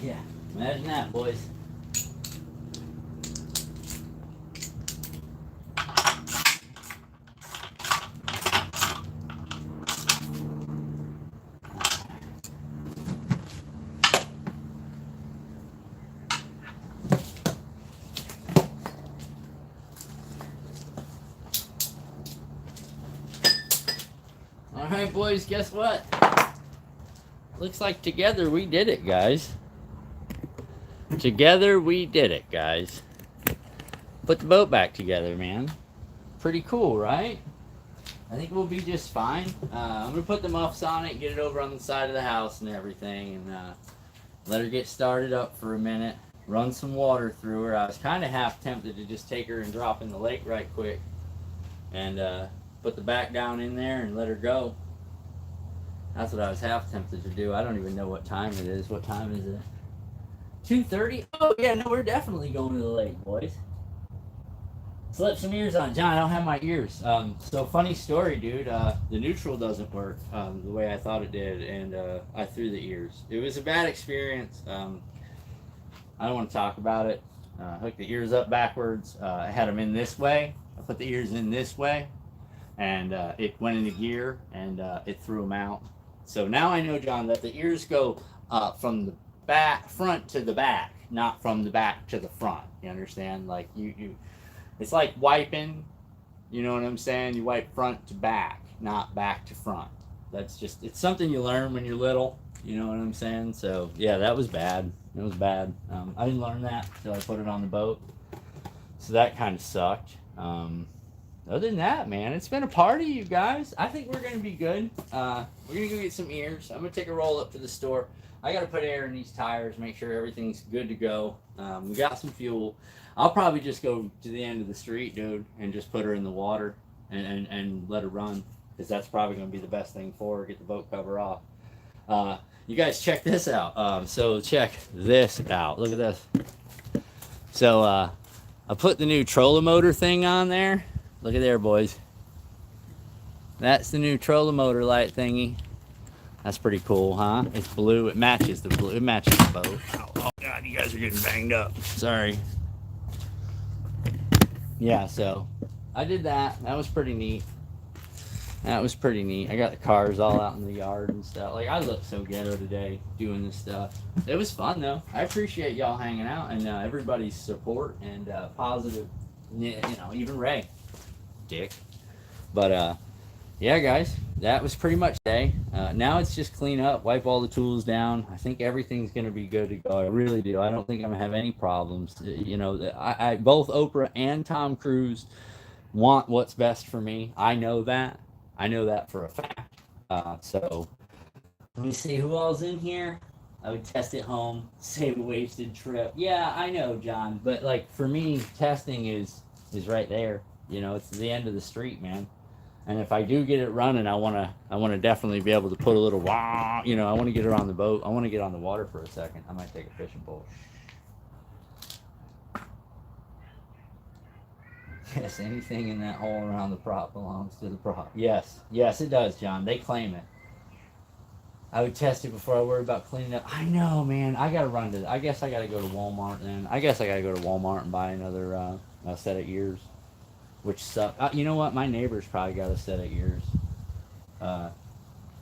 yeah, imagine that, boys. All right, boys, guess what? Looks like together we did it, guys. Together we did it, guys. Put the boat back together, man. Pretty cool, right? I think we'll be just fine. I'm gonna put the muffs on it, get it over on the side of the house and everything, and let her get started up for a minute. Run some water through her. I was kind of half tempted to just take her and drop in the lake right quick, and put the back down in there and let her go. That's what I was half tempted to do. I don't even know what time it is. What time is it? 2:30? Oh yeah, no, we're definitely going to the lake, boys. Slip some ears on. John, I don't have my ears. So funny story, dude. The neutral doesn't work the way I thought it did, and I threw the ears. It was a bad experience. I don't want to talk about it. Hooked the ears up backwards. I had them in this way. I put the ears in this way, and it went into gear, and it threw them out. So now I know, John, that the ears go from the front to the back, not from the back to the front. You understand? Like you it's like wiping. You know what I'm saying? You wipe front to back, not back to front. That's just, it's something you learn when you're little. You know what I'm saying? So yeah, that was bad. It was bad. I didn't learn that until I put it on the boat. So that kind of sucked. Other than that, man, it's been a party, you guys. I think we're going to be good. We're going to go get some ears. I'm going to take a roll up to the store. I got to put air in these tires, make sure everything's good to go. We got some fuel. I'll probably just go to the end of the street, dude, and just put her in the water and let her run, because that's probably going to be the best thing for her, get the boat cover off. You guys check this out. So check this out. Look at this. So I put the new trolling motor thing on there. Look at there, boys. That's the new trolling motor light thingy. That's pretty cool, huh? It's blue. It matches the blue. It matches the boat. Oh God, you guys are getting banged up. Sorry. Yeah, so I did that. That was pretty neat. That was pretty neat. I got the cars all out in the yard and stuff. Like, I look so ghetto today doing this stuff. It was fun, though. I appreciate y'all hanging out and everybody's support and positive, you know, even Ray. Dick. But, yeah, guys, that was pretty much today. Now it's just clean up, wipe all the tools down. I think everything's going to be good to go. I really do. I don't think I'm going to have any problems. You know, both Oprah and Tom Cruise want what's best for me. I know that. I know that for a fact. So let me see who all's in here. I would test it home, save a wasted trip. Yeah, I know, John, but like for me, testing is right there. You know, it's the end of the street, man. And if I do get it running, I wanna definitely be able to put a little wah. You know, I want to get her on the boat. I want to get on the water for a second. I might take a fishing pole. Yes, anything in that hole around the prop belongs to the prop. Yes, it does, John. They claim it. I would test it before I worry about cleaning up. I know, man. I gotta run to. I guess I gotta go to Walmart then. I guess I gotta go to Walmart and buy another set of ears, which suck. You know what? My neighbor's probably got a set of ears.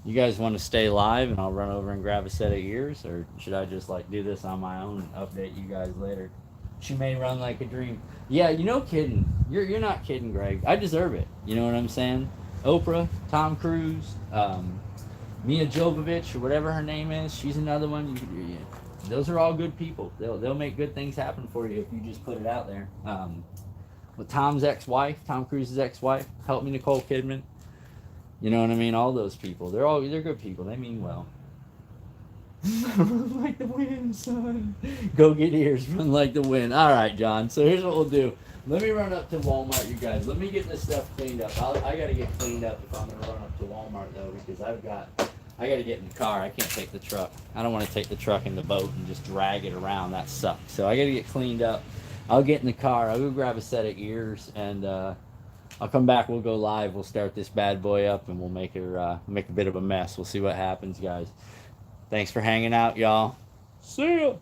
You guys want to stay live and I'll run over and grab a set of ears, or should I just like do this on my own and update you guys later? She may run like a dream. Yeah, you know, kidding. You're not kidding, Greg. I deserve it. You know what I'm saying? Oprah, Tom Cruise, Mia Jovovich, or whatever her name is. She's another one. Those are all good people. They'll make good things happen for you if you just put it out there. With Tom's ex-wife, Tom Cruise's ex-wife, help me, Nicole Kidman. You know what I mean? All those people. They're good people. They mean well. Run like the wind, son. Go get ears. Run like the wind. All right, John. So here's what we'll do. Let me run up to Walmart, you guys. Let me get this stuff cleaned up. I got to get cleaned up if I'm going to run up to Walmart, though, because I got to get in the car. I can't take the truck. I don't want to take the truck in the boat and just drag it around. That sucks. So I got to get cleaned up. I'll get in the car. I'll go grab a set of ears, and I'll come back. We'll go live. We'll start this bad boy up, and we'll make a bit of a mess. We'll see what happens, guys. Thanks for hanging out, y'all. See ya.